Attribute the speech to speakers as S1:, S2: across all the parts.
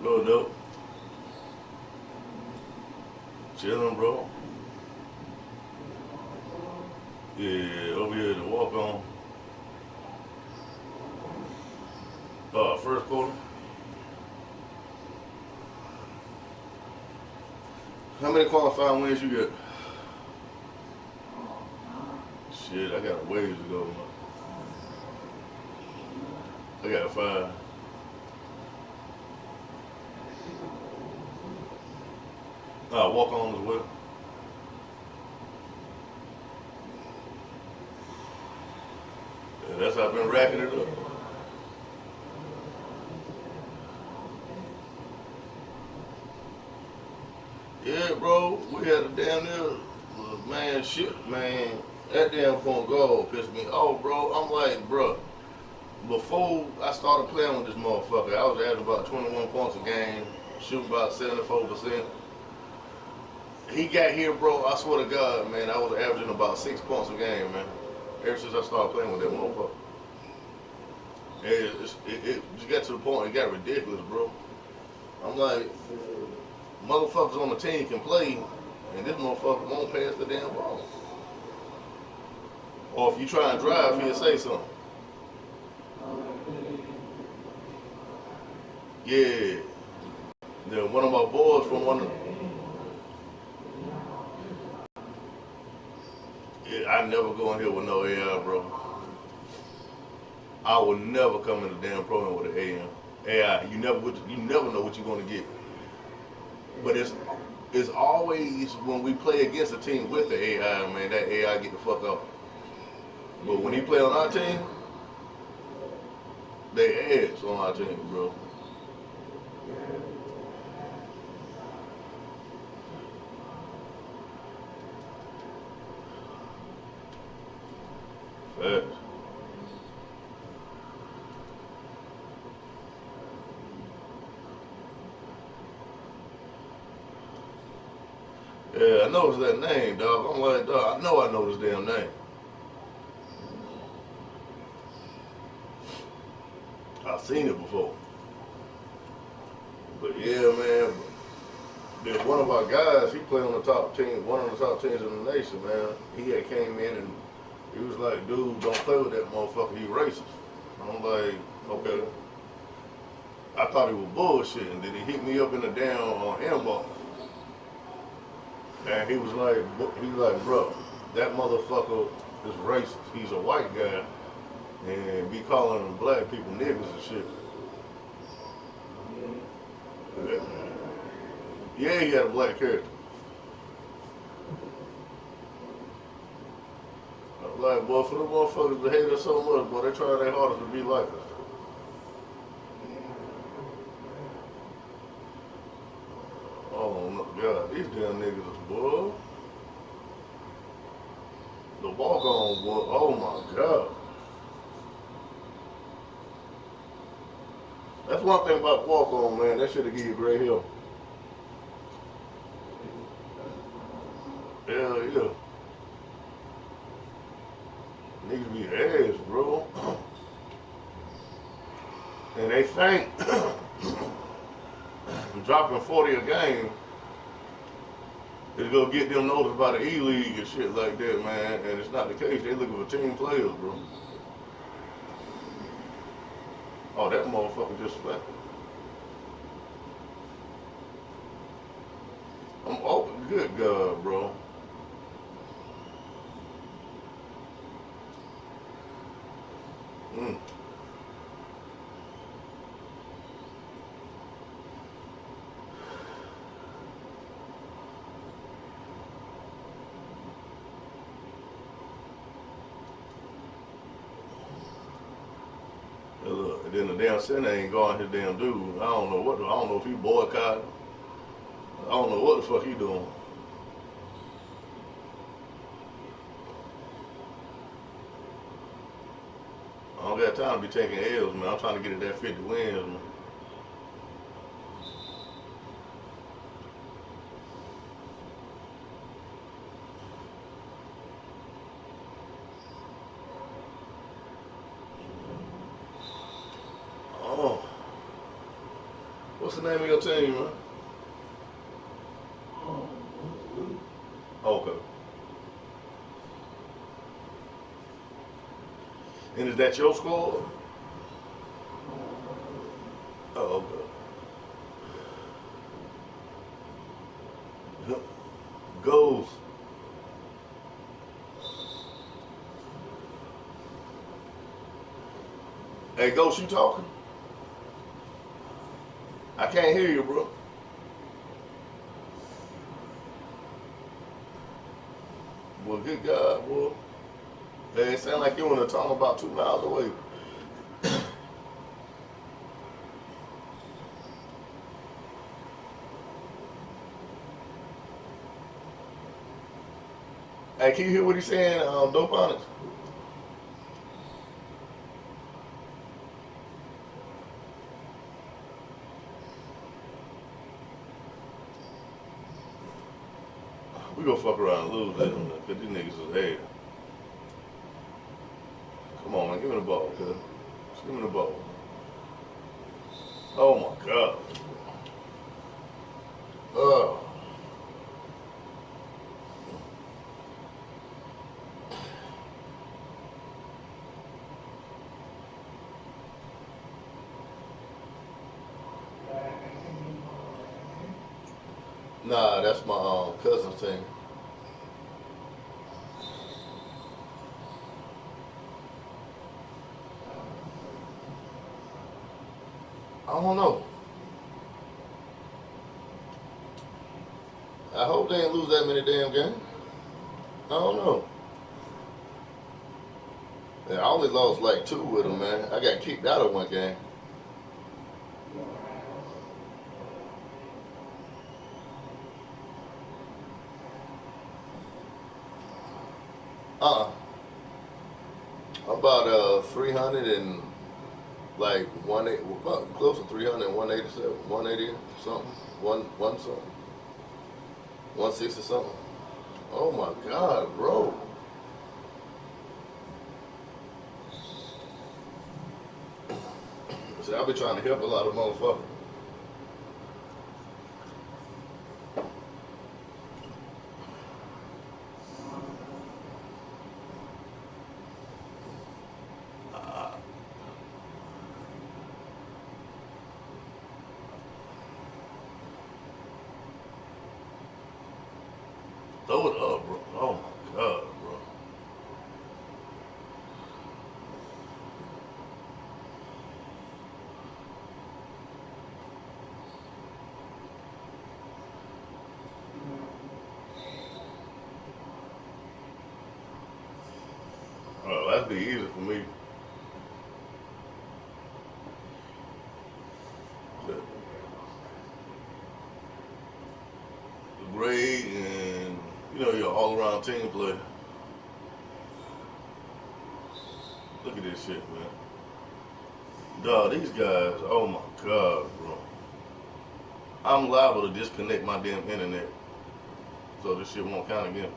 S1: Bro, dope. Chillin', bro. Yeah, over here to walk on. First quarter. How many qualifying wins you get? Shit, I got a ways to go. I got 5. Walk on as well. Yeah, that's how I've been racking it up. Yeah, bro, we had a damn near man shit, man. That damn point goal pissed me off, bro. I'm like, bro, before I started playing with this motherfucker, I was averaging about 21 points a game, shooting about 74%. He got here, bro. I swear to God, man, I was averaging about 6 points a game, man. Ever since I started playing with that motherfucker. It just got to the point, it got ridiculous, bro. I'm like, motherfuckers on the team can play, and this motherfucker won't pass the damn ball. Or if you try and drive, he'll say something. Yeah. Then one of my boys from one of yeah, I never go in here with no AI, bro. I will never come in the damn program with an AM. AI. You never know what you're gonna get. But it's always when we play against a team with the AI, man, that AI get the fuck up. But when he play on our team, they ass on our team, bro. Facts. Yeah, I noticed that name, dog. I'm like, dog, I know this damn name. I've seen it before. But yeah, man. There's one of our guys, he played on the top team, one of the top teams in the nation, man. He had came in and he was like, dude, don't play with that motherfucker, he racist. I'm like, okay. I thought he was bullshitting. Then he hit me up in the damn inbox. And he was like, bro, that motherfucker is racist. He's a white guy and be calling black people niggas and shit. Yeah, he had a black character. I'm like, boy, for the motherfuckers to hate us so much, boy, they try their hardest to be like us. Oh my God, these damn niggas, boy. The walk on, boy. Oh my God. That's one thing about walk on, man. That shit'll give you gray hair. Hell yeah. Niggas be ass, bro. And they think dropping 40 a game is gonna get them noticed by the E League and shit like that, man. And it's not the case. They looking for team players, bro. Oh, that motherfucker just spent. I'm open. Good God, bro. Mm. And look, and then the damn center ain't guarding his damn dude. I don't know if he boycotted. I don't know what the fuck he doing. I don't got time to be taking L's, man. I'm trying to get it that 50 wins, man. Oh, What's the name of your team, man? Okay. And is that your squad? Oh, okay. Goals. Hey, Ghost, you talking? I can't hear you, bro. Well, good God, boy. Hey, it sound like you in a tunnel about 2 miles away. Hey, can you hear what he's saying, Dope Onyx? We gonna fuck around and lose that one, because these niggas is ass. Come on, man, give me the ball, cuz. Just give me the ball. Oh, my God. Oh. Nah, that's my cousin's team. I don't know. I hope they ain't lose that many damn games. I don't know. Yeah, I only lost like 2 with them, man. I got kicked out of one game. Uh-uh. About 300 and like close to 300 and 187, 180 something, one something, 160 something. Oh my God, bro. See, I be trying to help a lot of motherfuckers. Uh, Throw it up, bro. Oh my God, bro. Oh, that'd be easy for me. The grade and your all-around team play. Look at this shit, man. Dog, these guys. Oh my God, bro. I'm liable to disconnect my damn internet, so this shit won't count again.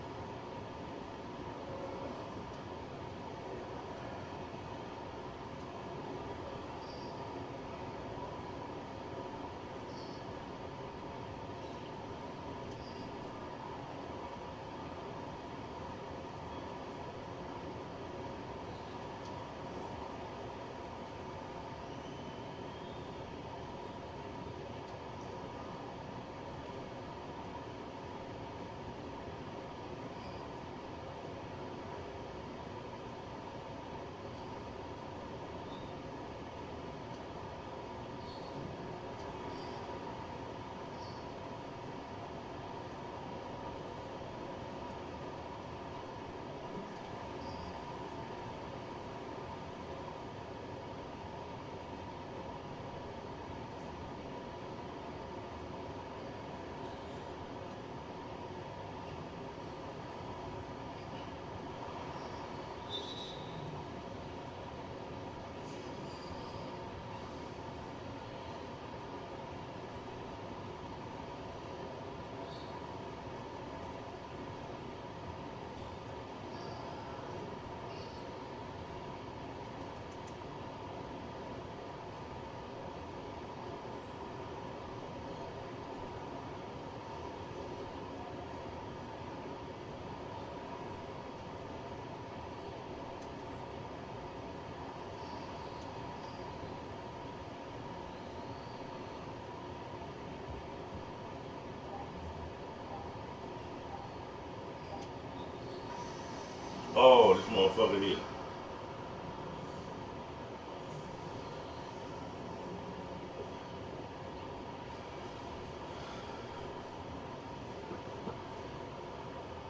S1: Oh, this motherfucker here.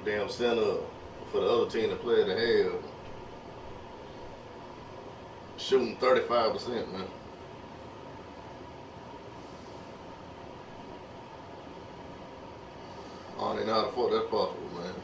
S1: Damn center for the other team to play the half, shooting 35%, man. I don't even know how the fuck that's possible, man.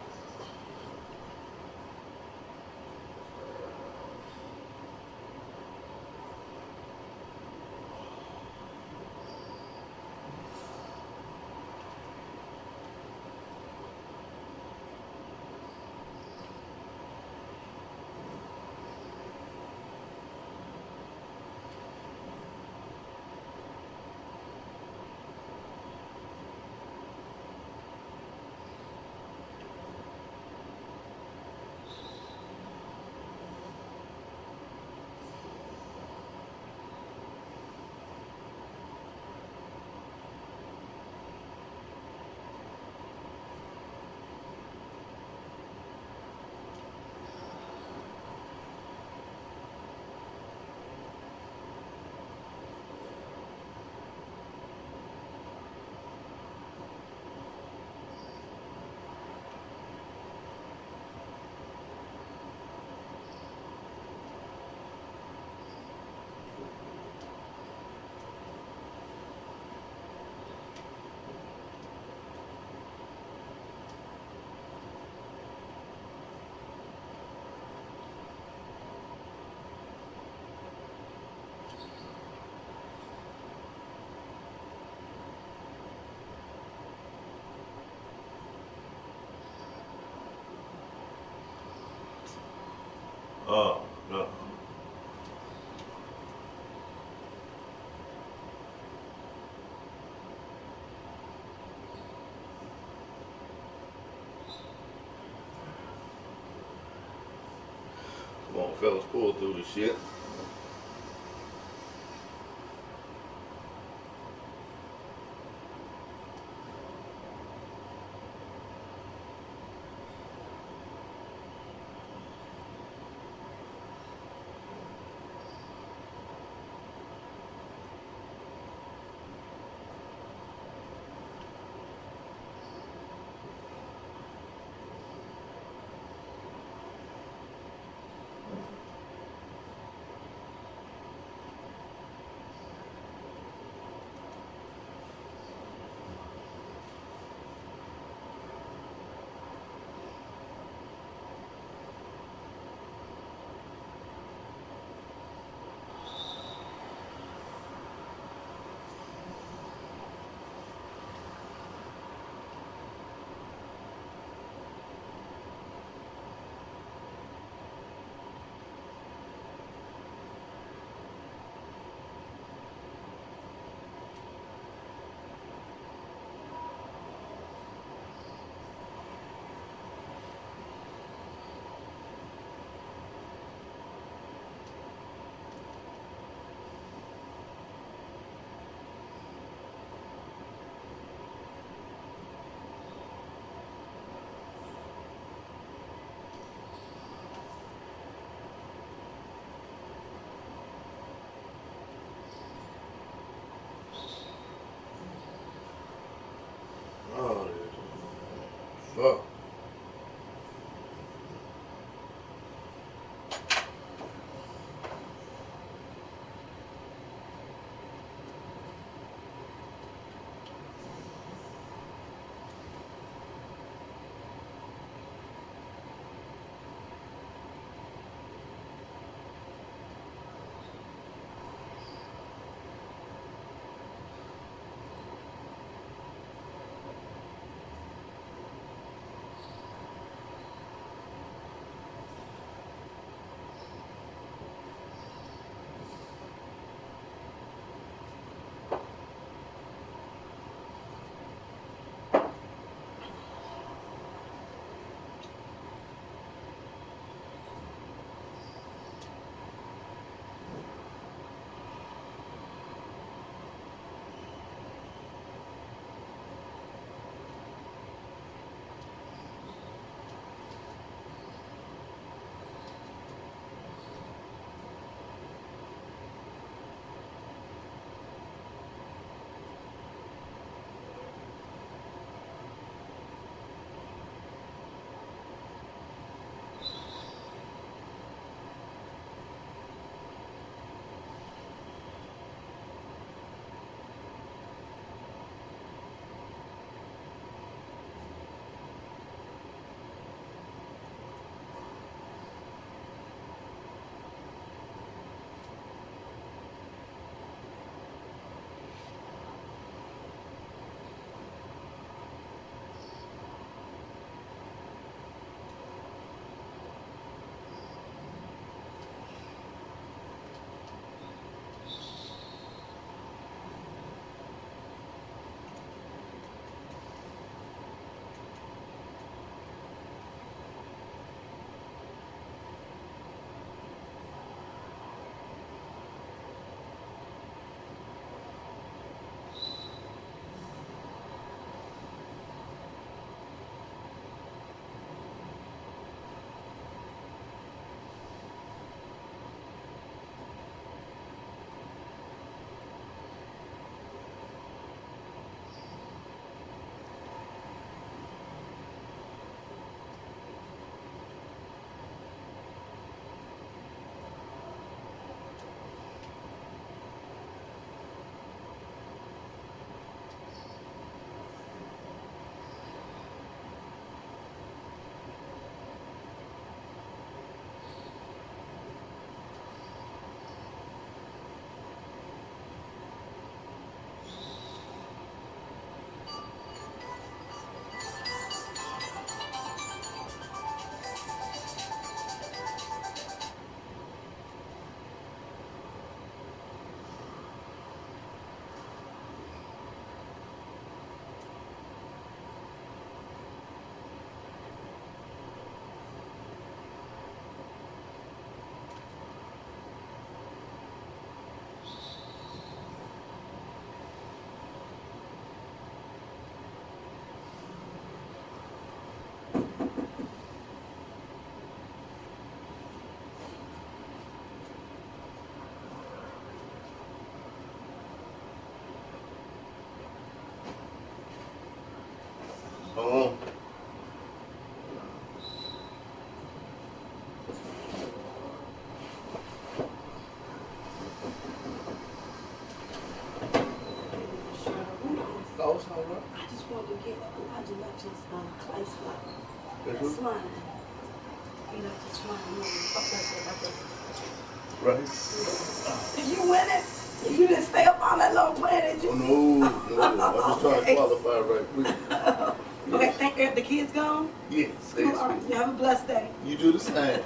S1: Oh, no. Come on, fellas, pull through this shit. No, it's all right.
S2: I just wanted to get Elijah Legends clay slime.
S1: That's
S2: Slime. He like to slime.
S1: Right.
S2: Did you win it? You didn't stay up all that long playing, did you?
S1: Oh, no. I'm just trying to qualify right quick.
S2: Okay, thank you. The kids gone?
S1: Yes.
S2: School, all right. You have a blessed day.
S1: You do the same.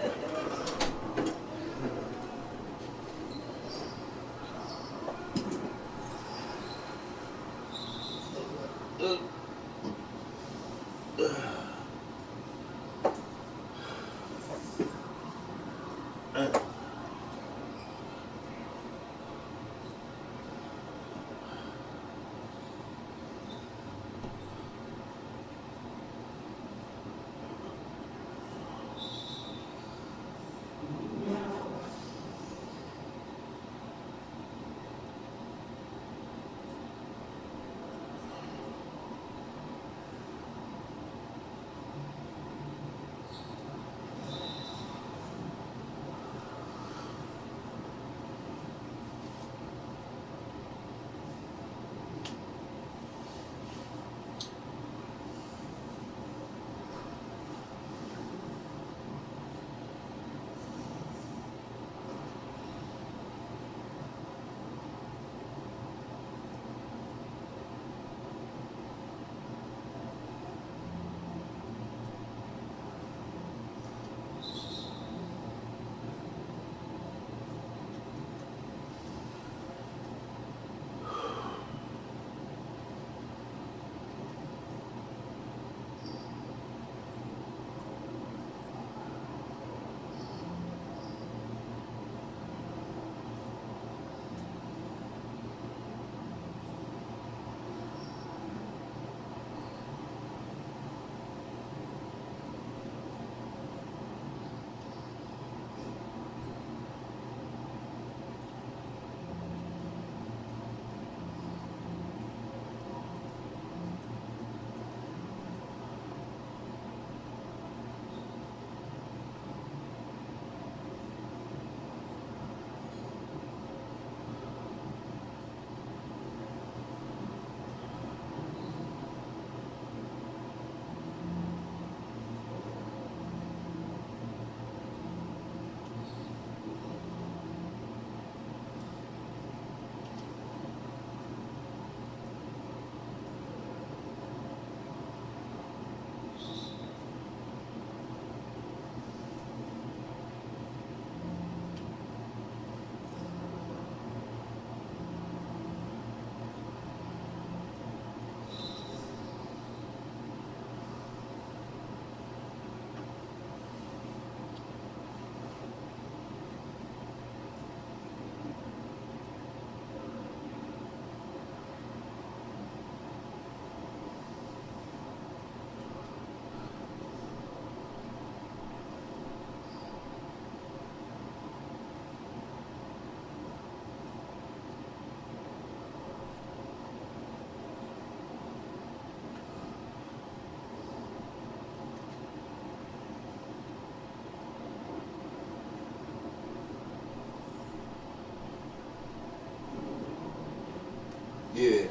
S1: Yeah.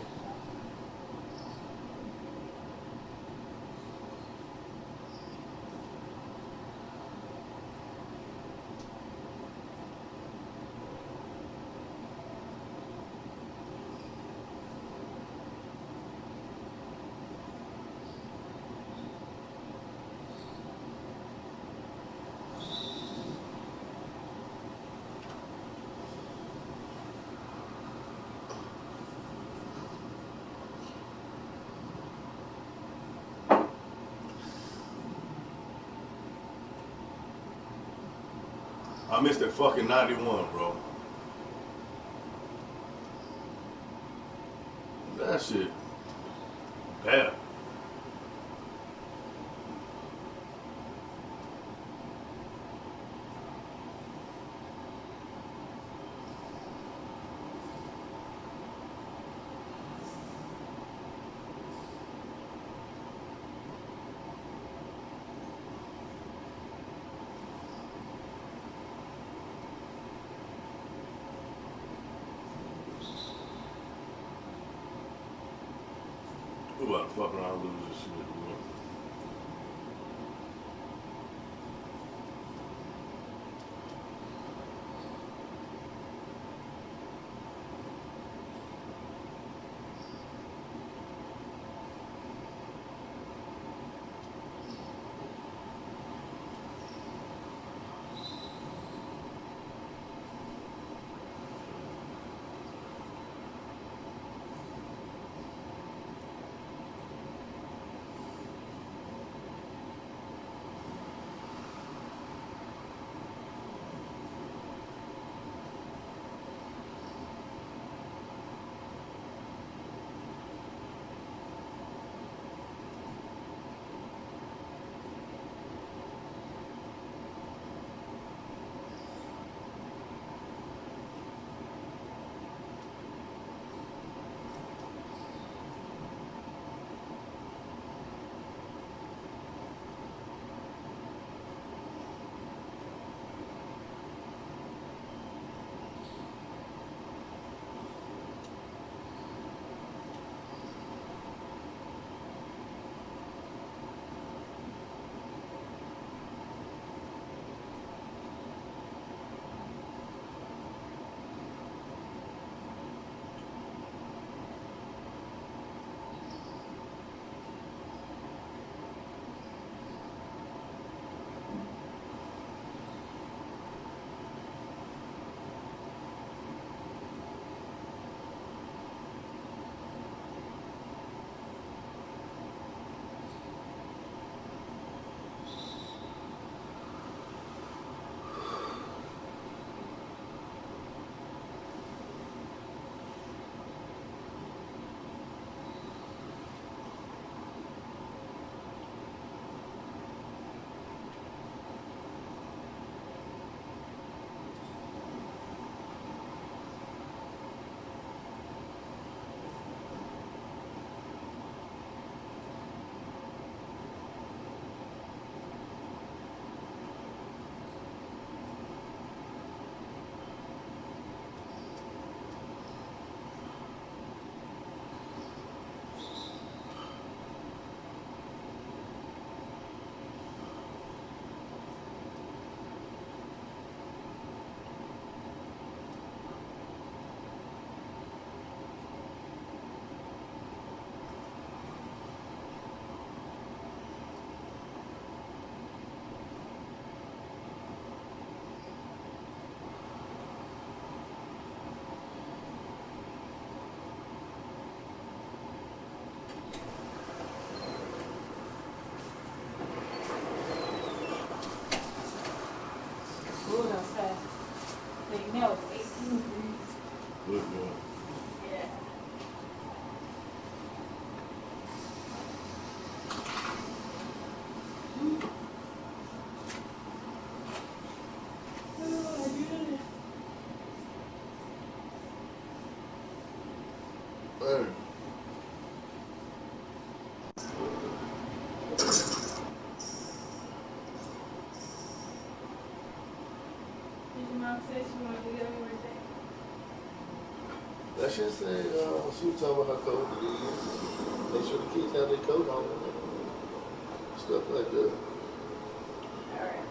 S1: I missed that fucking 91, bro. That shit bad. We about to fuck around and lose this shit, bro.
S2: Ooh, that was fast. Like now it's 18 degrees.
S1: Good, man.
S2: Yeah. Oh, I did it.
S1: Hey.
S2: Did your mom say she wanted to get on your birthday?
S1: That shit say, she was talking about how cold it is. Make sure the kids have their coat on. Stuff like that.
S2: Alright.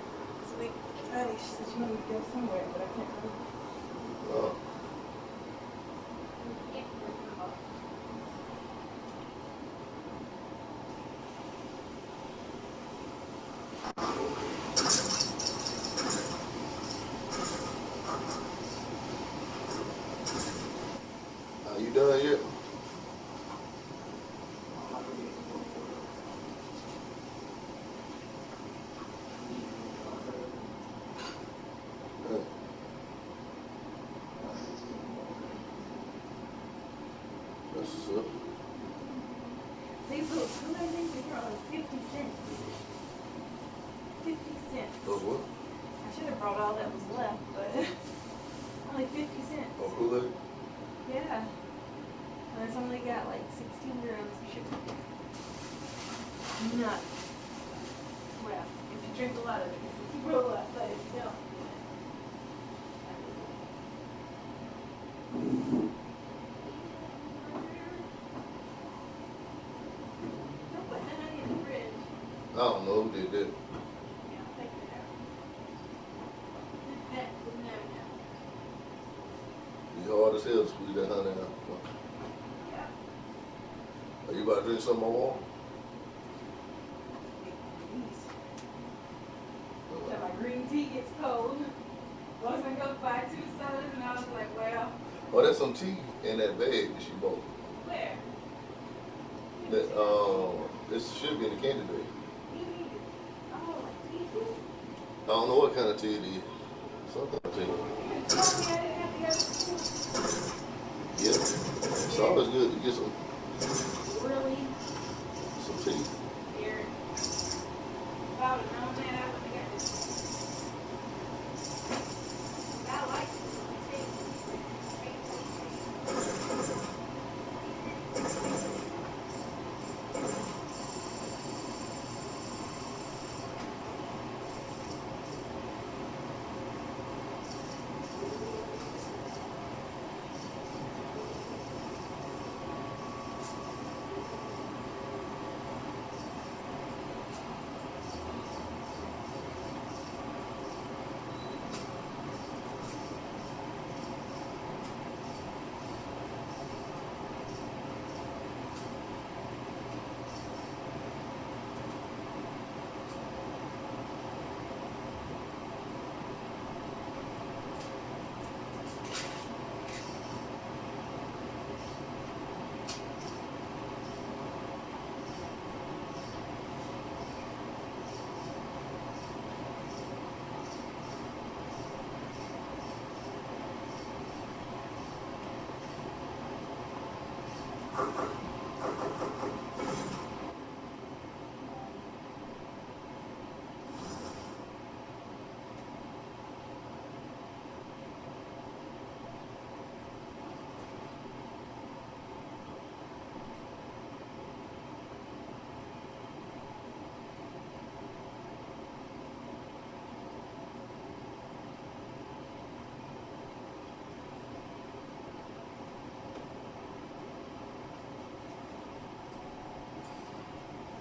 S2: Sweet. Honey, she said she wanted to go somewhere, but I can't remember.
S1: Oh. Are you done yet? That's what's up.
S2: These little screw things, they brought like 50 cents. 50 cents.
S1: Those what?
S2: I should have brought all that was left, but only 50 cents.
S1: Oh, Kool-Aid?
S2: Yeah. And it's only got like 16 grams of sugar. Nuts. Well, if you drink a lot of it, because if you roll outside, if you don't,
S1: I don't know who did that.
S2: Yeah, I'm taking it out.
S1: Be hard as hell to squeeze that honey out.
S2: Yeah.
S1: Are you about to drink some more water?
S2: Till my green tea gets cold. Once I go buy 2 sodas, and I was like, well.
S1: Oh, there's some tea in that bag that she bought.
S2: Where?
S1: That this should be in the candy bag.
S2: Oh, like tea too?
S1: I don't know what kind of tea it is. Some kind of tea.
S2: You told me I didn't have to get tea.
S1: Yeah. It's always good to get some
S2: Really?
S1: tea.
S2: Here. If I would have known that, I wouldn't have got this. I like tea.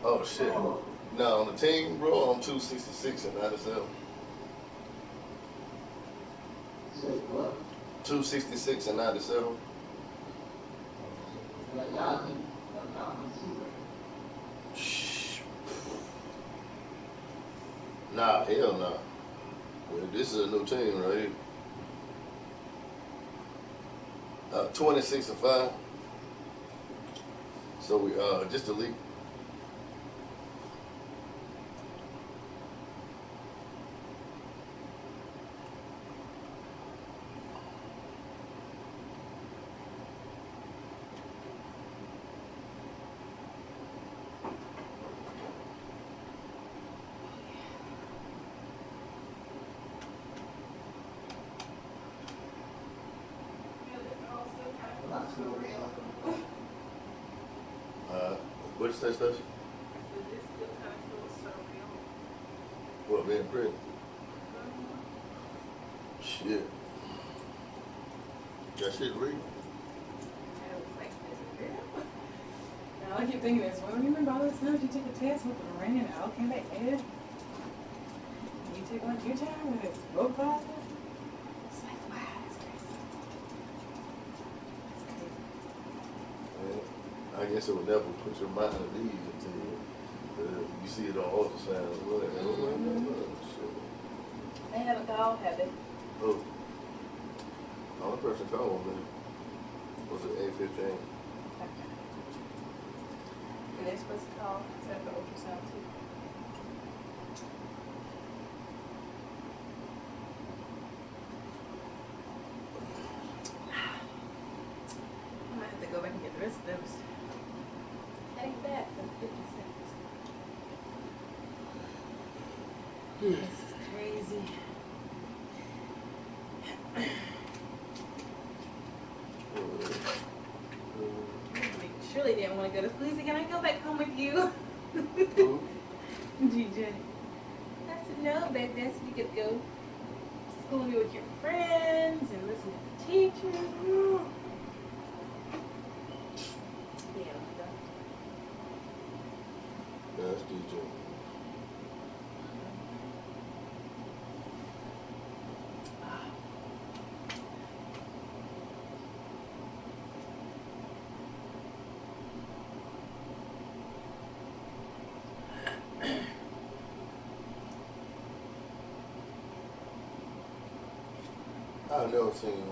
S1: Oh shit. Now on the team, bro, I'm 266 and 97. 266 and 97. Shh. Nah, hell nah. Well, this is a new team right here. 26 and 5. So we just delete. What's that stuff? What, being pretty? Shit. That shit real.
S2: Now I keep thinking this. Well, you remember all those times you took a test with the rain and all came back negative? You took one 2 times and it's both positive? It's like, wow, that's crazy.
S1: I guess it would never put your mind at ease until you see it on ultrasound.
S2: They haven't called, have they?
S1: Oh. The only person called me was at 8:15.
S2: Okay. And they're supposed to call set up the ultrasound too. I might have to go back and get the rest of those. Take that for 50 cents. This is crazy. Surely didn't want to go to school. He said, can I go back home with you? GJ. I said, no, babe, that's you could go to school with your friends and listen to the teachers. Yeah,
S1: That's DJ. I never seen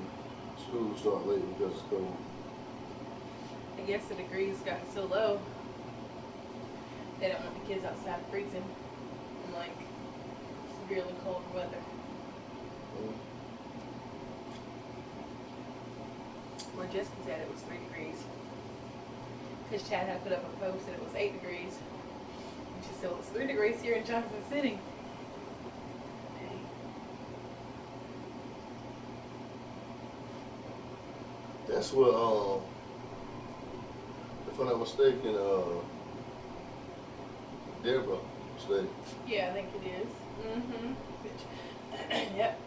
S1: school start late because it's cold.
S2: I guess the degrees got so low. They don't want the kids outside freezing in like severely cold weather.
S1: Mm.
S2: Where Jessica said it was 3 degrees. Because Chad had put up a post that it was 8 degrees. And she said, well, it's 3 degrees here in Johnson City. Hey.
S1: That's what if I'm not mistaken, Deborah stayed.
S2: Yeah, I think it is. Mm-hmm. Yep.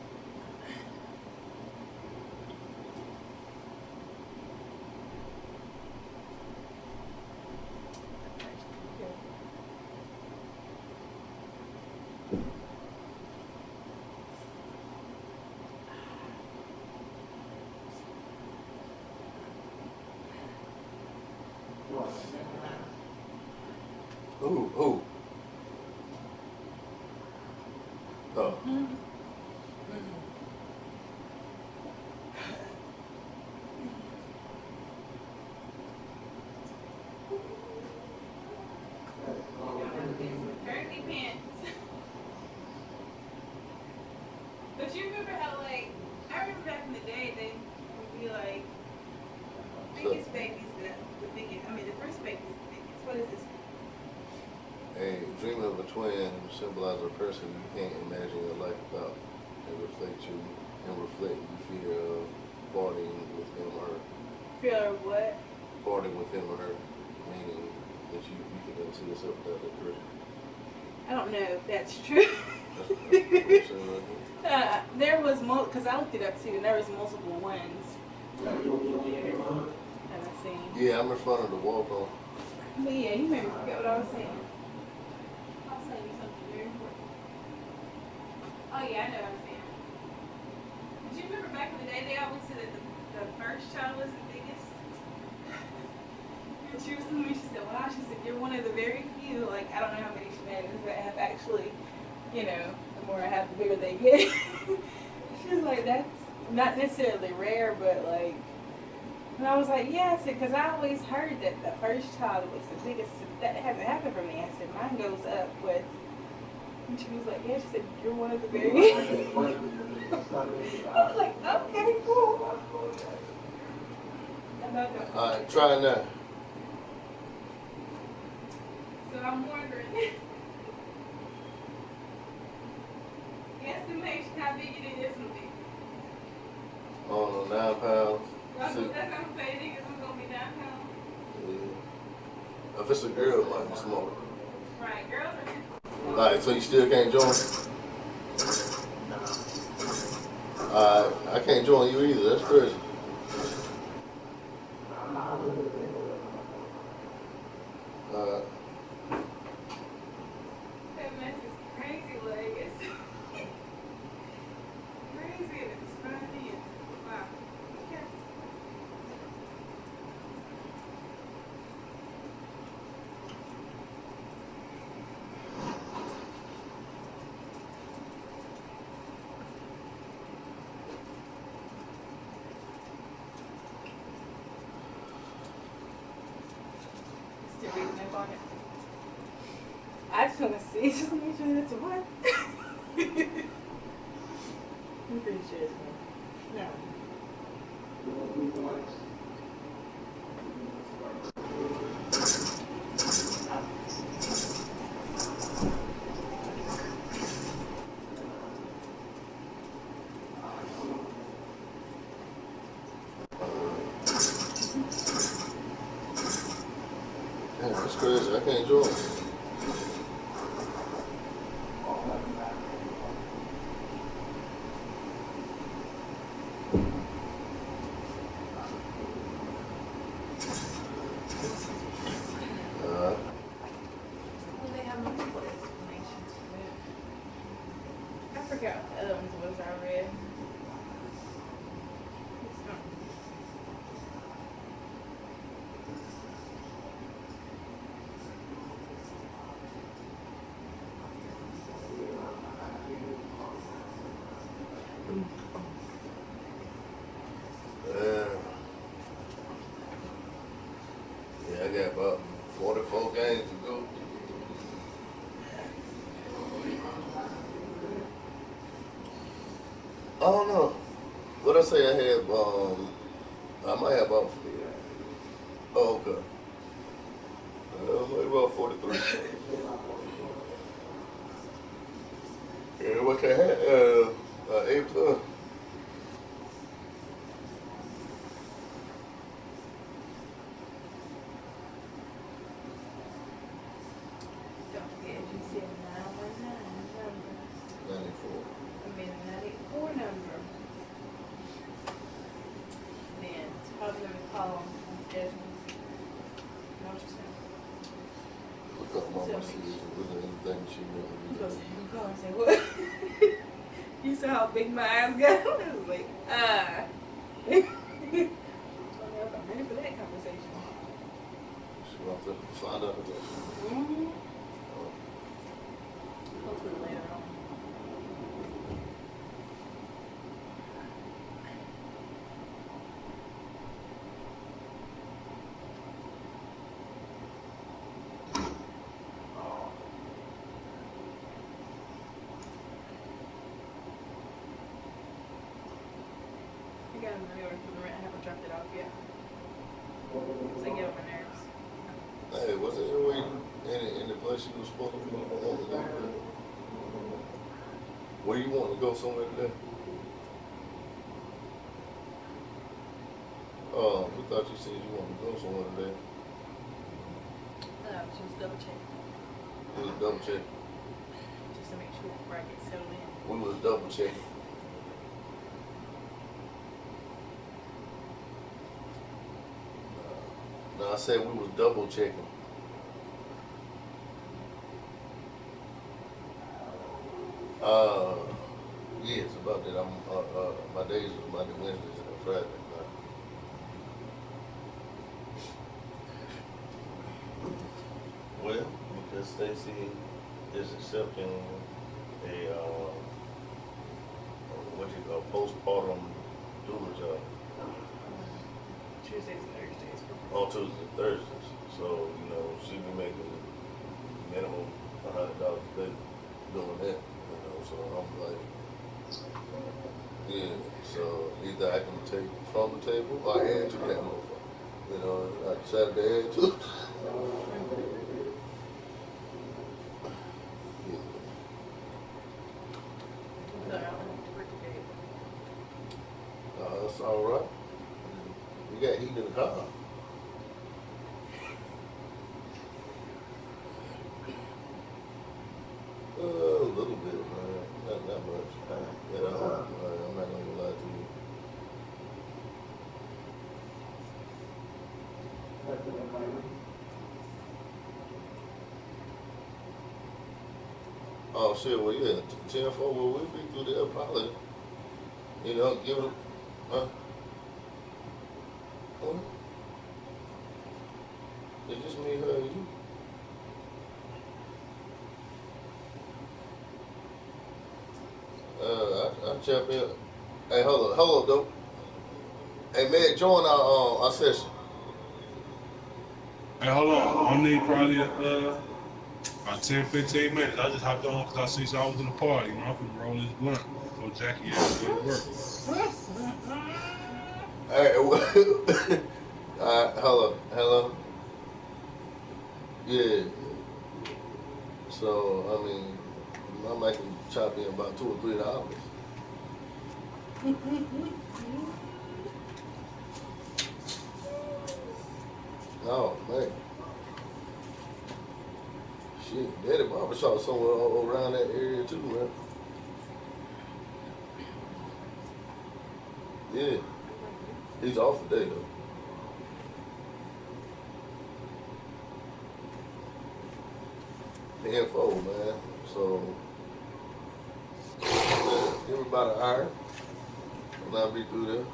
S1: Who? Oh.
S2: Mm-hmm. Mm-hmm. Maternity pants. But you remember how, like, I remember back in the day, they would be like,
S1: So,
S2: biggest baby's the biggest. I mean, the first baby's the biggest. What is this?
S1: a dream of a twin symbolizes a person you can't imagine your life without, and reflect you fear of parting with him or her.
S2: Fear of what?
S1: Parting with him or her, meaning that you can never see yourself without that person.
S2: I don't know if that's true.
S1: That's what I'm saying right there.
S2: There was because I looked it up too, and there was multiple ones that I seen.
S1: Yeah, I'm in front of the walk on.
S2: But yeah, you made me forget what I was saying. I'll tell you something very important. Oh yeah, I know what I was saying. But you remember back in the day, they always said that the first child was the biggest. And she was telling me, she said, wow, she said, you're one of the very few, like, I don't know how many shenanigans that have actually, you know, the more I have, the bigger they get. She was like, that's not necessarily rare, but like, and I was like, yeah, I said, because I always heard that the first child was the biggest. That hasn't happened for me. I said, mine goes up with, and she was like, yeah, she said, you're one of the very I was like, okay, cool.
S1: Alright, try now.
S2: So I'm wondering, estimation how big it is going to be.
S1: I don't know, 9 pounds.
S2: That's what I'm saying. Think it's going to be 9 pounds.
S1: Yeah. If it's a girl, it might be smaller.
S2: Right, girls are.
S1: Alright, so you still can't join? I can't join you either. That's crazy. Uh,
S2: That mess is crazy, like it's crazy and it's funny and wow. Okay. Still reading up on it. I just want to see, just make sure that's a what. I'm pretty sure it's one. No.
S1: damn, that's crazy. I can't join.
S2: Well, they have multiple explanations for that. I forgot what the other ones was I read. It's something.
S1: got about 44 games to go. I don't know. What I say I had, I might have about, oh, okay. Maybe about 43. Yeah, what I had, 8 plus.
S2: Don't forget, you said 919 number.
S1: 94.
S2: I mean, a 94 number. Then it's probably going to call on schedule. Know what you're saying?
S1: Look up Mama
S2: Tell me.
S1: sees with anything she
S2: You
S1: knows.
S2: go and say, what? You saw how big my eyes got? I was like, I'm ready for that conversation.
S1: She wants to find out about you.
S2: Mm-hmm. Hopefully later on. I got another order for the rent. I haven't dropped it off yet. Because I get on my nerves.
S1: Hey, was there any way in the place you was supposed to be on today? Where you want to go somewhere today? We thought you said you wanted to go somewhere today.
S2: She was double checking.
S1: We was double checking.
S2: Just to make sure before I get settled in.
S1: We was double checking. No, I said we was double checking. Yes, about that. My days was Monday, Wednesdays, and Friday. Well, because Stacy is accepting a postpartum doula job
S2: Tuesdays and Thursdays.
S1: on Tuesdays and Thursdays. So she'll be making minimum $100 a day doing that. So I'm like, yeah. So either I can take from the table or add to that motherfucker. I decided to add to it.
S2: No, I don't have to work today.
S1: That's all right. You got heat in the car. A little bit, man. Not that much. At all. I'm not gonna lie to you. Oh shit, well yeah, 10-4, well we'll be through there probably. Give it huh? What? It's just me, her, and you. I'll jump in. Hey, hold up, though. Hey, man, join our session.
S3: Hey, hold on. I need probably about 10, 15 minutes. I just hopped on because I see I was in the party. I'm finna roll this blunt. Go Jackie ass go to work.
S1: Hey, hello. Yeah. So I mean, I might can chop in about $2 or $3. Oh man, shit, Daddy barbershop somewhere around that area too, man. Yeah, he's off today though. Tenfold, man. So give me about an hour, and I'll be through there.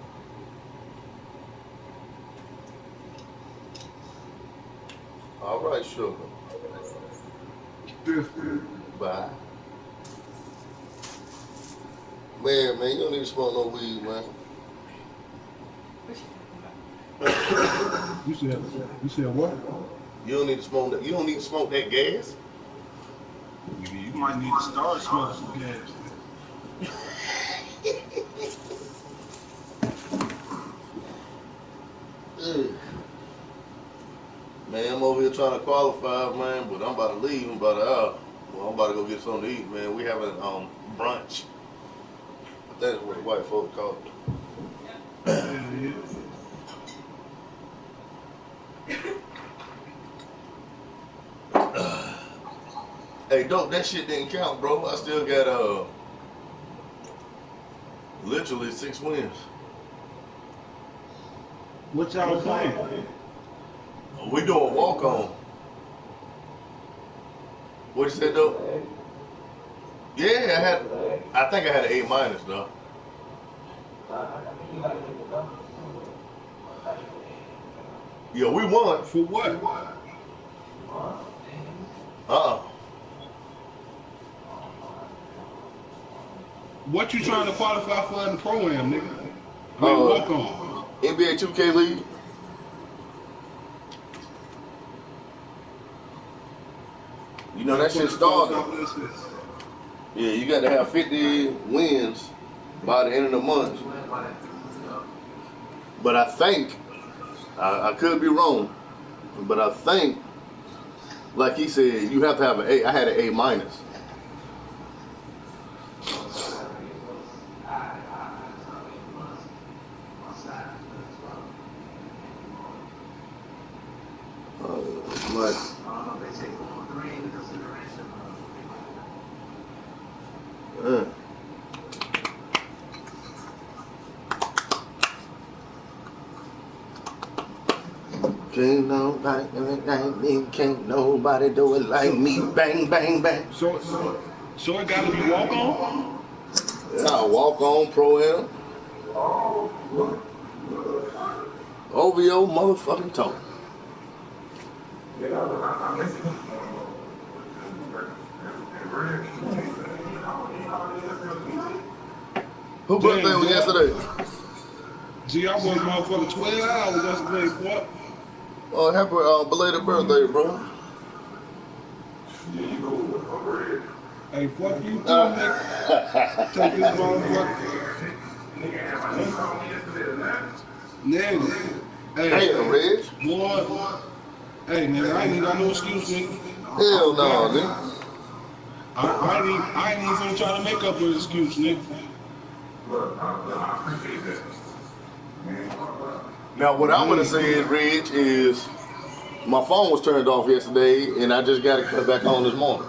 S1: All right, sugar. Bye. Man, you don't need to smoke no weed, man.
S2: What you talking about?
S3: You said what?
S1: You don't need to smoke that. You don't need to smoke that gas.
S3: Nigga, you might need to start smoking some gas.
S1: Ugh. Man, I'm over here trying to qualify, man, but I'm about to leave in about an hour. Well, I'm about to go get something to eat, man. We having brunch. That's what the white folks call it.
S3: Yeah.
S1: Hey, dope, that shit didn't count, bro. I still got literally 6 wins.
S3: What y'all playing?
S1: We doing walk on. What you said, though? Yeah, I think I had an A minus, though. Yeah, we won.
S3: For what? What you trying to qualify for in the pro-am, nigga? I mean, walk on.
S1: NBA 2K League. You know, that shit started. Yeah, you got to have 50 wins by the end of the month. But I think, I could be wrong, but I think, like he said, you have to have an A. I had an A minus. Can't nobody do it like me. Bang, bang, bang.
S3: So it gotta be walk on?
S1: Yeah, walk on pro-am. Over your motherfucking toe. Who birthday was yesterday?
S3: Gee, I worked motherfucking 12 hours yesterday, boy.
S1: Oh, happy belated birthday, bro.
S3: Hey, fuck you too, nigga. Take this motherfucker. Nigga. Hey,
S1: damn, Reg.
S3: Boy. Hey, nigga, I ain't even got no excuse, nigga.
S1: Hell no, nigga.
S3: I ain't even finna try to make up an excuse, nigga.
S1: Now, what I'm gonna say, Reg, is my phone was turned off yesterday, and I just got it cut back on this morning.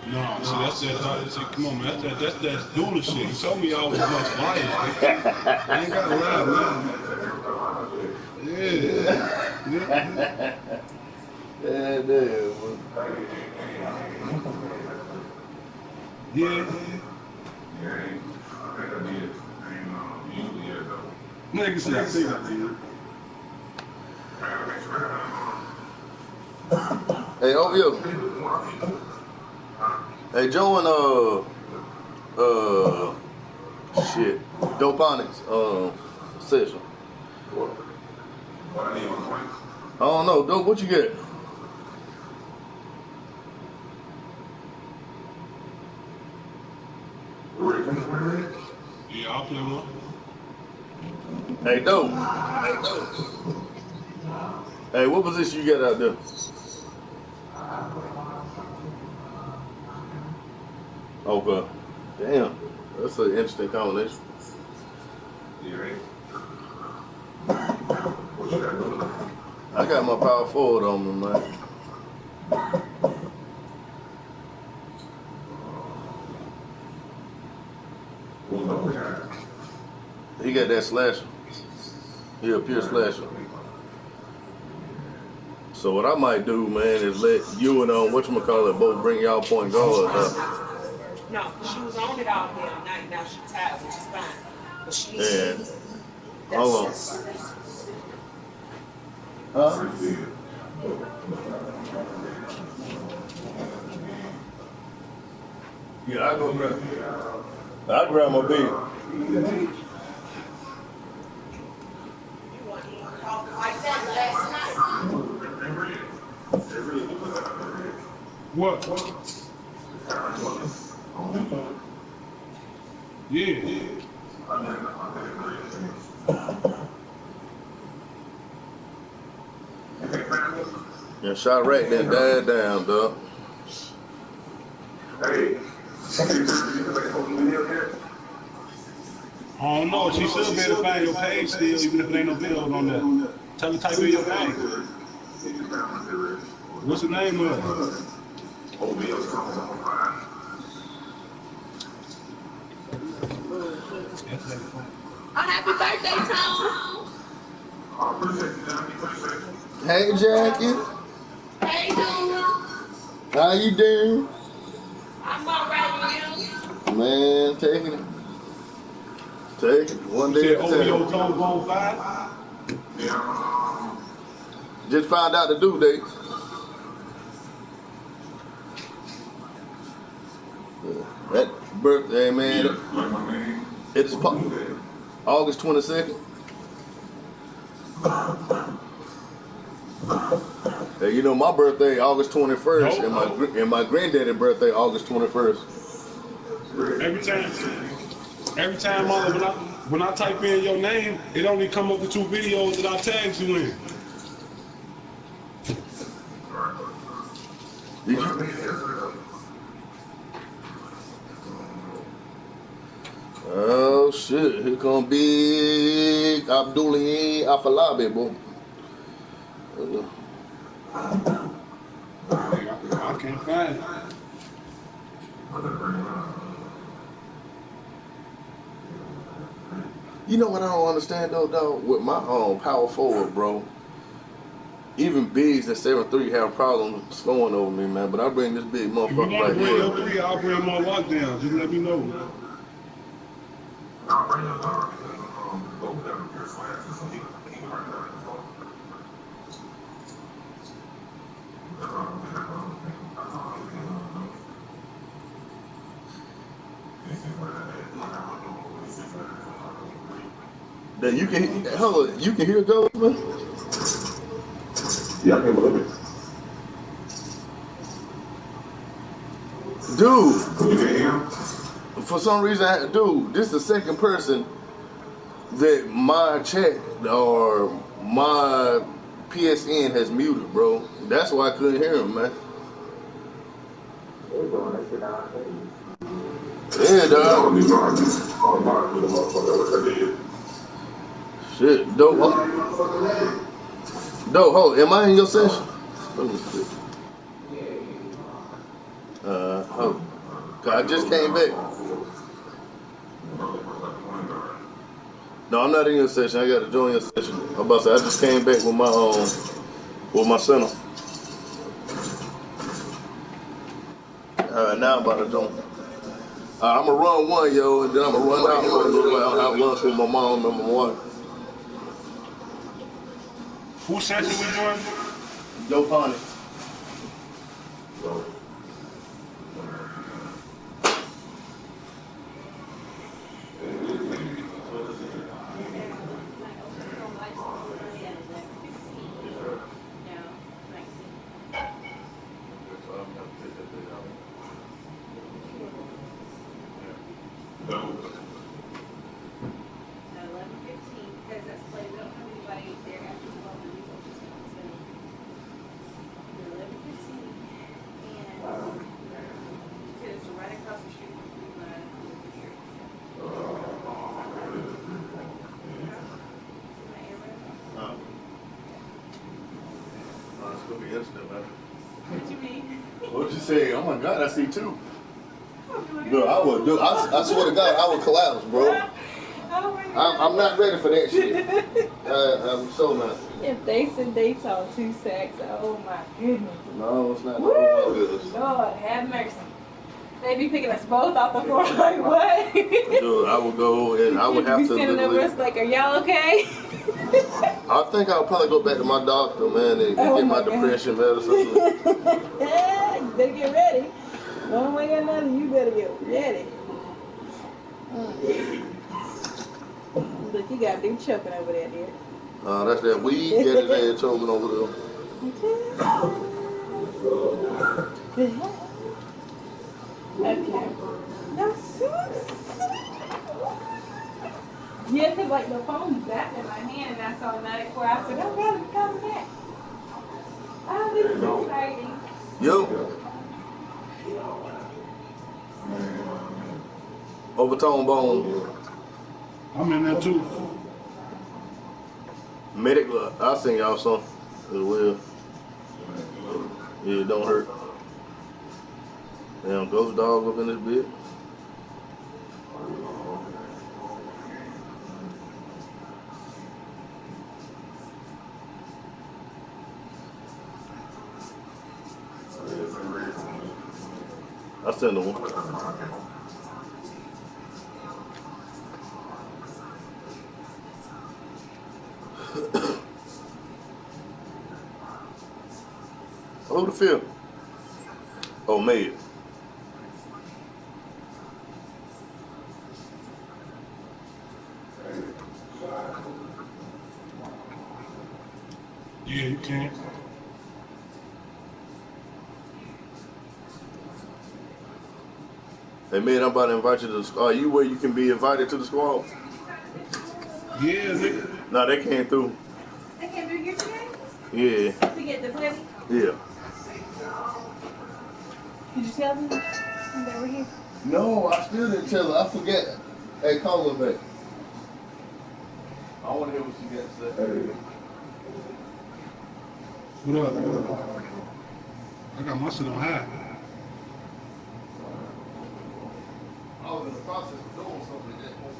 S3: No, see, that's that. Come on, man. That's that Dula shit. You told me y'all was a bunch of liars, nigga. I ain't gotta lie, man. Yeah.
S1: Yeah, damn.
S3: Yeah. Nigga said, I think I did.
S1: Hey, OVO. Hey, join shit, Doponics session. I don't know, Dope. What you get?
S3: Yeah, I'll play one.
S1: Hey, Dope. Hey, what position you got out there? Okay. Damn. That's an interesting combination. I got my power forward on me, man. He got that slasher. He a pure slasher. So what I might do, man, is let you and whatchamacallit both bring y'all point guards up.
S4: No, she was on it all damn night. Now she's tired, which is fine. But she needs
S1: And hold on. Huh? Yeah, I grab my beat.
S4: You want to eat coffee like that last
S3: What? Yeah.
S1: Yeah, Chirac then died down, dog.
S3: I don't know. She should be able to find your page still, even if it ain't no videos on there. Tell her to type in your name. What's the name of it?
S4: Oh, happy birthday, Tom.
S1: Hey, Jackie.
S4: Hey, Dula.
S1: How you doing?
S4: I'm alright, and
S1: Man, taking it. Take it one
S3: You
S1: day
S3: said
S1: at a
S3: OVO
S1: time.
S3: Tone Gold 5?
S1: Just found out the due date. That birthday, man. It's August 22nd. Hey, you know my birthday August 21st, and my granddaddy's birthday August 21st.
S3: Every time, mother, when I type in your name, it only come up with 2 videos that I tagged you in.
S1: Oh shit! Here come big Abdullah Afalabi, boy.
S3: I can't find it.
S1: You know what I don't understand though, dog? With my power forward, bro. Even bigs at 7'3" have problems scoring over me, man. But I bring this big
S3: If you
S1: motherfucker
S3: want to
S1: right
S3: bring your
S1: here.
S3: 3, I'll bring more lockdown. Just let me know.
S1: That you can hold on, you can hear Ghost, man? Yeah, I can believe it. Dude, for some reason, dude, this is the second person that my chat or my PSN has muted, bro. That's why I couldn't hear him, man. Yeah, dog. Shit, dope. Dope, hold. Am I in your session? Let me see. Hold. I just came back. No, I'm not in your session. I got to join your session. I'm about to say I just came back with my center. Now I'm about to join. I'm gonna run one, yo, and then I'm gonna run out for a little while. I'll have lunch with my mom and my wife.
S3: Who session we doing?
S1: Yo, Honey.
S2: What you mean?
S1: What'd you say? Oh my God, I see 2. Bro, I swear to God, I would collapse, bro. I'm not ready for that shit. I'm so not.
S2: If they said they saw 2 sacks, oh my goodness.
S1: No, it's not.
S2: Woo! Lord, have mercy. They be picking us both off the floor like, what?
S1: Dude, I would go and I would have
S2: be
S1: to
S2: standing over us like, are y'all okay?
S1: I think I'll probably go back to my doctor, man, and get my depression medicine.
S2: You better get ready. One way or another, you better get ready. Look, you got big choking over there, dear.
S1: That's that weed. Get his ass choking over there.
S2: Okay. No, yeah, because like the phone zapped in my hand and that's automatic where I said, oh god, it's coming back. Oh, this is exciting.
S1: Yo. Overtone bone.
S3: I'm in there too.
S1: Medic, I'll send y'all some as well. Yeah, it don't hurt. Damn, ghost dog up in this bitch. I send them one. Who the fifth? Oh, May.
S3: Yeah, you can.
S1: Hey, man, I'm about to invite you to the squad. Are you where you can be invited to the squad?
S3: Yeah, nigga.
S1: Nah, they came through.
S2: They came through here today?
S1: Yeah.
S2: To get the play?
S1: Yeah.
S2: Did you tell them they were here?
S1: No, I still didn't tell her. I forget. Hey, call her back. I want to hear what she got to say.
S3: What up? I got my shit on high.
S1: I was in the process of doing something at that point.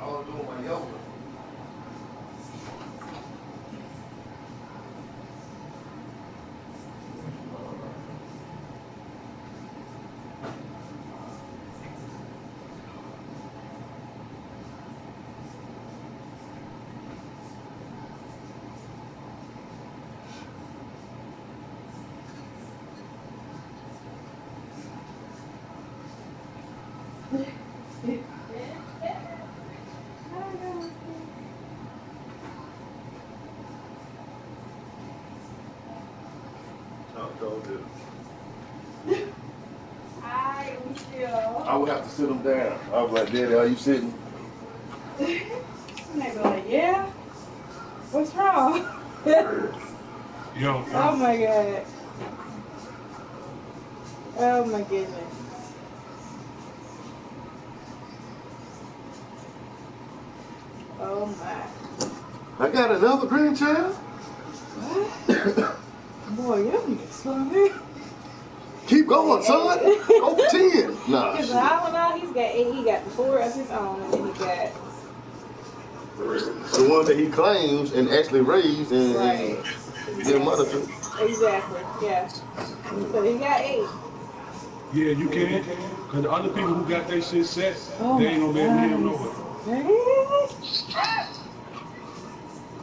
S1: I was doing my yoga.
S2: I am still.
S1: I would have to sit them down. I was like, Daddy, are you sitting?
S2: And they be like, yeah. What's wrong?
S3: Yo.
S2: Oh my god. Oh my goodness. Oh my.
S1: I got another grandchild.
S2: What? Boy, you need to slow down.
S1: Keep going, son. Go for 10. Nah,
S2: Because
S1: shit.
S2: I don't know, he's got 8. He got 4 of his own, and then he got.
S1: The one that he claims and actually raised and
S2: Right.
S1: give mother to.
S2: Exactly. Yeah. So he got 8.
S3: Yeah, you can. Because the other people who got their shit set,
S2: Oh
S3: they ain't gonna be able to hear him
S2: my
S3: nowhere.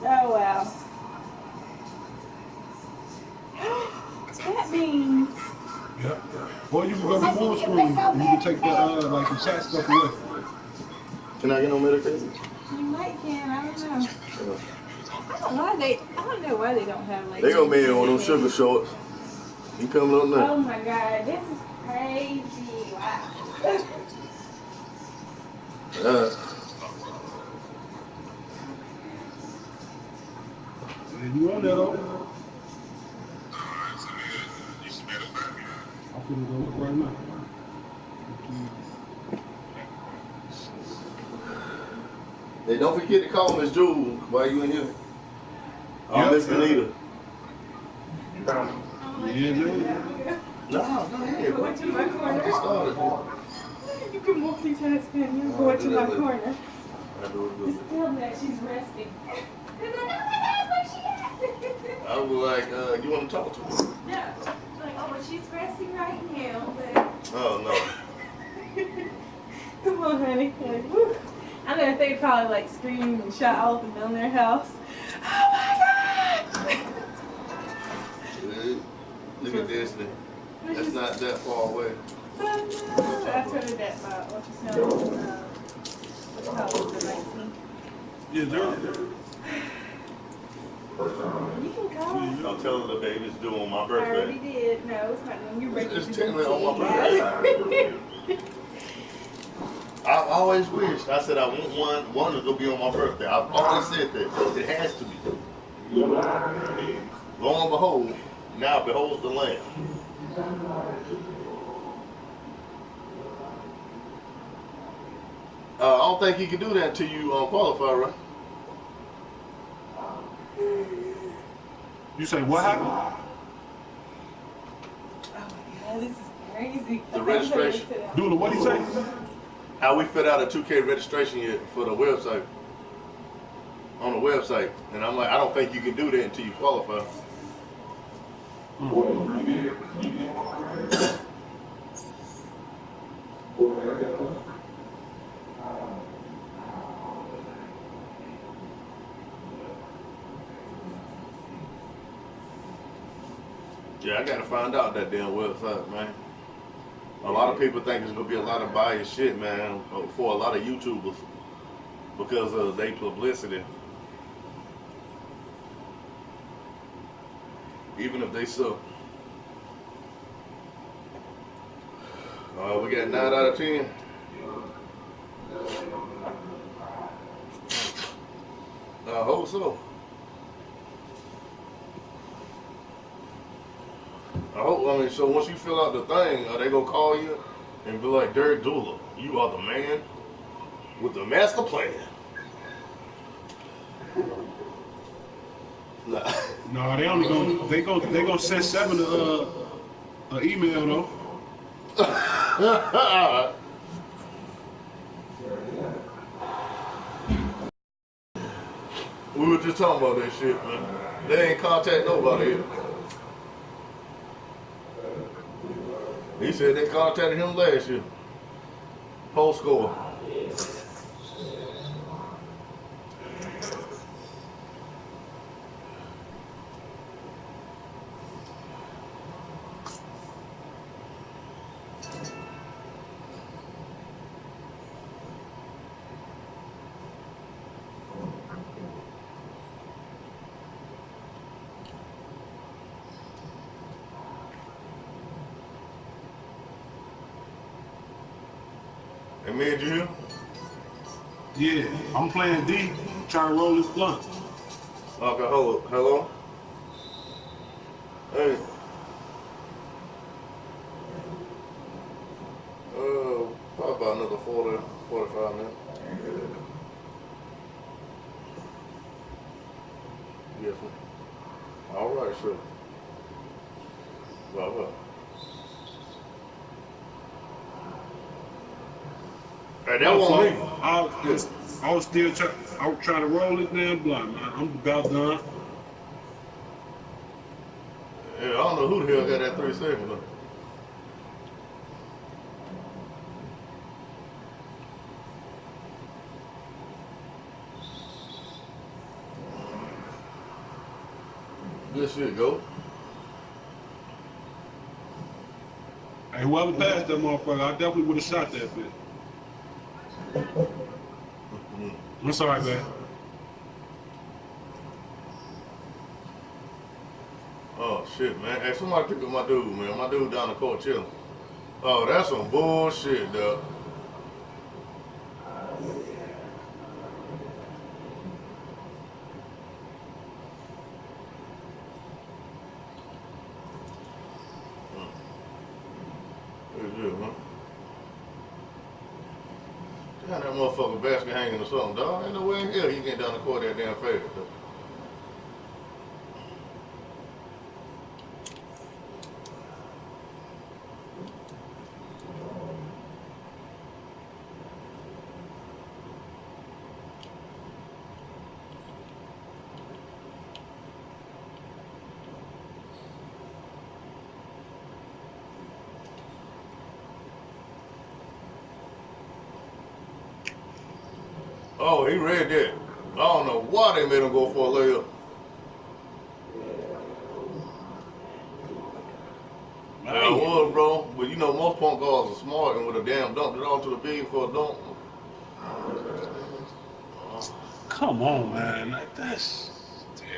S2: Oh wow. That means.
S3: Yep. Or you can go to full screen and you can take the like the chat stuff away.
S1: Can I get no medication?
S2: You might can, I don't know. I don't know why they don't have like.
S1: They gonna be in one of them sugar shorts. He coming on
S2: Oh
S1: now.
S2: my god, this is crazy. Wow.
S3: And you on there though? I'm finna go look right now.
S1: Hey, don't forget to call Miss Jewel while you in here. Oh, Miss Anita.
S3: Yeah, dude.
S1: No, go ahead.
S2: Go into my corner.
S1: I just started.
S2: You can multitask and you go into my corner.
S1: I do it
S2: Just tell me that she's resting.
S1: I was like, you want to talk to her?
S2: Yeah. Like, oh, but she's resting right now, but.
S1: Oh, no.
S2: Come on, honey. Like, woo. I know if they probably like screamed and shot all up and down their house. Oh my god!
S1: Look at this thing. That's not that far away.
S2: I told her that about what you said. What you call it, the 19th.
S3: Yeah, dude.
S2: You can call.
S1: I'll tell her the baby's due on my
S2: I already
S1: birthday.
S2: did. No, it's not on your birthday.
S1: It's technically on my birthday. I always wished. I said I want one to go be on my birthday. I've always said that. It has to be. Lo and behold, now beholds the Lamb. I don't think you can do that until you qualify, right?
S3: You say what happened?
S2: Oh my God, this is crazy.
S1: The registration.
S3: Dula, what do you say?
S1: How we fit out a 2K registration yet for the website. On the website. And I'm like, I don't think you can do that until you qualify. Yeah, I gotta find out that damn website, man. A lot of people think it's gonna be a lot of biased shit, man, for a lot of YouTubers because of their publicity. Even if they suck. We got 9 out of 10. I hope so. So once you fill out the thing, are they gonna call you and be like, Derrick Dula, you are the man with the master plan? Nah.
S3: No, they only gonna send 7 an email though.
S1: We were just talking about that shit, man. They ain't contact nobody yet. He said they contacted him last year. Post score. And man, you hear?
S3: Yeah, I'm playing D, trying to roll this blunt.
S1: Okay, hello? Hey. Probably about another 40, 45 minutes. Yes, sir. All right, sure. Well. Hey, that wasn't me.
S3: I was still trying to roll this damn blunt, man. I'm about done.
S1: Yeah, I don't know who the hell got that 3 seconds though. Good shit, go.
S3: Hey, whoever passed that motherfucker, I definitely would have shot that bitch. I'm sorry, man.
S1: Oh shit, man. Hey, somebody pick up my dude, man. My dude down the court chilling. Oh, that's some bullshit, dog. It's good, man. Damn, that motherfucker basket hanging or something, dog. Ain't no way in hell you get down the court that damn fast, dog. Oh, he read that. I don't know why they made him go for a layup. Yeah, I was, bro. But you know, most point guards are smart and would have damn dumped it all to the big for a dunk.
S3: Come on, man. Like this.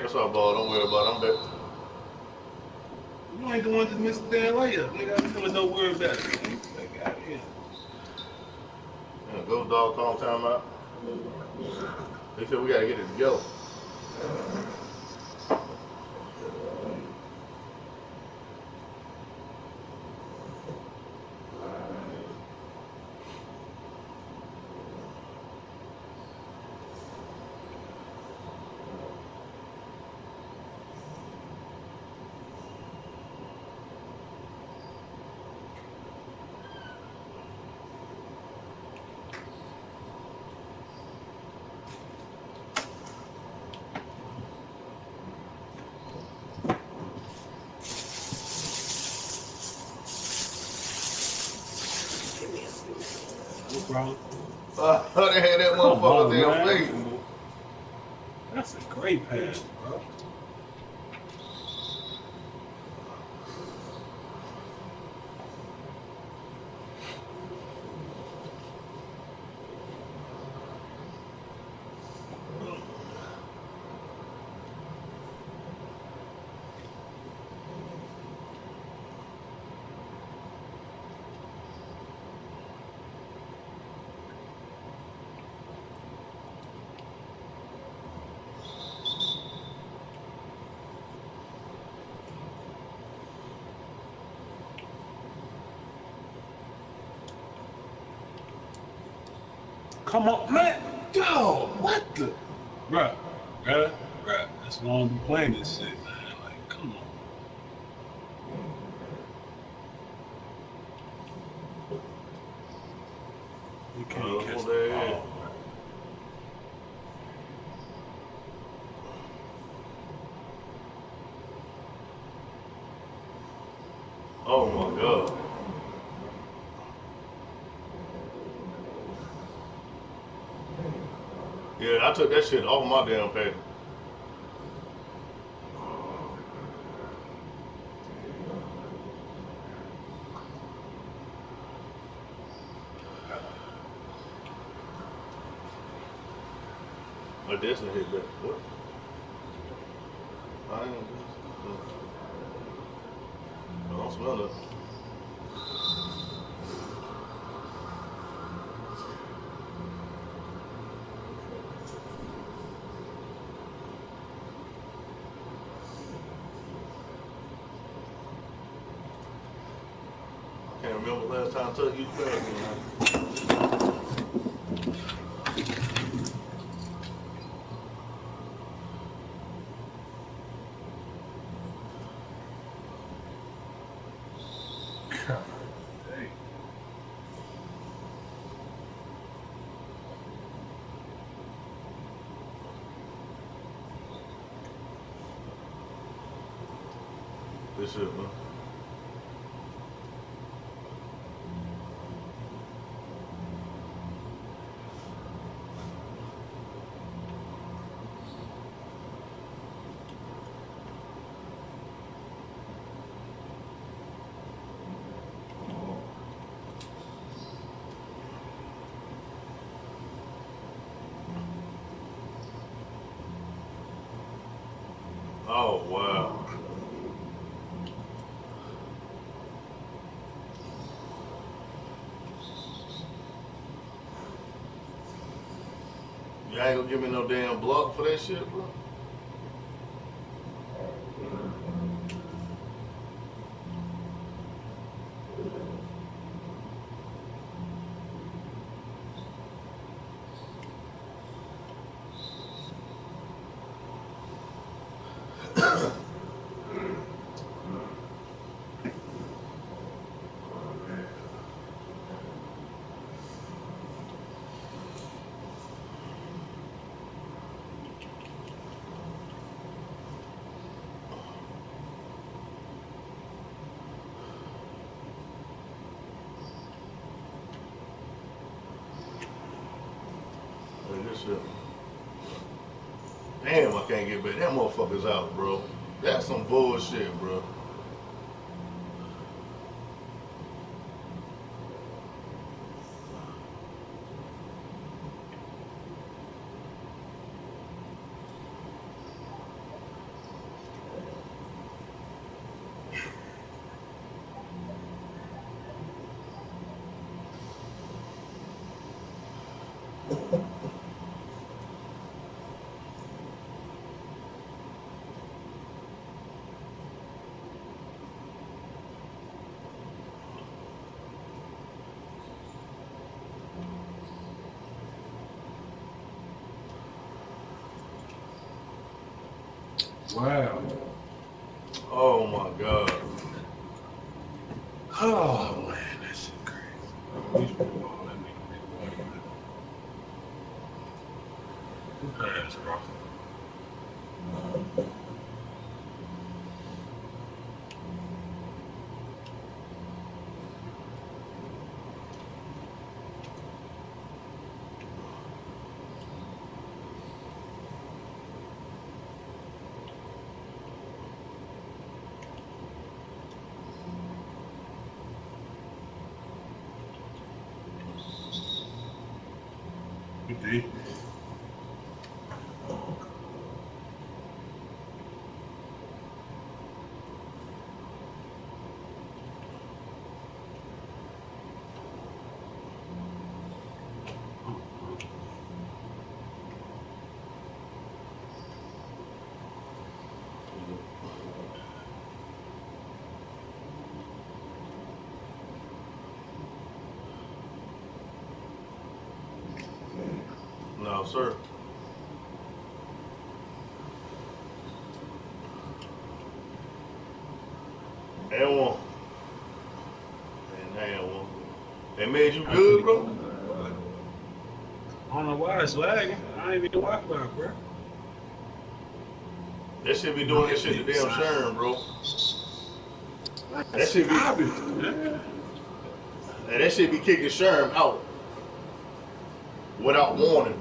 S1: That's all, ball. Don't worry about it. I'm back.
S3: You ain't the one that missed the damn layup, nigga. I'm feeling no worry about it, man. Like, out here.
S1: Yeah, Ghost Dog call timeout. They said we gotta get it together.
S3: No problem.
S1: They had that
S3: Come
S1: motherfucker
S3: on,
S1: damn
S3: man.
S1: face.
S3: That's a great pass, bro. Come on, man. Yo, what the? Bruh. That's why I don't be playing this shit, man. Like, come on. You can't catch the ball, bro.
S1: Oh my god. Yeah, I took that shit off my damn paper. I didn't hit that. What? I ain't gonna do this. I don't smell it. I can't remember last time I took you back, man.
S3: God, dang.
S1: This shit, man. Oh, wow. You ain't gonna give me no damn block for that shit, bro? Like this shit. Damn, I can't get back. That motherfucker's out, bro. That's some bullshit, bro.
S3: Wow.
S1: Oh my God.
S3: Oh man, that shit crazy. These people all that nigga big boy, man. Who passed, bro? You did.
S1: No, sir. And one. And one. They made you good, bro?
S3: I don't know why it's lagging. I ain't even Wi-Fi, bro.
S1: That shit be doing that shit to damn Sherm, bro. That shit be
S3: obvious, man.
S1: and that shit be kicking Sherm out without warning.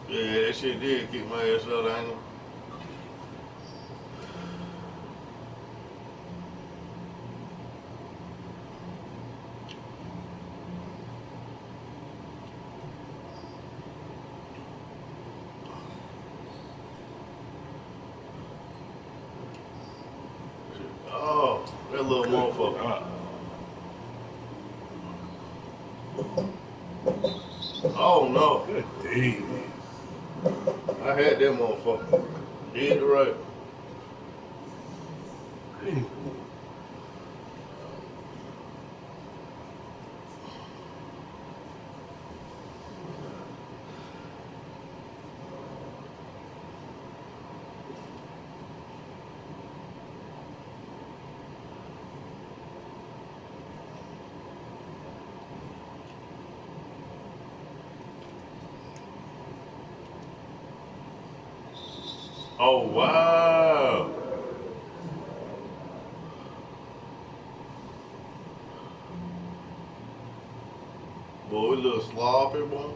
S1: Yeah, that shit did kick my ass out, ain't it? Oh, that little motherfucker. Oh no.
S3: Good day.
S1: I had that motherfucker. Did the right.
S3: Damn.
S1: Oh wow. Boy, we a little sloppy, boy.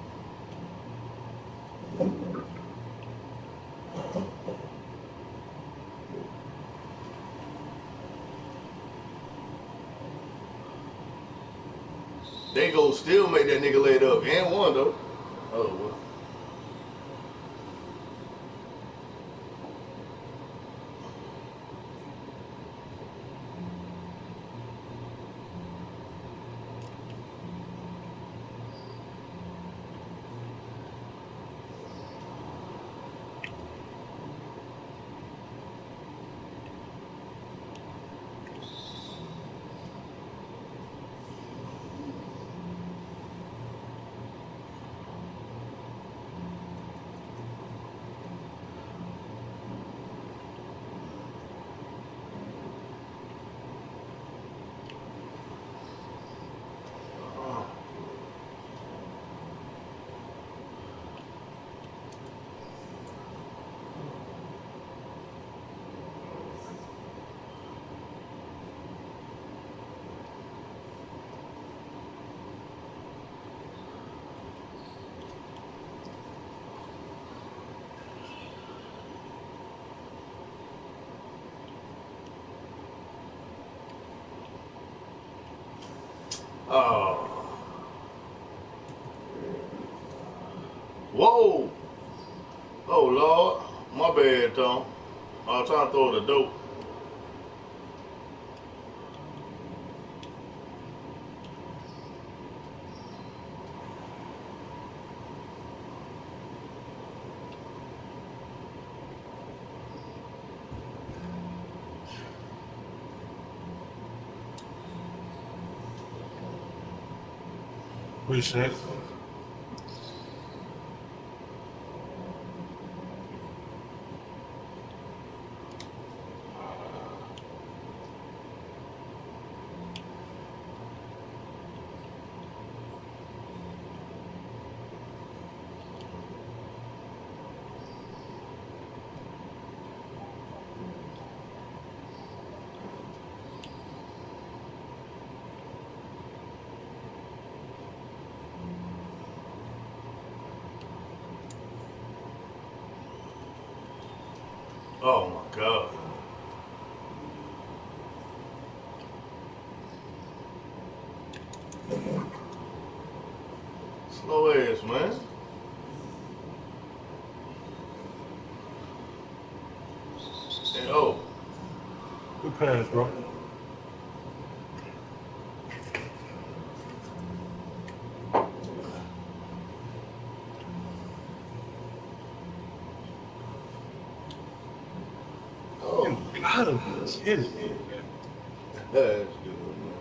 S1: They go still make that nigga laid up. And one though. Oh well. Oh. Whoa. Oh Lord. My bad, Tom. I was trying to throw the dope.
S3: Appreciate it.
S1: Oh my God. Slow ass, man. And oh,
S3: Good pass, bro. You
S1: oh.
S3: gotta be kidding me, man.
S1: That's good, man.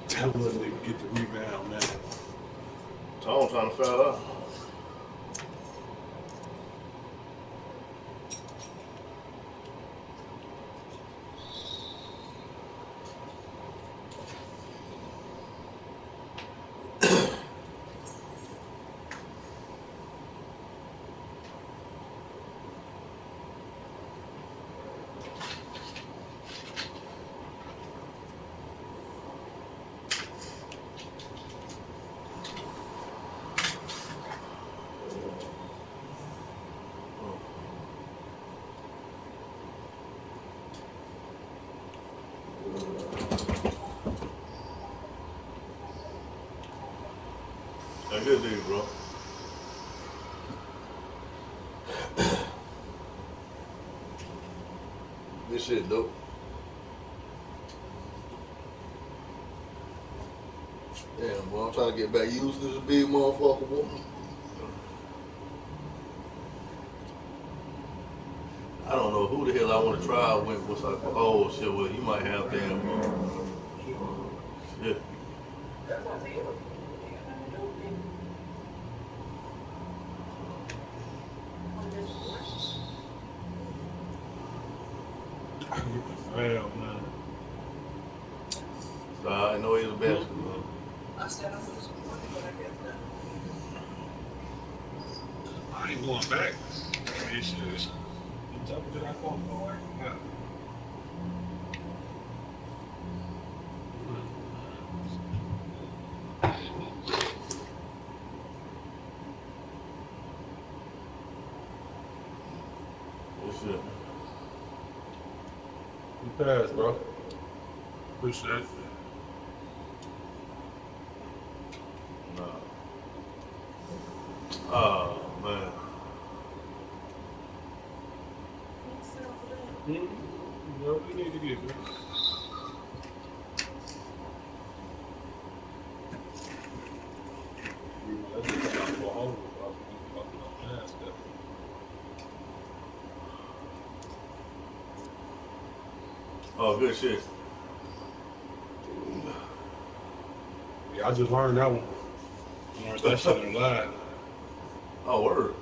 S3: That little nigga get the rebound, man.
S1: Tom trying to foul out. A good dude, bro. This shit dope. Damn, boy, I'm trying to get back used to this big motherfucker, boy. I don't know who the hell I want to try with. What's like, oh shit, well, you might have damn. Shit.
S3: Well, man.
S1: So I know he's a basketball.
S3: I ain't going back. It's just, it's up to that phone call. Yeah.
S1: This shit.
S3: Good pass, bro. Appreciate it.
S1: Nah. Oh man.
S3: What we need to get, man? That's just about to go home.
S1: Oh, good shit.
S3: Yeah, I just learned that one. I learned that shit in live.
S1: Oh, word.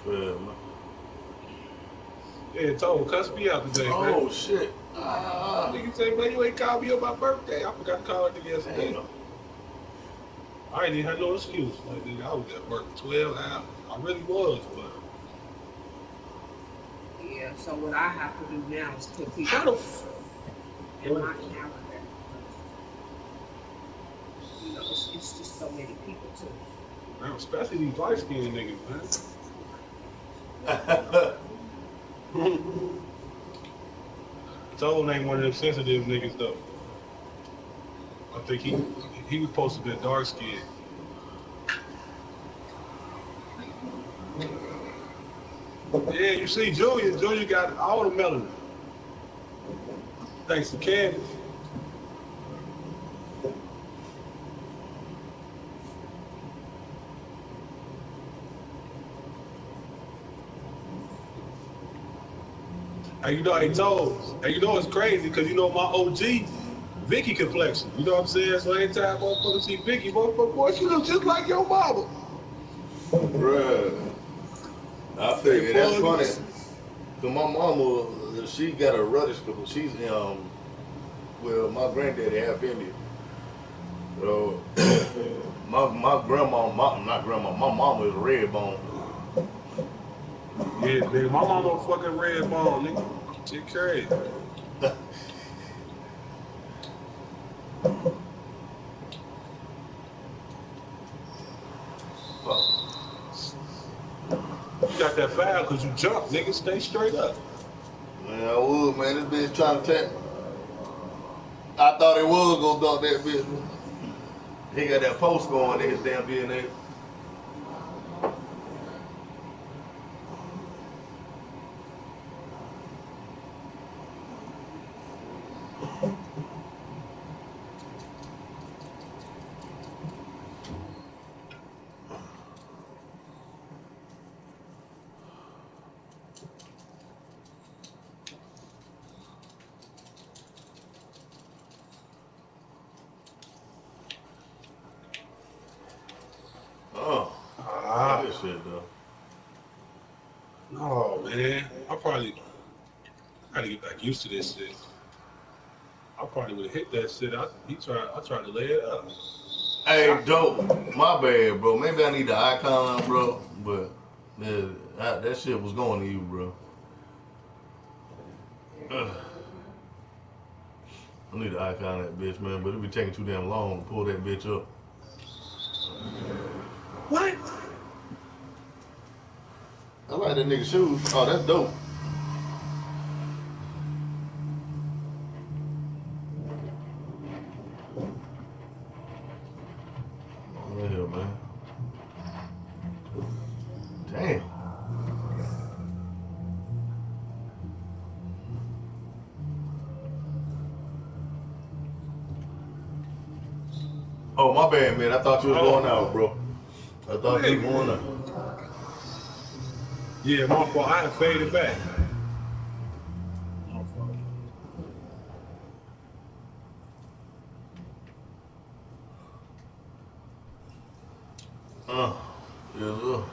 S1: Yeah, man.
S3: Yeah, told cuss me out today, man.
S1: Oh shit.
S3: Nigga say, man, you ain't called me on my birthday. I forgot to call it yesterday.
S1: Damn.
S3: I ain't even had no excuse. Like, nigga, I was at work 12 hours. I really was, but.
S4: Yeah, so what I have to do now is put people
S3: Shut up.
S4: in my calendar. You know, it's just so many people too.
S3: Man, especially these light skinned niggas, man. Told ain't one of them sensitive niggas, though. I think he was supposed to be dark skinned. Yeah, you see, Junior got all the melanin. Thanks to Candace. Hey, you know, it's crazy because you know my OG, Vicky complexion. You know what I'm saying? So anytime motherfuckers see Vicky, motherfucker, boy, she look just like your mama.
S1: Bruh. I
S3: They
S1: figured that's funny.
S3: bugs.
S1: Cause my mama, she got a ruddish. She's well, my granddaddy half Indian. So my grandma, not grandma, my mama is red bone.
S3: Yeah, nigga, my mama fucking red bone, nigga. Shit crazy.
S1: Fuck.
S3: You got that foul because you jumped, nigga. Stay straight up.
S1: Man, I would, man. This bitch trying to take. I thought it was gonna dunk that bitch. He got that post going in his damn DNA. Oh,
S3: Ah,
S1: this shit though.
S3: no, man. I probably gotta get back used to this shit. I probably would have hit that shit. I tried to lay it up.
S1: Hey, dope. My bad, bro. Maybe I need the icon, bro. But yeah, that shit was going to you, bro. Ugh. I need the icon of that bitch, man. But it be taking too damn long to pull that bitch up.
S3: What?
S1: I like that nigga shoes. Oh, that's dope. Right here, man. Damn. Oh, my bad, man. I thought you was going out, bro. I thought you was going out.
S3: Yeah, my fault. I had faded back. My fault.
S1: Yes, sir.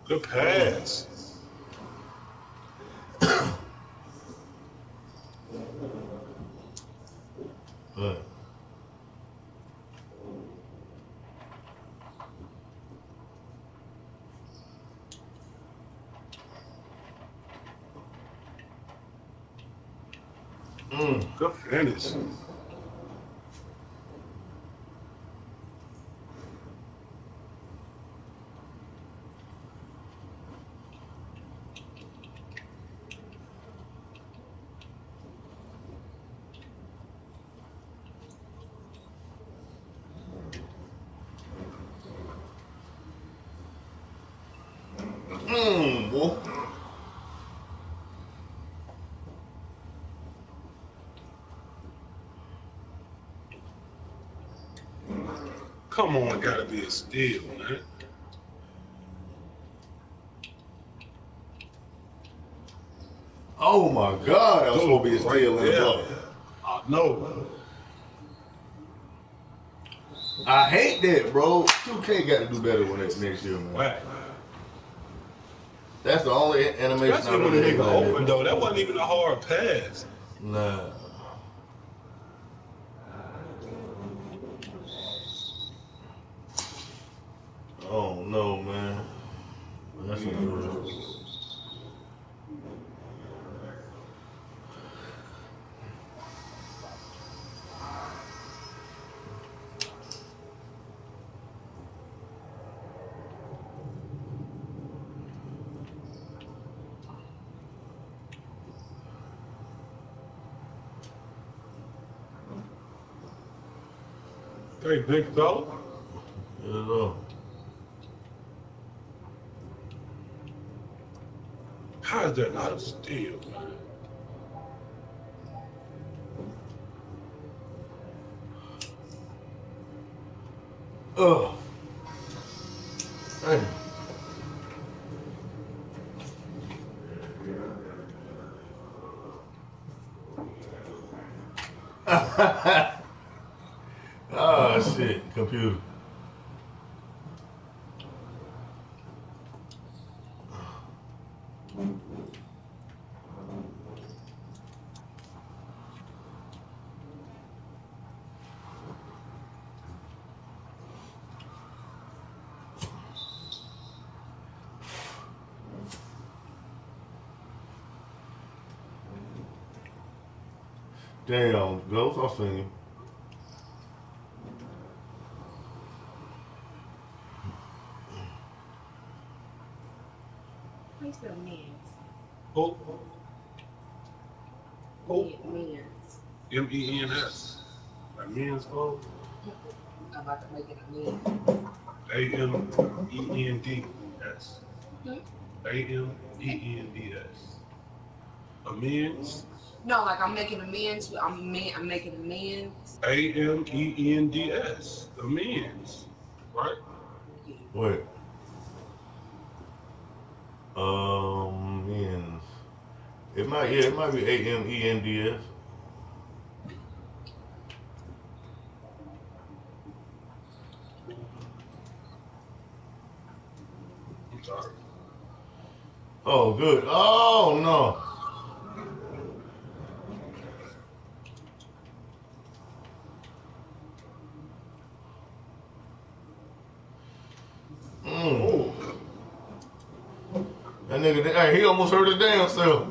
S3: Good pass.
S1: Right.
S3: Good finish.
S1: Boy.
S3: Come on, gotta be a steal, man.
S1: Oh my God, that was supposed to be a
S3: Dude, right
S1: steal in the
S3: there.
S1: block.
S3: I know.
S1: I hate that, bro. 2K got to do better when it next year, man.
S3: Whack.
S1: That's the only animation I
S3: Especially when the
S1: really hate
S3: nigga
S1: like
S3: open,
S1: that.
S3: though. That wasn't even a hard pass.
S1: Nah. Oh no, man. That's a good.
S3: Hey, big fella.
S1: Yes, sir.
S3: How is that not a steal, man?
S1: Ugh. Oh shit, computer. Damn, Ghost, I seen you.
S4: How you spell men's?
S3: Oh, oh,
S4: Men's.
S3: MENS. Like men's clothes.
S4: I'm about to make it a man.
S3: AMENDS.
S4: Hmm?
S3: AMENDS. Amends.
S4: No, like I'm making amends. I'm making amends.
S3: AMENDS. Amends. Right?
S4: Yeah.
S1: Wait. Ends. It might be AMENDS.
S3: I'm sorry.
S1: Oh, good. Oh no. Mm.
S3: Oh.
S1: That nigga, hey, he almost hurt his damn self.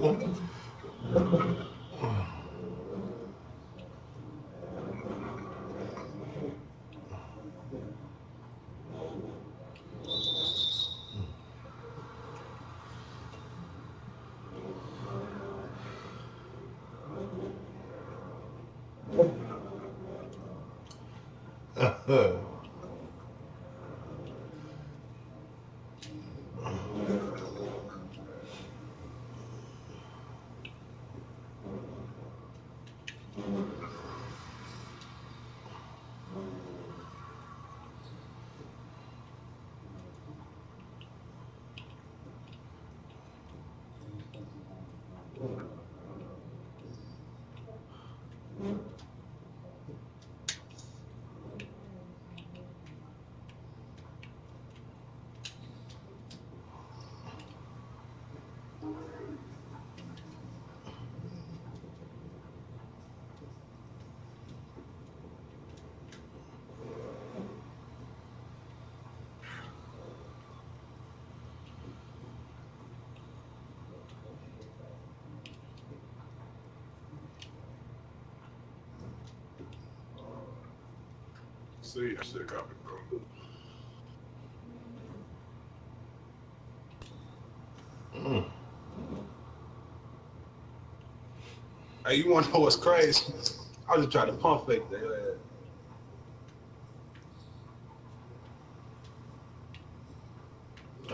S3: See, I should have got it, bro.
S1: Mm.
S3: Hey, you want to know what's crazy? I was just trying to pump fake that ass.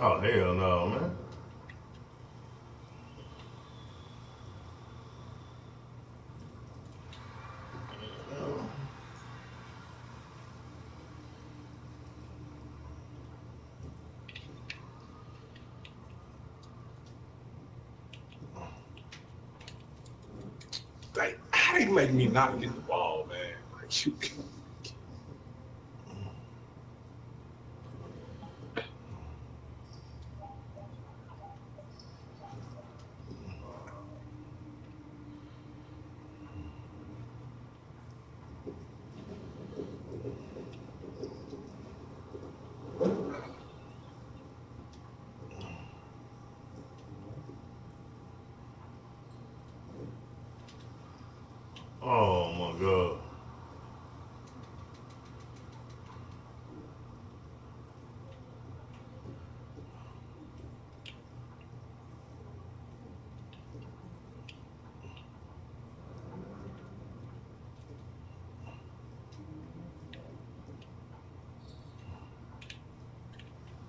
S1: Oh hell no, man.
S3: Like, how they make me not get the ball, man? Like, you.
S1: Oh my god.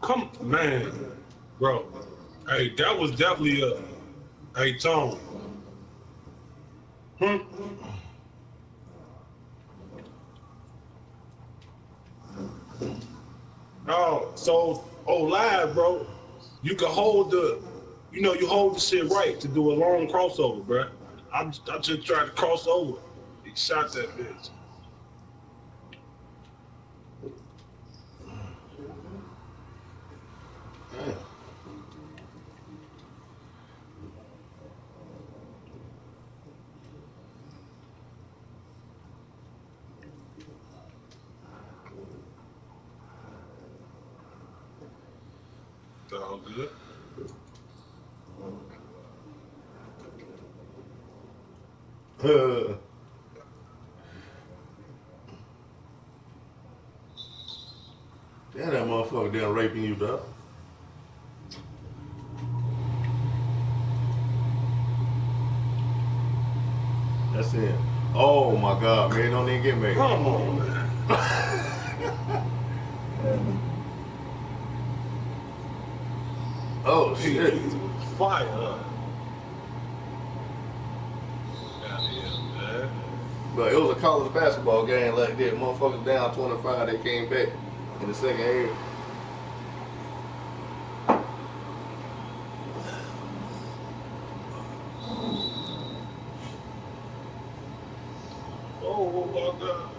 S3: Come, man, bro. Hey, that was definitely a. Hey, Tone. Hmm? Oh, so Oh, live, bro. You can hold you hold the shit right to do a long crossover, bro. I just tried to cross over. He shot that bitch.
S1: Damn.
S3: It's all good.
S1: Damn, that motherfucker down raping you, dog. That's it. Oh my God, man, don't even get me.
S3: Come on, man.
S1: Oh shit.
S3: Fire up. Goddamn, man.
S1: But it was a college basketball game like that. Motherfuckers down 25, they came back in the second half.
S3: Oh my God.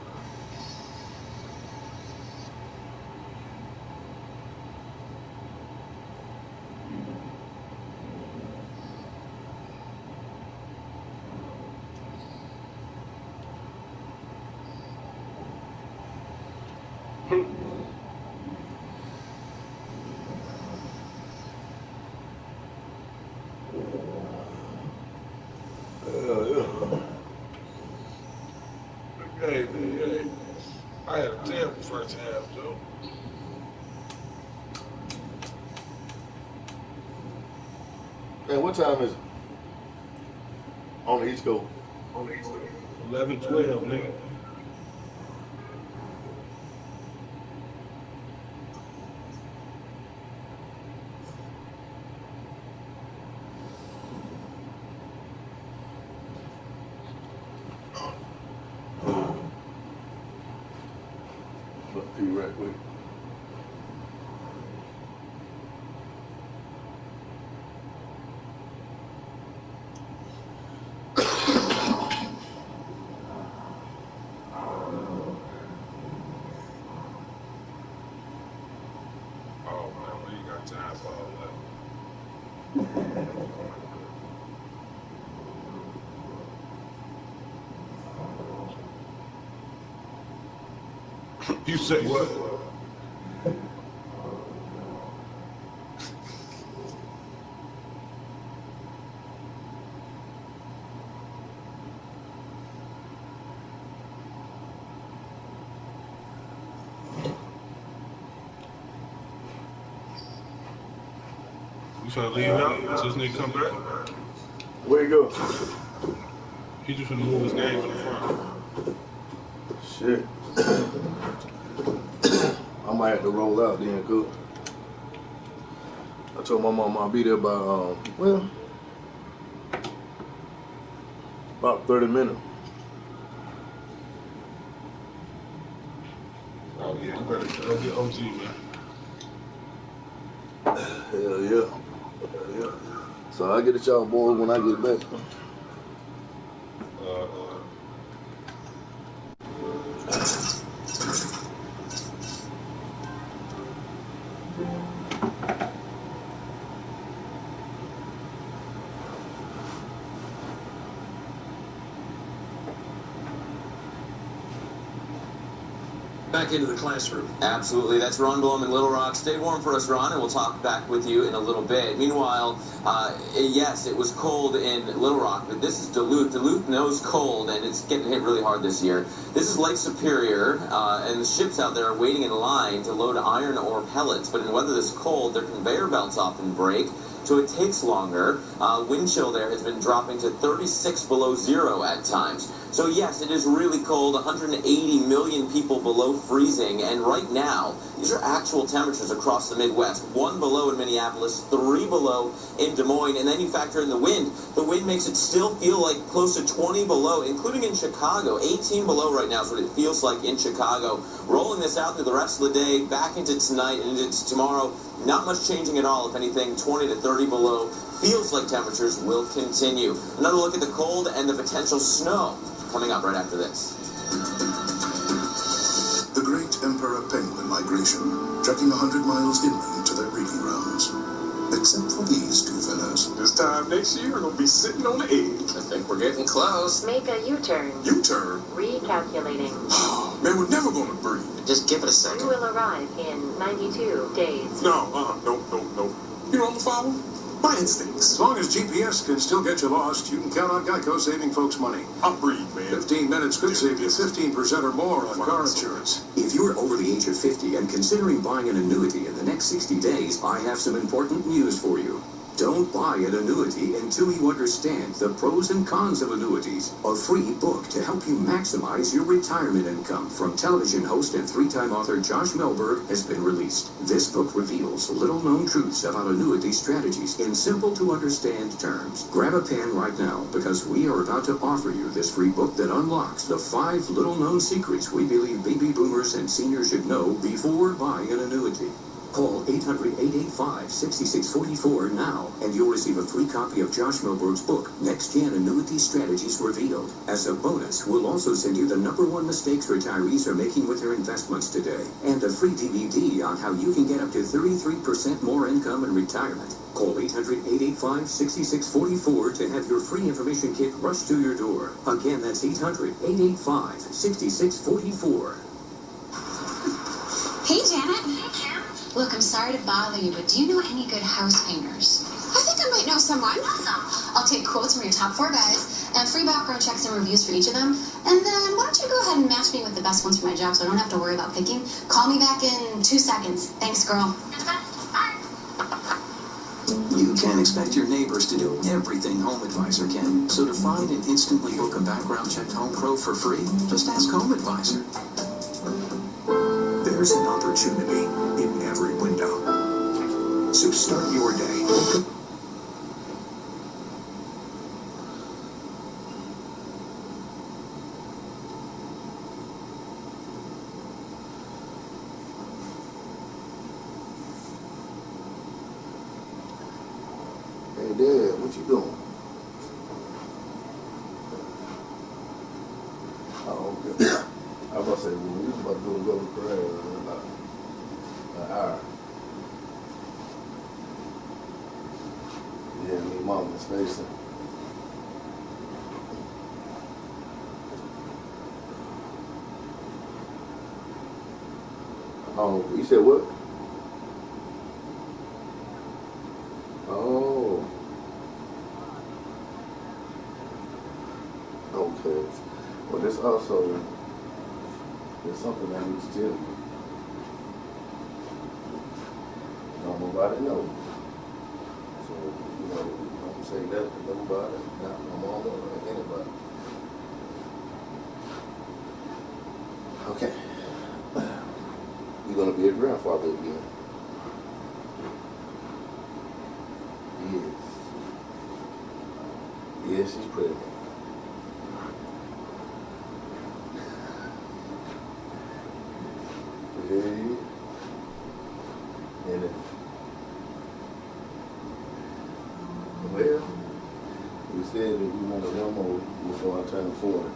S1: Yeah.
S3: Hey. I had a terrible first half, Joe.
S1: Man, what time is it? On the East Coast.
S3: 11-12, nigga.
S1: Look, pee right quick.
S3: Oh man, we ain't got time for all that. You say what? You trying to leave out until this nigga come back?
S1: Where you go?
S3: He just finna move his game in the front.
S1: Shit. I might have to roll out then, cool. I told my mom I'll be there by, about 30 minutes.
S3: Oh yeah, you better go get OG, man.
S1: Hell yeah. So I'll get at y'all boys when I get back.
S5: Back into the classroom. Absolutely. That's Ron Blum in Little Rock. Stay warm for us, Ron, and we'll talk back with you in a little bit. Meanwhile, yes, it was cold in Little Rock, but this is Duluth. Duluth knows cold, and it's getting hit really hard this year. This is Lake Superior, and the ships out there are waiting in line to load iron ore pellets. But in weather this cold, their conveyor belts often break, so it takes longer. Wind chill there has been dropping to 36 below zero at times. So yes, it is really cold, 180 million people below freezing, and right now, these are actual temperatures across the Midwest. 1 below in Minneapolis, 3 below in Des Moines, and then you factor in the wind. The wind makes it still feel like close to 20 below, including in Chicago. 18 below right now is what it feels like in Chicago. Rolling this out through the rest of the day, back into tonight and into tomorrow, not much changing at all. If anything, 20 to 30 below. Feels like temperatures will continue. Another look at the cold and the potential snow coming up right after this.
S6: The great emperor penguin migration, trekking 100 miles inland to their breeding grounds. Except for these two fellas.
S7: This time next year, we're going to be sitting on the edge.
S8: I think we're getting close.
S9: Make a U-turn.
S7: U-turn?
S9: Recalculating.
S7: Man, we're never going to breathe.
S8: Just give it a
S9: You
S8: second.
S9: will arrive in 92 days.
S7: No. You know, I'm a follow? My instincts.
S6: As long as GPS can still get you lost, you can count on Geico saving folks money.
S7: I'm breathe, man.
S6: 15 minutes could save you 15% or more on car insurance.
S10: If you're over the age of 50 and considering buying an annuity in the next 60 days, I have some important news for you. Don't buy an annuity until you understand the pros and cons of annuities. A free book to help you maximize your retirement income from television host and 3-time author Josh Melberg has been released. This book reveals little-known truths about annuity strategies in simple-to-understand terms. Grab a pen right now because we are about to offer you this free book that unlocks the 5 little-known secrets we believe baby boomers and seniors should know before buying an annuity. Call 800-885-6644 now, and you'll receive a free copy of Josh Melberg's book, Next Gen Annuity Strategies Revealed. As a bonus, we'll also send you the #1 mistakes retirees are making with their investments today, and a free DVD on how you can get up to 33% more income in retirement. Call 800-885-6644 to have your free information kit rushed to your door. Again, that's 800-885-6644.
S11: Hey, Janet. Look, I'm sorry to bother you, but do you know any good house painters? I think I might know someone. Awesome. I'll take quotes from your top 4 guys and free background checks and reviews for each of them. And then why don't you go ahead and match me with the best ones for my job so I don't have to worry about picking. Call me back in 2 seconds. Thanks, girl. Bye.
S10: You can't expect your neighbors to do everything Home Advisor can. So to find and instantly book a background checked home pro for free, just ask Home Advisor. There's an opportunity in every window. So start your day.
S1: Hey, Dad, what you doing? Oh, okay. I was about to say, well, we was about to go to prayer in about an hour. Yeah, me, Mom, and Stacy. Oh, you said what? Oh. Okay. Well, there's also there's something I need to tell you. Don't nobody know. So, you know, don't say that to nobody, not my mama or anybody. Okay. You're gonna be a grandfather again. Yes. Yes, she's pregnant. And well, we said that we wanted 1 more before I turn 40.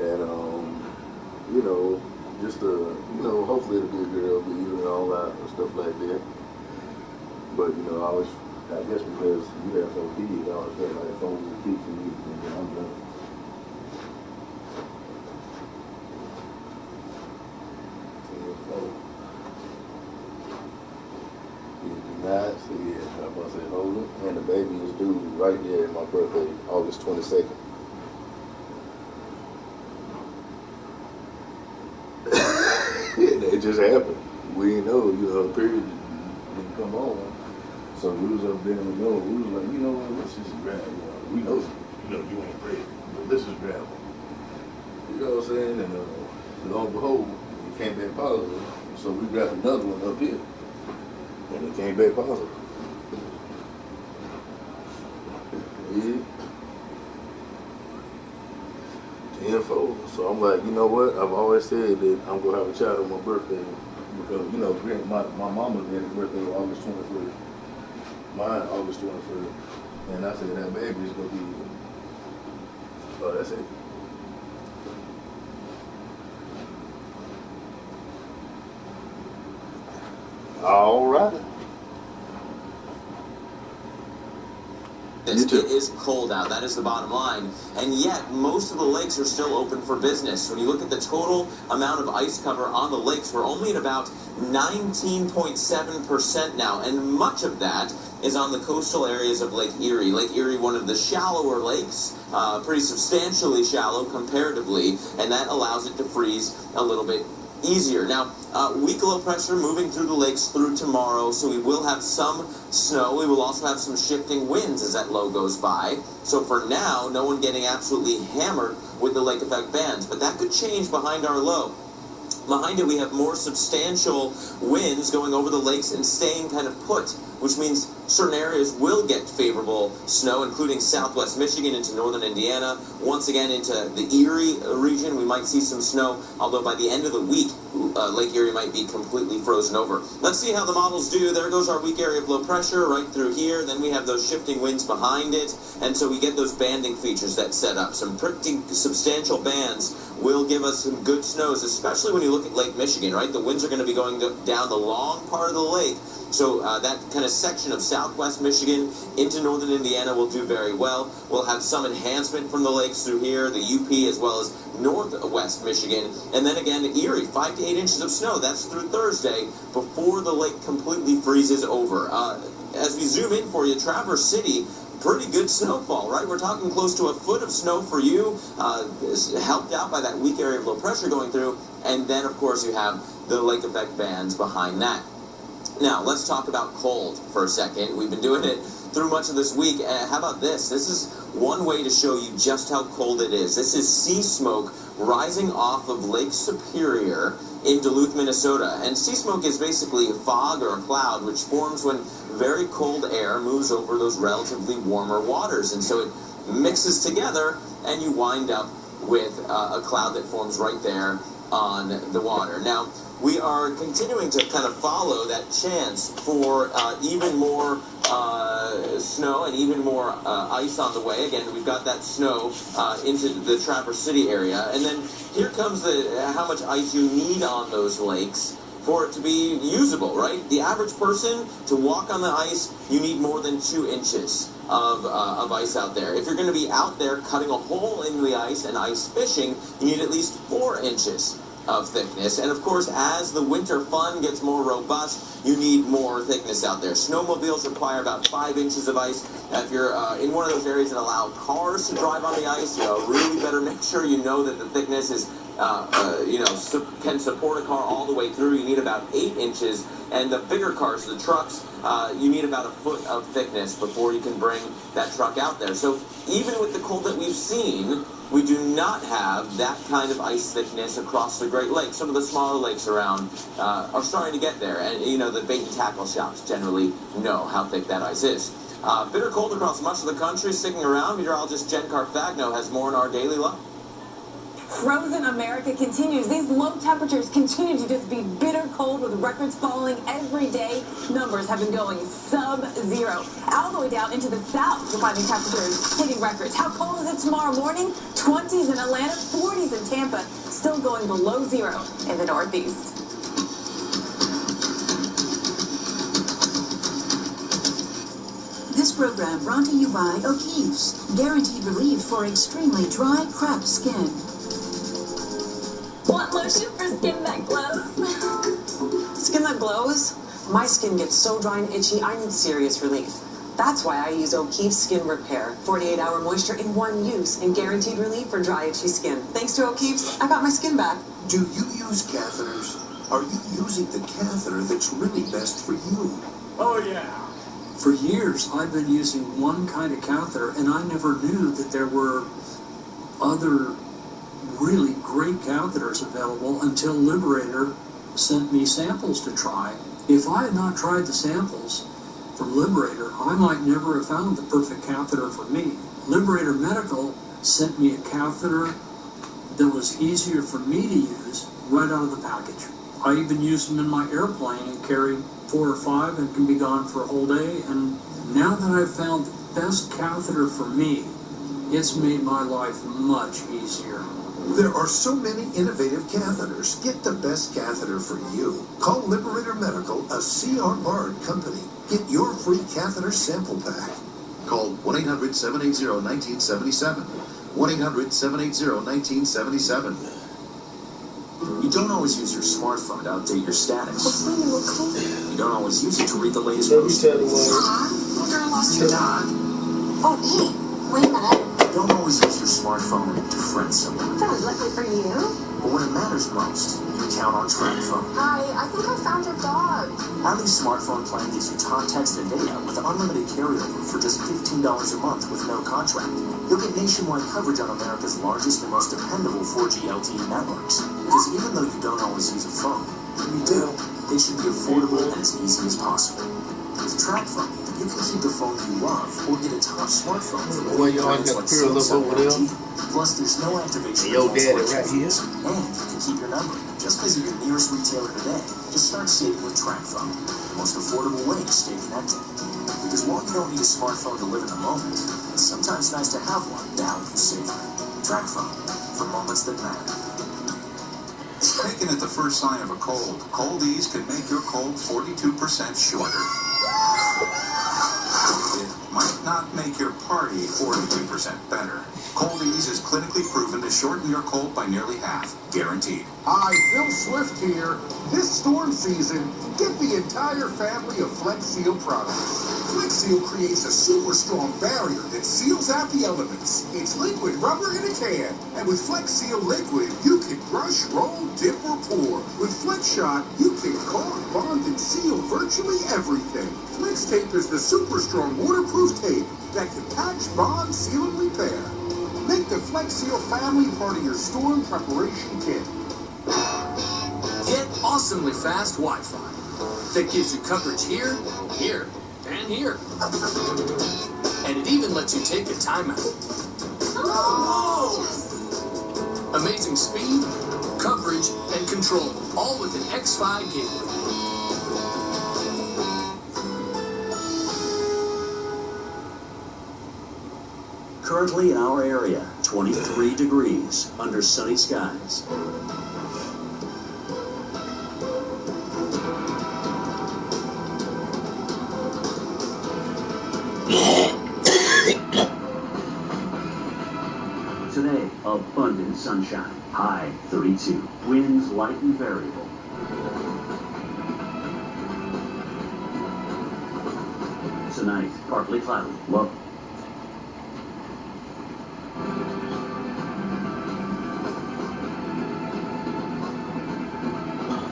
S1: And you know, just hopefully it'll be a girl, be you and all that and stuff like that. But you know, I guess because you have so kids, I always felt like if I was a kid for you, then I'm done. Yeah, I'm about to say hold it. And the baby is due right there in my birthday, August 22nd. It just happened. We didn't know, the period didn't come on. So we was up there in the middle. We was like, you know what, let's just grab, we know. you know, you ain't ready. But this is gravel. You know what I'm saying? And lo and behold, it came back positive. So we grabbed another one up here, and it came back positive. Yeah. Tenfold. So I'm like, you know what? I've always said that I'm gonna have a child on my birthday because, you know, my mama's birthday was August 21st. Mine August 21st. And I said that baby's gonna be, oh, that's it. All right.
S5: It is cold out. That is the bottom line. And yet, most of the lakes are still open for business. When you look at the total amount of ice cover on the lakes, we're only at about 19.7% now. And much of that is on the coastal areas of Lake Erie. Lake Erie, one of the shallower lakes, pretty substantially shallow comparatively, and that allows it to freeze a little bit easier. Now, weak low pressure moving through the lakes through tomorrow, so we will have some snow. We will also have some shifting winds as that low goes by. So for now, no one getting absolutely hammered with the lake effect bands, but that could change behind our low. Behind it, we have more substantial winds going over the lakes and staying kind of put, which means certain areas will get favorable snow, including southwest Michigan into northern Indiana. Once again, into the Erie region, we might see some snow, although by the end of the week, Lake Erie might be completely frozen over. Let's see how the models do. There goes our weak area of low pressure right through here. Then we have those shifting winds behind it, and so we get those banding features that set up. Some pretty substantial bands will give us some good snows, especially when you look at Lake Michigan, right? The winds are going to be going down the long part of the lake. So that kind of section of southwest Michigan into northern Indiana will do very well. We'll have some enhancement from the lakes through here, the UP, as well as northwest Michigan. And then again, Erie, 5 to 8 inches of snow. That's through Thursday before the lake completely freezes over. As we zoom in for you, Traverse City, pretty good snowfall, right? We're talking close to a foot of snow for you, helped out by that weak area of low pressure going through. And then, of course, you have the lake effect bands behind that. Now, let's talk about cold for a second. We've been doing it through much of this week. How about this? This is one way to show you just how cold it is. This is sea smoke rising off of Lake Superior in Duluth, Minnesota. And sea smoke is basically a fog or a cloud which forms when very cold air moves over those relatively warmer waters. And so it mixes together, and you wind up with a cloud that forms right there on the water. Now, we are continuing to kind of follow that chance for even more snow and even more ice on the way. Again, we've got that snow into the Traverse City area. And then here comes how much ice you need on those lakes for it to be usable, right? The average person, to walk on the ice, you need more than 2 inches of ice out there. If you're going to be out there cutting a hole in the ice and ice fishing, you need at least 4 inches of thickness. And of course, as the winter fun gets more robust, you need more thickness out there. Snowmobiles require about 5 inches of ice. If you're in one of those areas that allow cars to drive on the ice, you really better make sure you know that the thickness is can support a car all the way through. You need about 8 inches, and the bigger cars, the trucks, you need about a foot of thickness before you can bring that truck out there. So even with the cold that we've seen, we do not have that kind of ice thickness across the Great Lakes. Some of the smaller lakes around are starting to get there, and the bait and tackle shops generally know how thick that ice is. Bitter cold across much of the country. Sticking around, meteorologist Jen Carfagno has more in our daily look.
S8: Frozen America continues. These low temperatures continue to just be bitter cold with records falling every day. Numbers have been going sub-zero. All the way down into the south, we're finding temperatures hitting records. How cold is it tomorrow morning? 20s in Atlanta, 40s in Tampa, still going below zero in the Northeast.
S12: This program brought to you by O'Keeffe's. Guaranteed relief for extremely dry, cracked skin.
S8: Want lotion for skin that glows?
S13: Skin that glows? My skin gets so dry and itchy, I need serious relief. That's why I use O'Keeffe's Skin Repair. 48-hour moisture in one use and guaranteed relief for dry, itchy skin. Thanks to O'Keeffe's, I got my skin back.
S6: Do you use catheters? Are you using the catheter that's really best for you?
S14: Oh, yeah. For years, I've been using one kind of catheter, and I never knew that there were other really great catheters available until Liberator sent me samples to try. If I had not tried the samples from Liberator, I might never have found the perfect catheter for me. Liberator Medical sent me a catheter that was easier for me to use right out of the package. I even use them in my airplane and carry 4 or 5 and can be gone for a whole day. And now that I've found the best catheter for me, it's made my life much easier.
S6: There are so many innovative catheters. Get the best catheter for you. Call Liberator Medical, a CR Bard company. Get your free catheter sample pack. Call 1-800-780-1977. 1-800-780-1977.
S10: You don't always use your smartphone to update your status. You don't always use it to read the latest news.
S11: Aw, your girl lost her dog. Oh, hey, wait a minute.
S10: You don't always use your smartphone to friend someone.
S11: That was lucky for you.
S10: But when it matters most, you count on TrackPhone.
S11: Hi, I think I found your dog.
S10: Ali's smartphone plan gives you talk, text, and data with unlimited carryover for just $15 a month with no contract. You'll get nationwide coverage on America's largest and most dependable 4G LTE networks. Because even though you don't always use a phone, when you do, it should be affordable and as easy as possible. With TrackPhone, you can keep the phone you love or get a top smartphone for
S1: Well, you always got the curl up over there.
S10: Plus, there's no activation.
S1: And your daddy right here.
S10: And you can keep your number. Just visit your nearest retailer today to start saving with TrackPhone, the most affordable way to stay connected. Because while you don't need a smartphone to live in the moment, it's sometimes nice to have one to help you savor. TrackPhone, for moments that matter.
S7: Taken at the first sign of a cold, Cold Ease can make your cold 42% shorter. It might not make your party 42% better. Cold Ease is clinically proven to shorten your cold by nearly half, guaranteed.
S15: Hi, Phil Swift here. This storm season, get the entire family of Flex Seal products. Flex Seal creates a super strong barrier that seals out the elements. It's liquid rubber in a can, and with Flex Seal liquid, you can brush, roll, dip, or pour. With Flex Shot, you can caulk, bond, and seal virtually everything. Flex Tape is the super strong waterproof tape that can patch, bond, seal, and repair. Make the Flex Seal family part of your storm preparation kit.
S14: Get awesomely fast Wi-Fi that gives you coverage here, here, and here. And it even lets you take a timeout. Whoa! Amazing speed, coverage, and control, all with an X5 gateway.
S10: Currently in our area, 23 degrees under sunny skies. Today, abundant sunshine. High 32. Winds light and variable. Tonight, partly cloudy. Low.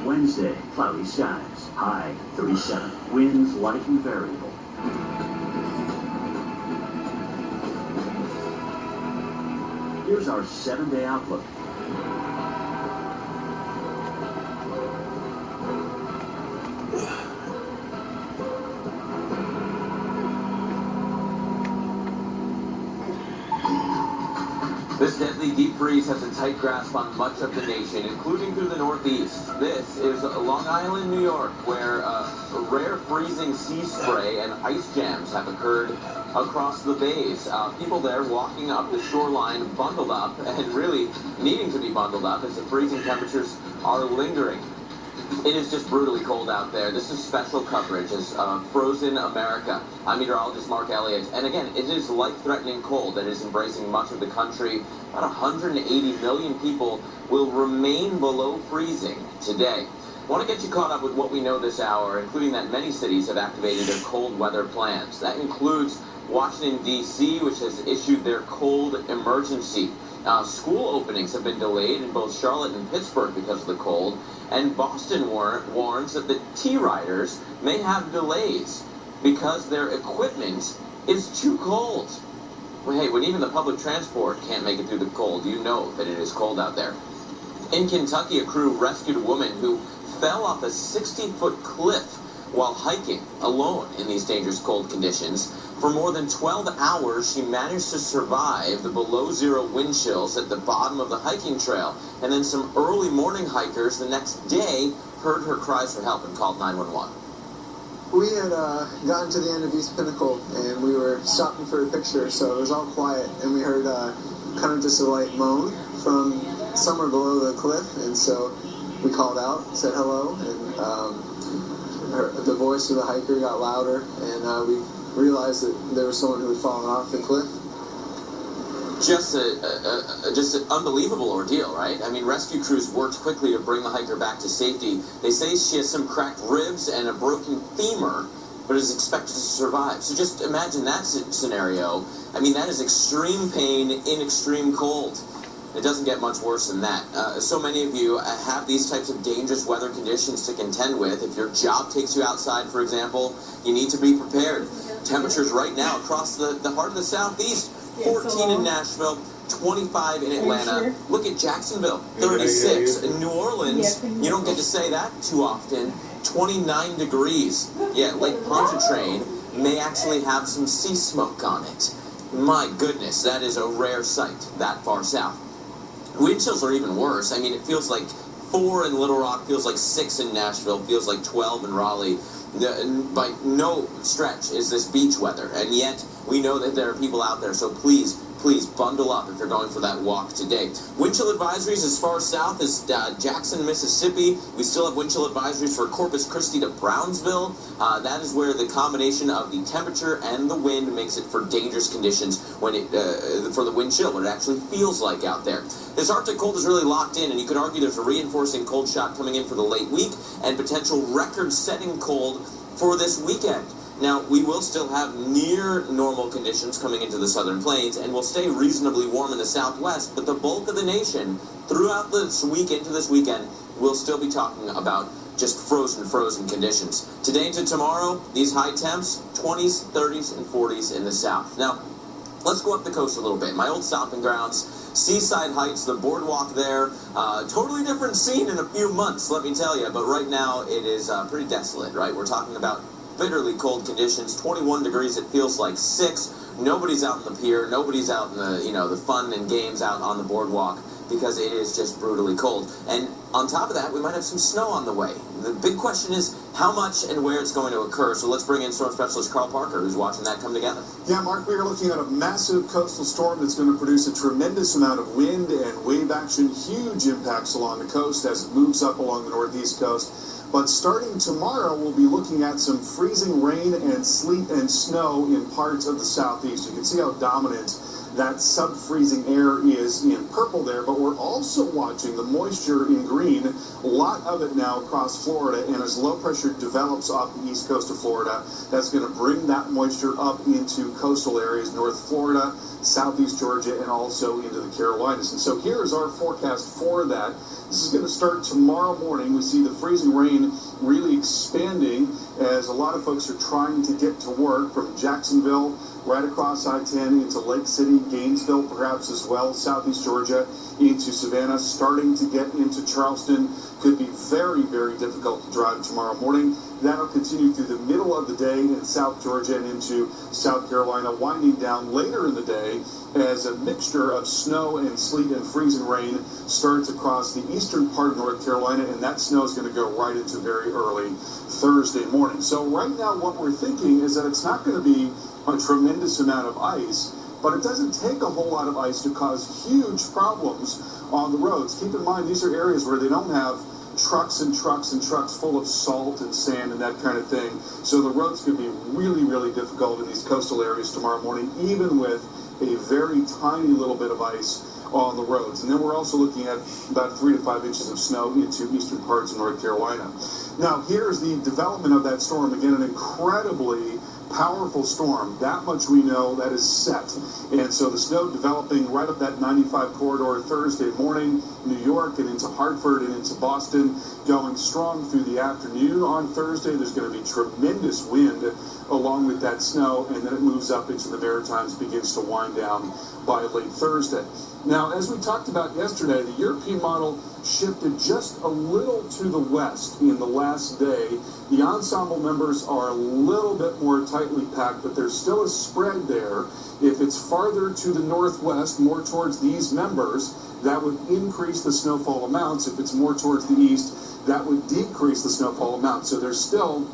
S10: Wednesday, cloudy skies. High 37. Winds light and variable. Here's our 7-day outlook.
S5: This deadly deep freeze has a tight grasp on much of the nation, including through the Northeast. This is Long Island, New York, where rare freezing sea spray and ice jams have occurred across the bays. People there walking up the shoreline bundled up and really needing to be bundled up as the freezing temperatures are lingering. It is just brutally cold out there. This is special coverage as Frozen America. I'm meteorologist Mark Elliott. And again, it is life-threatening cold that is embracing much of the country. About 180 million people will remain below freezing today. I want to get you caught up with what we know this hour, including that many cities have activated their cold weather plans. That includes Washington, D.C., which has issued their cold emergency. School openings have been delayed in both Charlotte and Pittsburgh because of the cold, and Boston warns that the T-Riders may have delays. because their equipment is too cold. Well, hey, when even the public transport can't make it through the cold, you know that it is cold out there. In Kentucky, a crew rescued a woman who fell off a 60-foot cliff while hiking alone in these dangerous cold conditions. For more than 12 hours, she managed to survive the below-zero wind chills at the bottom of the hiking trail. And then some early morning hikers the next day heard her cries for help and called 911.
S16: We had gotten to the end of East Pinnacle, and we were stopping for a picture, so it was all quiet, and we heard kind of just a light moan from somewhere below the cliff, and so we called out, said hello, and the voice of the hiker got louder, and we realized that there was someone who had fallen off the cliff.
S5: Just an unbelievable ordeal, right? I mean, rescue crews worked quickly to bring the hiker back to safety. They say she has some cracked ribs and a broken femur, but is expected to survive. So just imagine that scenario. I mean, that is extreme pain in extreme cold. It doesn't get much worse than that. So many of you have these types of dangerous weather conditions to contend with. If your job takes you outside, for example, you need to be prepared. Temperatures right now across the heart of the Southeast, 14 in Nashville, 25 in Atlanta. Look at Jacksonville, 36. In New Orleans, you don't get to say that too often, 29 degrees. Yeah, Lake Pontchartrain may actually have some sea smoke on it. My goodness, that is a rare sight that far south. Wind chills are even worse. I mean, it feels like 4 in Little Rock, feels like 6 in Nashville, feels like 12 in Raleigh. By no stretch is this beach weather, and yet we know that there are people out there, so please bundle up if you're going for that walk today. Wind chill advisories as far south as Jackson, Mississippi. We still have wind chill advisories for Corpus Christi to Brownsville. That is where the combination of the temperature and the wind makes it for dangerous conditions when for the wind chill, what it actually feels like out there. This Arctic cold is really locked in, and you could argue there's a reinforcing cold shot coming in for the late week and potential record-setting cold for this weekend. Now, we will still have near normal conditions coming into the southern plains, and we'll stay reasonably warm in the southwest, but the bulk of the nation throughout this week into this weekend will still be talking about just frozen conditions. Today to tomorrow, these high temps, 20s, 30s, and 40s in the south. Now, let's go up the coast a little bit. My old stomping grounds, Seaside Heights, the boardwalk there, totally different scene in a few months, let me tell you, but right now it is pretty desolate, right? We're talking about bitterly cold conditions, 21 degrees, it feels like 6. Nobody's out on the pier, nobody's out in the fun and games out on the boardwalk because it is just brutally cold. And on top of that, we might have some snow on the way. The big question is how much and where it's going to occur. So let's bring in storm specialist Carl Parker, who's watching that come together.
S17: Yeah, Mark, we are looking at a massive coastal storm that's going to produce a tremendous amount of wind and wave action, huge impacts along the coast as it moves up along the northeast coast. But starting tomorrow, we'll be looking at some freezing rain and sleet and snow in parts of the southeast. You can see how dominant that sub-freezing air is in purple there, but we're also watching the moisture in green, a lot of it now across Florida, and as low pressure develops off the east coast of Florida, that's going to bring that moisture up into coastal areas, North Florida, southeast Georgia, and also into the Carolinas. And so here is our forecast for that. This is going to start tomorrow morning. We see the freezing rain really expanding as a lot of folks are trying to get to work from Jacksonville right across I-10 into Lake City, Gainesville perhaps as well, southeast Georgia, into Savannah, starting to get into Charleston. Could be very, very difficult to drive tomorrow morning. That'll continue through the middle of the day in South Georgia and into South Carolina, winding down later in the day as a mixture of snow and sleet and freezing rain starts across the eastern part of North Carolina, and that snow is going to go right into very early Thursday morning. So right now what we're thinking is that it's not going to be a tremendous amount of ice, but it doesn't take a whole lot of ice to cause huge problems on the roads. Keep in mind, these are areas where they don't have trucks and trucks and trucks full of salt and sand and that kind of thing. So the roads could be really, really difficult in these coastal areas tomorrow morning, even with a very tiny little bit of ice on the roads. And then we're also looking at about 3 to 5 inches of snow into eastern parts of North Carolina. Now, here's the development of that storm. Again, an incredibly powerful storm. That much we know, that is set. And so the snow developing right up that 95 corridor Thursday morning, New York and into Hartford and into Boston, going strong through the afternoon on Thursday. There's going to be tremendous wind along with that snow, and then it moves up into the Maritimes, begins to wind down by late Thursday. Now, as we talked about yesterday, the European model shifted just a little to the west in the last day. The ensemble members are a little bit more tightly packed, but there's still a spread there. If it's farther to the northwest, more towards these members, that would increase the snowfall amounts. If it's more towards the east, that would decrease the snowfall amount. So there's still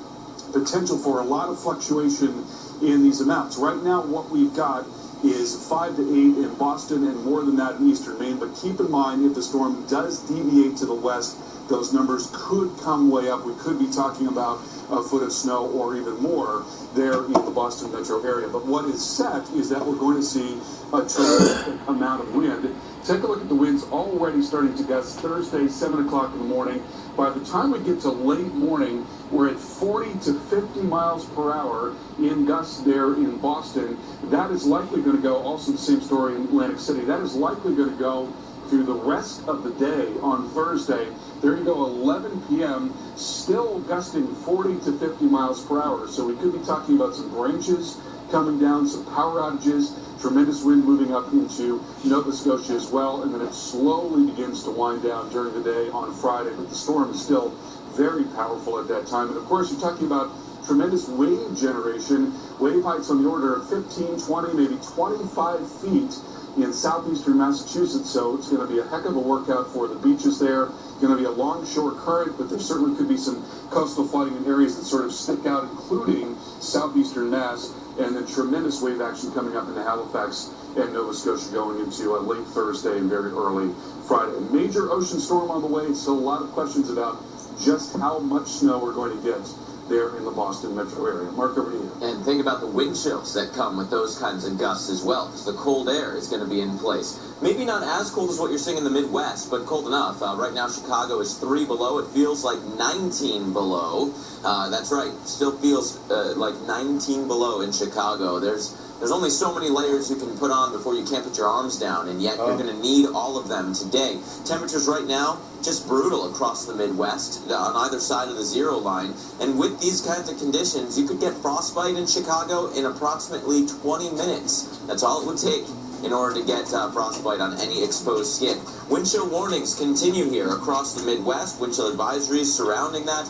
S17: potential for a lot of fluctuation in these amounts. Right now, what we've got is 5 to 8 in Boston and more than that in eastern Maine. But keep in mind, if the storm does deviate to the west, those numbers could come way up. We could be talking about a foot of snow or even more there in the Boston metro area. But what is set is that we're going to see a tremendous amount of wind. Take a look at the winds already starting to gust Thursday, 7 o'clock in the morning. By the time we get to late morning, we're at 40 to 50 miles per hour in gusts there in Boston. That is likely going to go, also the same story in Atlantic City, that is likely going to go through the rest of the day on Thursday. There you go, 11 p.m., still gusting 40 to 50 miles per hour. So we could be talking about some branches coming down, some power outages, tremendous wind moving up into Nova Scotia as well, and then it slowly begins to wind down during the day on Friday. But the storm is still very powerful at that time. And of course, you're talking about tremendous wave generation, wave heights on the order of 15, 20, maybe 25 feet in southeastern Massachusetts. So it's going to be a heck of a workout for the beaches there. Going to be a longshore current, but there certainly could be some coastal flooding in areas that sort of stick out, including southeastern Mass, and then tremendous wave action coming up into Halifax and Nova Scotia going into late Thursday and very early Friday. Major ocean storm on the way. So a lot of questions about just how much snow we're going to get there in the Boston metro area. Mark, over to you.
S5: And think about the wind chills that come with those kinds of gusts as well, because the cold air is going to be in place. Maybe not as cold as what you're seeing in the Midwest, but cold enough. Right now, Chicago is 3 below. It feels like 19 below. That's right. Still feels like 19 below in Chicago. There's only so many layers you can put on before you can't put your arms down, and yet you're going to need all of them today. Temperatures right now, just brutal across the Midwest on either side of the 0 line. And with these kinds of conditions, you could get frostbite in Chicago in approximately 20 minutes. That's all it would take in order to get frostbite on any exposed skin. Wind chill warnings continue here across the Midwest. Wind chill advisories surrounding that.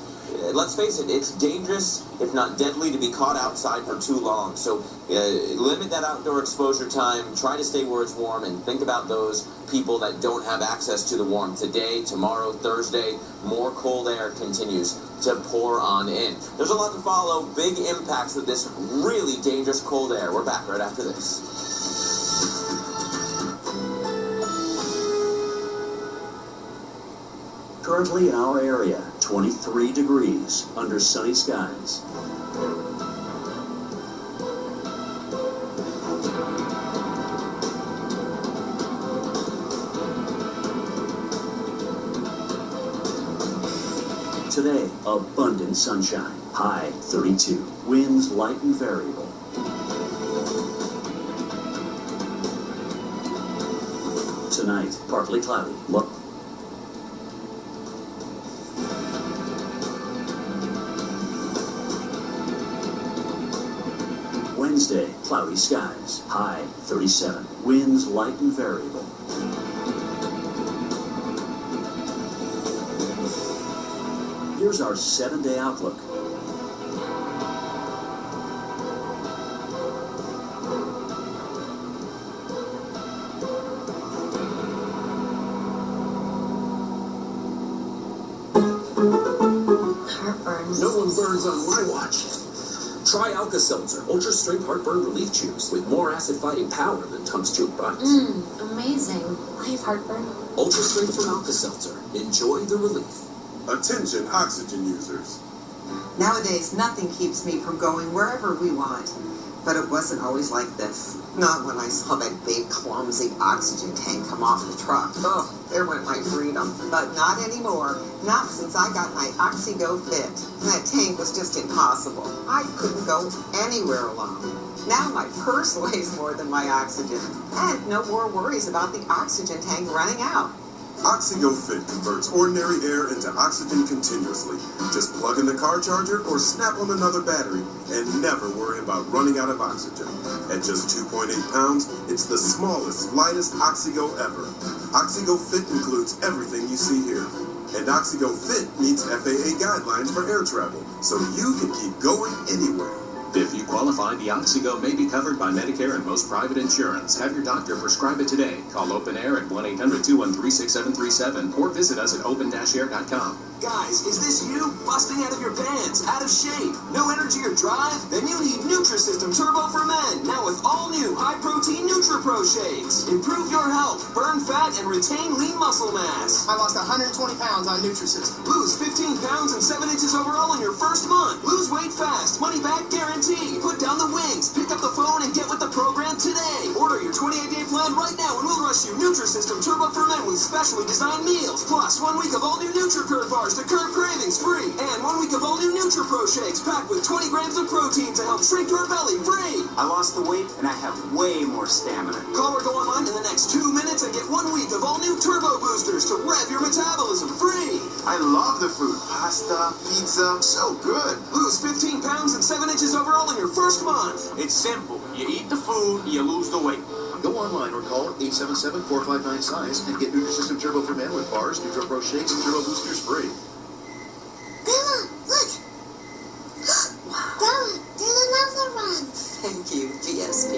S5: Let's face it, it's dangerous, if not deadly, to be caught outside for too long. So limit that outdoor exposure time, try to stay where it's warm, and think about those people that don't have access to the warmth. Today, tomorrow, Thursday, more cold air continues to pour on in. There's a lot to follow, big impacts with this really dangerous cold air. We're back right after this.
S10: Currently in our area, 23 degrees under sunny skies. Today, abundant sunshine, high 32, winds light and variable. Tonight, partly cloudy. Wednesday, cloudy skies, high 37, winds light and variable. Here's our 7-day outlook.
S11: Heartburn.
S10: No one burns on my watch. Try Alka-Seltzer, ultra-strength heartburn relief juice with more acid-fighting power than Tums buds.
S11: Amazing. I have heartburn.
S10: Ultra-strength from Alka-Seltzer. Enjoy the relief.
S18: Attention oxygen users. Nowadays, nothing keeps me from going wherever we want. But it wasn't always like this. Not when I saw that big, clumsy oxygen tank come off the truck. Oh, there went my freedom. But not anymore. Not since I got my Oxygo Fit. That tank was just impossible. I couldn't go anywhere alone. Now my purse weighs more than my oxygen. And no more worries about the oxygen tank running out.
S19: Oxygo Fit converts ordinary air into oxygen continuously. Just plug in the car charger or snap on another battery and never worry about running out of oxygen. At just 2.8 pounds, it's the smallest, lightest Oxygo ever. Oxygo Fit includes everything you see here. And Oxygo Fit meets FAA guidelines for air travel, so you can keep going anywhere.
S10: If you qualify, the Oxygo may be covered by Medicare and most private insurance. Have your doctor prescribe it today. Call Open Air at 1-800-213-6737 or visit us at open-air.com.
S20: Guys, is this you? Busting out of your pants, out of shape, no energy or drive? Then you need Nutrisystem Turbo for Men, now with all new high-protein NutriPro shakes. Improve your health, burn fat, and retain lean muscle mass.
S21: I lost 120 pounds on Nutrisystem.
S20: Lose 15 pounds and 7 inches overall in your first month. Lose weight fast, money back guarantee. Put down the wings, pick up the phone, and get with the program today. Order your 28-day plan right now, and we'll rush you Nutrisystem Turbo for Men with specially designed meals, plus 1 week of all new NutriCurve bars to curb cravings free, and 1 week of all new NutriPro shakes packed with 20 grams of protein to help shrink your belly free.
S21: I lost the weight, and I have way more stamina.
S20: Call or go online in the next 2 minutes and get 1 week of all new Turbo Boosters to rev your metabolism free.
S21: I love the food. Pasta, pizza, so good.
S20: Lose 15 pounds and 7 inches overall in your first month.
S21: It's simple. You eat the food, you lose the weight.
S22: Go online or call 877-459-SIZE and get Nutrisystem Turbo for Men with bars, NutriPro shakes, and Turbo Boosters free.
S11: Grandma, look! Grandma, there's another one!
S18: Thank you, VSP.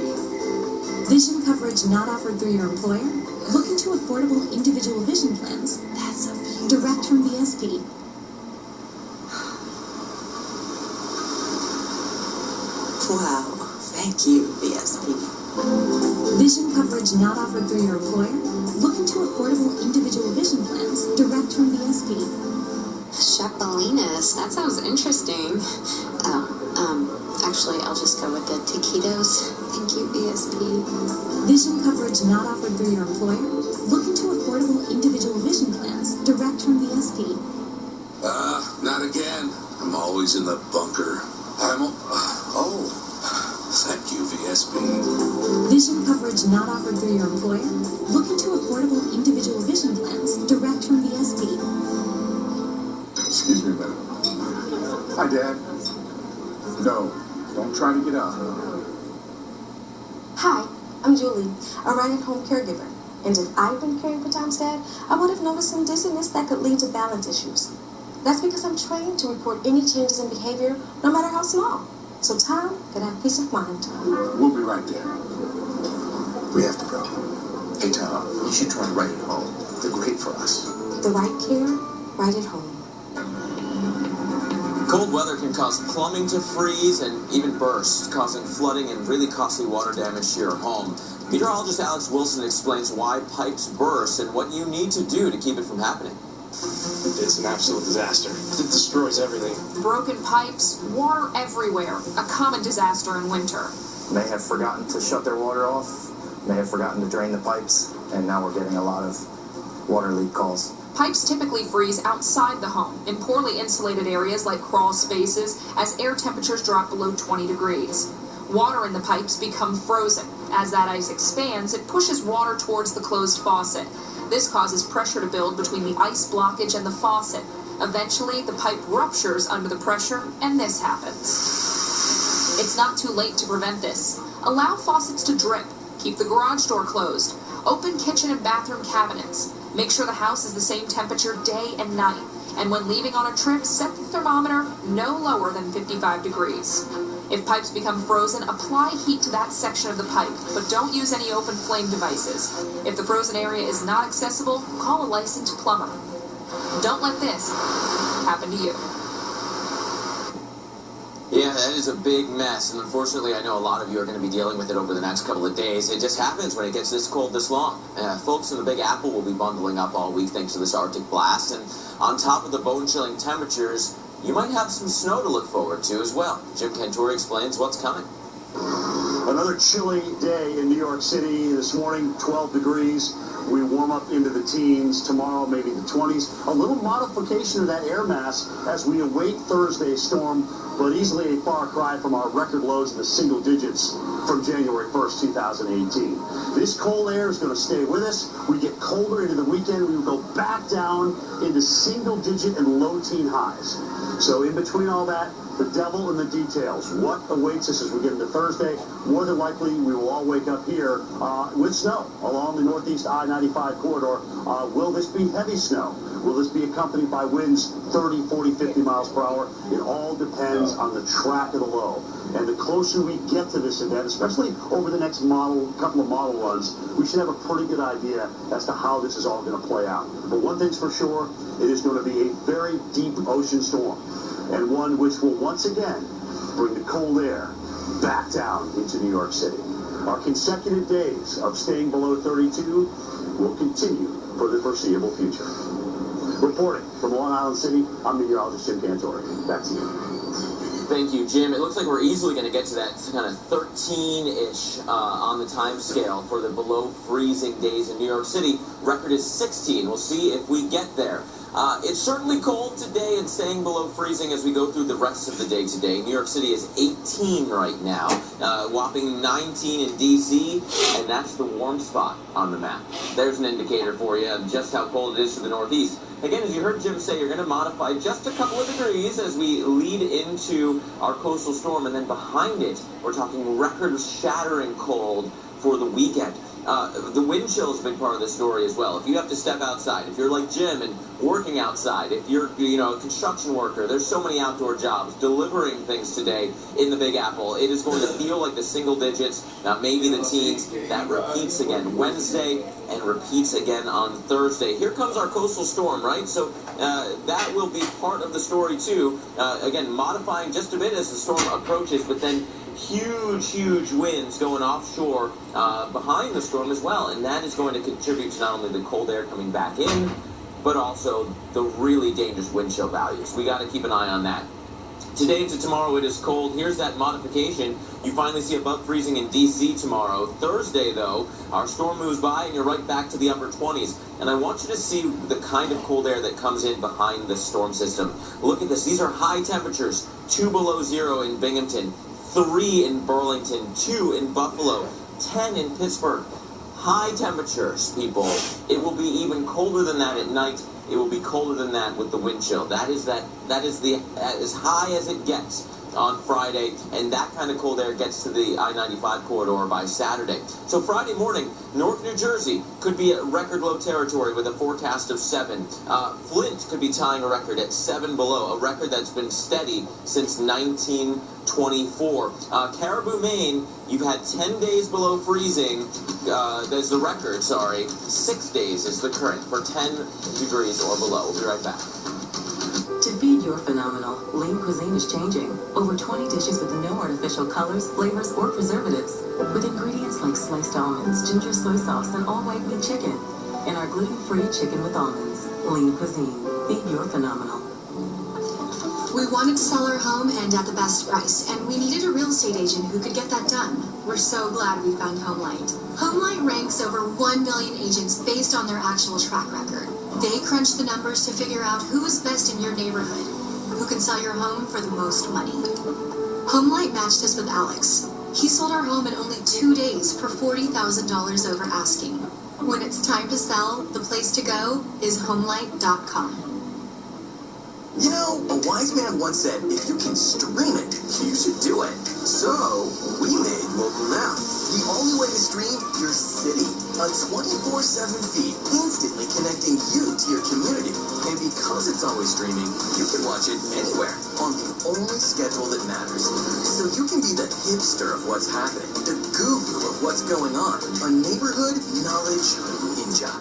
S12: Vision coverage not offered through your employer? Look into affordable individual vision plans.
S18: That's a beautiful.
S12: Direct from VSP.
S18: Wow, thank you, VSP.
S12: Vision coverage not offered through your employer? Look into affordable individual vision plans. Direct from VSP.
S11: Chapelinas, that sounds interesting. Actually, I'll just go with the taquitos. Thank you, VSP.
S12: Vision coverage not offered through your employer? Look into affordable individual vision plans. Direct from VSP.
S23: Not again. I'm always in the bunker. Thank you, VSP.
S12: Vision coverage not offered through your employer? Look into affordable individual vision plans. Direct from VSP.
S23: Excuse me a minute. Hi, Dad. No, don't try to get out.
S24: Hi, I'm Julie, a right-at-home caregiver. And if I'd been caring for Tom's dad, I would have noticed some dizziness that could lead to balance issues. That's because I'm trained to report any changes in behavior, no matter how small. So Tom can have peace of mind.
S23: We'll be right there.
S22: We have to go. Hey, Tom, you should try Right at Home. They're great for us.
S24: The right care, right at home.
S5: Cold weather can cause plumbing to freeze and even burst, causing flooding and really costly water damage to your home. Meteorologist Alex Wilson explains why pipes burst and what you need to do to keep it from happening.
S25: It's an absolute disaster. It destroys everything.
S26: Broken pipes, water everywhere. A common disaster in winter.
S27: May have forgotten to shut their water off, may have forgotten to drain the pipes, and now we're getting a lot of water leak calls.
S26: Pipes typically freeze outside the home, in poorly insulated areas like crawl spaces, as air temperatures drop below 20 degrees. Water in the pipes become frozen. As that ice expands, it pushes water towards the closed faucet. This causes pressure to build between the ice blockage and the faucet. Eventually, the pipe ruptures under the pressure, and this happens. It's not too late to prevent this. Allow faucets to drip. Keep the garage door closed. Open kitchen and bathroom cabinets. Make sure the house is the same temperature day and night. And when leaving on a trip, set the thermometer no lower than 55 degrees. If pipes become frozen, apply heat to that section of the pipe, but don't use any open flame devices. If the frozen area is not accessible, call a licensed plumber. Don't let this happen to you.
S5: Yeah, that is a big mess, and unfortunately I know a lot of you are going to be dealing with it over the next couple of days. It just happens when it gets this cold this long. Folks in the Big Apple will be bundling up all week thanks to this Arctic blast, and on top of the bone-chilling temperatures, you might have some snow to look forward to as well. Jim Cantori explains what's coming.
S2: Another chilly day in New York City. This morning, 12 degrees. We warm up into the teens. Tomorrow, maybe the 20s. A little modification of that air mass as we await Thursday's storm, but easily a far cry from our record lows in the single digits from January 1st, 2018. This cold air is going to stay with us. We get colder into the weekend. We will go back down into single digit and low teen highs. So in between all that, the devil in the details. What awaits us as we get into Thursday? More than likely, we will all wake up here with snow along the northeast I-95 corridor. Will this be heavy snow? Will this be accompanied by winds 30, 40, 50 miles per hour? It all depends on the track of the low. And the closer we get to this event, especially over the next couple of model runs, we should have a pretty good idea as to how this is all going to play out. But one thing's for sure, it is going to be a very deep ocean storm, and one which will once again bring the cold air back down into New York City. Our consecutive days of staying below 32 will continue for the foreseeable future. Reporting from Long Island City, I'm meteorologist Jim Cantori. Back to you.
S5: Thank you, Jim. It looks like we're easily going to get to that kind of 13-ish on the time scale for the below freezing days in New York City. Record is 16. We'll see if we get there. It's certainly cold today and staying below freezing as we go through the rest of the day today. New York City is 18 right now, whopping 19 in D.C., and that's the warm spot on the map. There's an indicator for you of just how cold it is to the northeast. Again, as you heard Jim say, you're going to modify just a couple of degrees as we lead into our coastal storm, and then behind it, we're talking record-shattering cold for the weekend. The wind chill is a big part of the story as well. If you have to step outside, if you're like Jim and working outside, if you're a construction worker, there's so many outdoor jobs delivering things today in the Big Apple. It is going to feel like the single digits, maybe the teens. That repeats again Wednesday and repeats again on Thursday. Here comes our coastal storm, right? So that will be part of the story too. Again, modifying just a bit as the storm approaches, but then huge winds going offshore behind the storm as well, and that is going to contribute to not only the cold air coming back in, but also the really dangerous wind chill values. We got to keep an eye on that. Today to tomorrow, it is cold. Here's that modification. You finally see above freezing in D.C. tomorrow. Thursday, though, our storm moves by, and you're right back to the upper 20s. And I want you to see the kind of cold air that comes in behind the storm system. Look at this. These are high temperatures. 2 below zero in Binghamton, 3 in Burlington, 2 in Buffalo, 10 in Pittsburgh. High temperatures, people. It will be even colder than that at night. It will be colder than that with the wind chill. That is as high as it gets on Friday, and that kind of cold air gets to the I-95 corridor by Saturday. So Friday morning, North New Jersey could be at record low territory with a forecast of 7. Flint could be tying a record at 7 below, a record that's been steady since 1924. Caribou, Maine, you've had 10 days below freezing. There's the record, 6 days is the current for 10 degrees or below. We'll be right back.
S3: To feed your phenomenal, Lean Cuisine is changing. Over 20 dishes with no artificial colors, flavors, or preservatives. With ingredients like sliced almonds, ginger soy sauce, and all white meat chicken. And our gluten-free chicken with almonds. Lean Cuisine. Feed your phenomenal.
S11: We wanted to sell our home and at the best price, and we needed a real estate agent who could get that done. We're so glad we found HomeLight. HomeLight ranks over 1 million agents based on their actual track record. They crunch the numbers to figure out who is best in your neighborhood, who can sell your home for the most money. HomeLight matched us with Alex. He sold our home in only 2 days for $40,000 over asking. When it's time to sell, the place to go is HomeLight.com.
S20: You know, a wise man once said, if you can stream it, you should do it. So, we made Local Now. The only way to stream your city. A 24/7 feed instantly connecting you to your community. And because it's always streaming, you can watch it anywhere on the only schedule that matters. So you can be the hipster of what's happening, the guru of what's going on, a neighborhood knowledge ninja.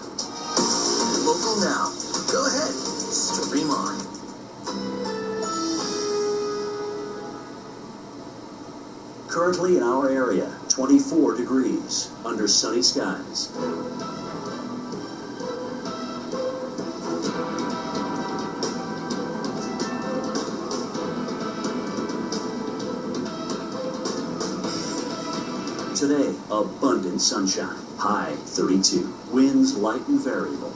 S20: Local Now. Go ahead, stream on.
S10: Currently in our area, 24 degrees under sunny skies.
S1: today, abundant sunshine. High 32. Winds light and variable.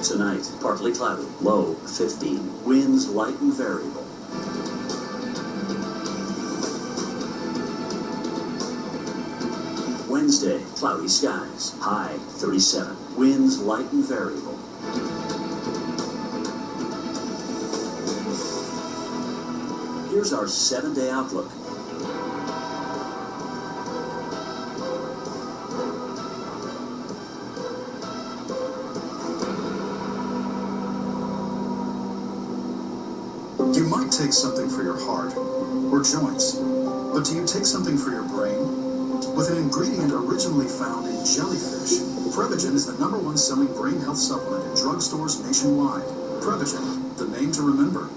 S1: Tonight, partly cloudy. Low 15. Winds light and variable. Wednesday, cloudy skies. High 37. Winds light and variable. Here's our 7-day outlook.
S4: You might take something for your heart or joints, but do you take something for your brain? With an ingredient originally found in jellyfish, Prevagen is the #1 selling brain health supplement in drugstores nationwide. Prevagen, the name to remember.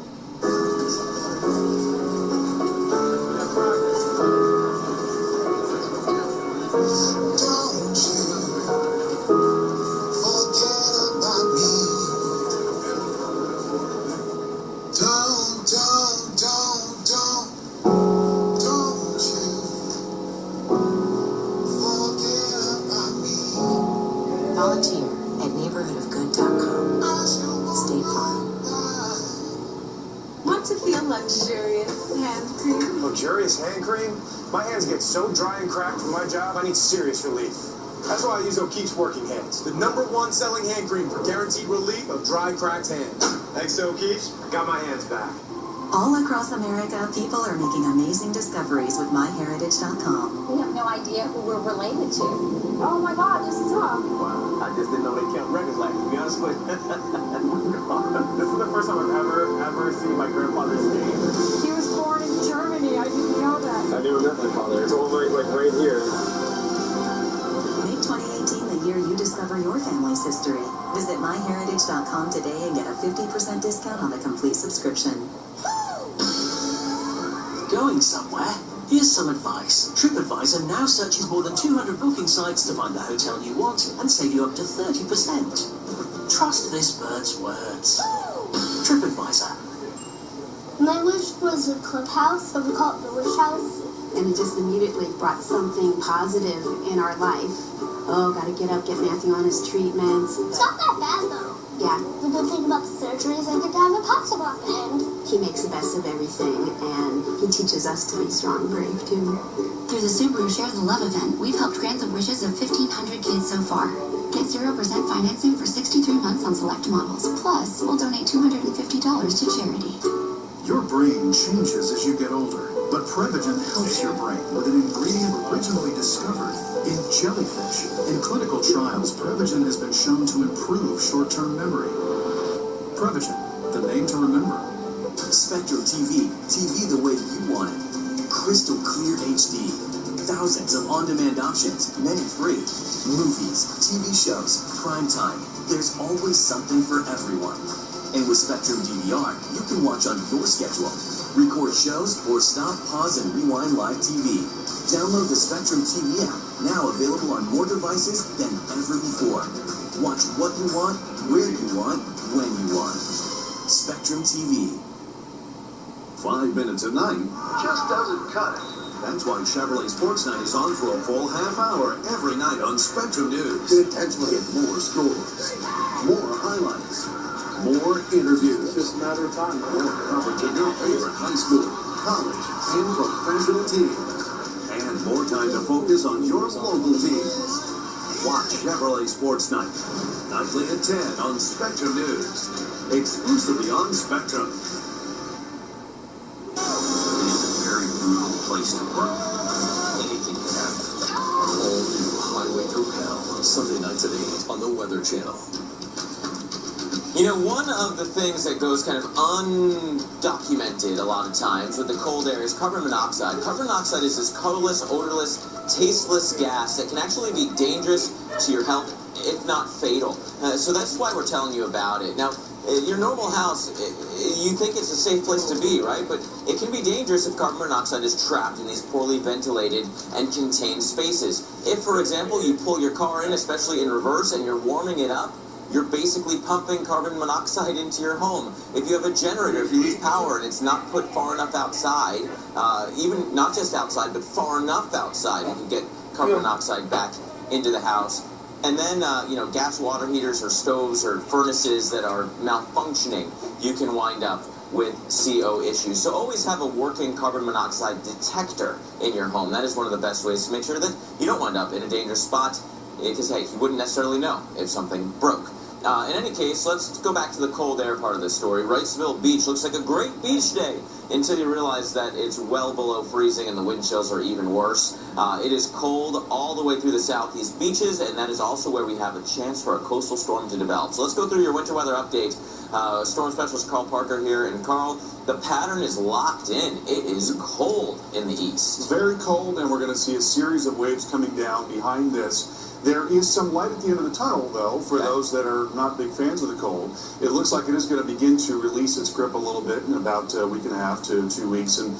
S3: Volunteer at neighborhoodofgood.com. State Farm.
S6: Want to feel luxurious hand cream?
S25: Luxurious hand cream? My hands get so dry and cracked from my job, I need serious relief. That's why I use O'Keefe's Working Hands, the #1 selling hand cream for guaranteed relief of dry, cracked hands. Thanks to O'Keefe's, got my hands back.
S12: All across America, people are making amazing discoveries with MyHeritage.com.
S11: We have no idea who we're related to.
S6: Oh my God, this is tough.
S25: Wow, I just didn't know they kept records like, to be honest with you. This is the first time I've ever seen my grandfather's name.
S6: He was born in Germany. I didn't know that.
S25: I never met my father. It's all like right here.
S12: Make 2018 the year you discover your family's history. Visit MyHeritage.com today and get a 50% discount on the complete subscription.
S1: Going somewhere? Here's some advice. TripAdvisor now searches more than 200 booking sites to find the hotel you want and save you up to 30%. Trust this bird's words. TripAdvisor.
S7: My wish was a clubhouse, so we call it the Wish House. And it just immediately brought something positive in our life. Oh, gotta get up, get Matthew on his treatments.
S6: It's not that bad, though.
S7: Yeah. The good thing about the surgery is I get to have a popsicle at the end. He makes the best of everything, and he teaches us to be strong and brave, too.
S11: Through the Subaru Share the Love event, we've helped grant the wishes of 1,500 kids so far. Get 0% financing for 63 months on select models. Plus, we'll donate $250 to charity.
S4: Your brain changes as you get older, but Prevagen helps your brain with an ingredient originally discovered in jellyfish. In clinical trials, Prevagen has been shown to improve short-term memory. Prevagen, the name to remember.
S1: Spectrum TV. TV the way you want it. Crystal clear HD. Thousands of on-demand options, many free. Movies, TV shows, prime time. There's always something for everyone. And with Spectrum DVR, you can watch on your schedule. Record shows or stop, pause, and rewind live TV. Download the Spectrum TV app, now available on more devices than ever before. Watch what you want, where you want, when you want. Spectrum TV.
S22: 5 minutes a night just doesn't cut it. That's why Chevrolet Sports Night is on for a full half hour every night on Spectrum News. Get more scores, more highlights, more interviews.
S23: It's just a matter of time.
S22: More coverage of your favorite high school, college, and professional teams. And more time to focus on your local teams. Watch Chevrolet Sports Night, nightly at 10 on Spectrum News. Exclusively on Spectrum.
S1: Very brutal place to work. Anything can happen. All new Highway Through Hell, Sunday nights at 8 on the Weather Channel.
S5: You know, one of the things that goes kind of undocumented a lot of times with the cold air is carbon monoxide. Carbon monoxide is this colorless, odorless, tasteless gas that can actually be dangerous to your health, if not fatal. So that's why we're telling you about it. Now, your normal house, you think it's a safe place to be, right? But it can be dangerous if carbon monoxide is trapped in these poorly ventilated and contained spaces. If, for example, you pull your car in, especially in reverse, and you're warming it up, you're basically pumping carbon monoxide into your home. If you have a generator, if you lose power and it's not put far enough outside, even not just outside, but far enough outside, you can get carbon monoxide back into the house. And then, gas water heaters or stoves or furnaces that are malfunctioning, you can wind up with CO issues. So always have a working carbon monoxide detector in your home. That is one of the best ways to make sure that you don't wind up in a dangerous spot, because, hey, you wouldn't necessarily know if something broke. In any case, let's go back to the cold air part of the story. Wrightsville Beach looks like a great beach day until you realize that it's well below freezing and the wind chills are even worse. It is cold all the way through the southeast beaches, and that is also where we have a chance for a coastal storm to develop. So let's go through your winter weather update. Storm specialist Carl Parker here. And Carl, the pattern is locked in. It is cold in the east.
S8: Very cold, and we're going to see a series of waves coming down behind this. There is some light at the end of the tunnel, though, for those that are not big fans of the cold. It looks like it is going to begin to release its grip a little bit in about a week and a half to 2 weeks, and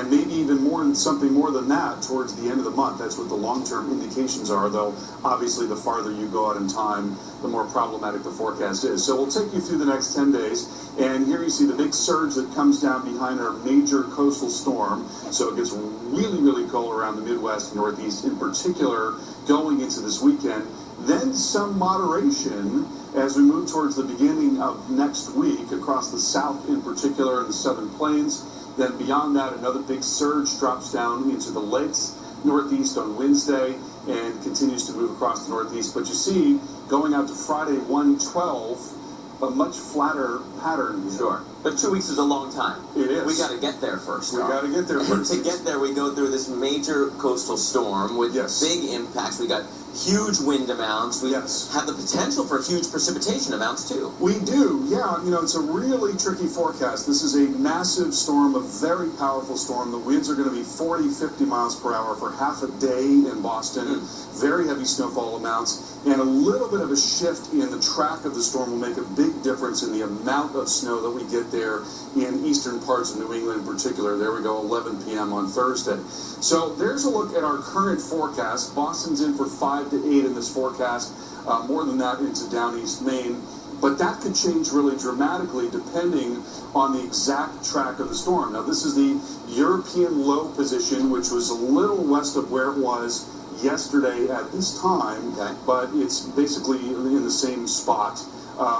S8: maybe even something more than that towards the end of the month. That's what the long-term indications are, though obviously the farther you go out in time, the more problematic the forecast is. So we'll take you through the next 10 days, and here you see the big surge that comes down behind our major coastal storm. So it gets really, really cold around the Midwest and Northeast in particular going into this weekend. Then some moderation as we move towards the beginning of next week across the South in particular and the Southern Plains. Then beyond that, another big surge drops down into the lakes Northeast on Wednesday and continues to move across the Northeast. But you see, going out to Friday, 1/12, a much flatter pattern.
S5: Sure. But 2 weeks is a long time.
S8: It is.
S5: We got to get there first.
S8: We got to get there first.
S5: To get there, we go through this major coastal storm with big impacts. We got huge wind amounts. We have the potential for huge precipitation amounts, too.
S8: We do, yeah. It's a really tricky forecast. This is a massive storm, a very powerful storm. The winds are going to be 40, 50 miles per hour for half a day in Boston. Very heavy snowfall amounts. And a little bit of a shift in the track of the storm will make a big difference in the amount of snow that we get there in eastern parts of New England in particular. There we go, 11 p.m. on Thursday. So there's a look at our current forecast. Boston's in for 5 to 8 in this forecast, more than that into down east Maine. But that could change really dramatically depending on the exact track of the storm. Now, this is the European low position, which was a little west of where it was yesterday at this time, but it's basically in the same spot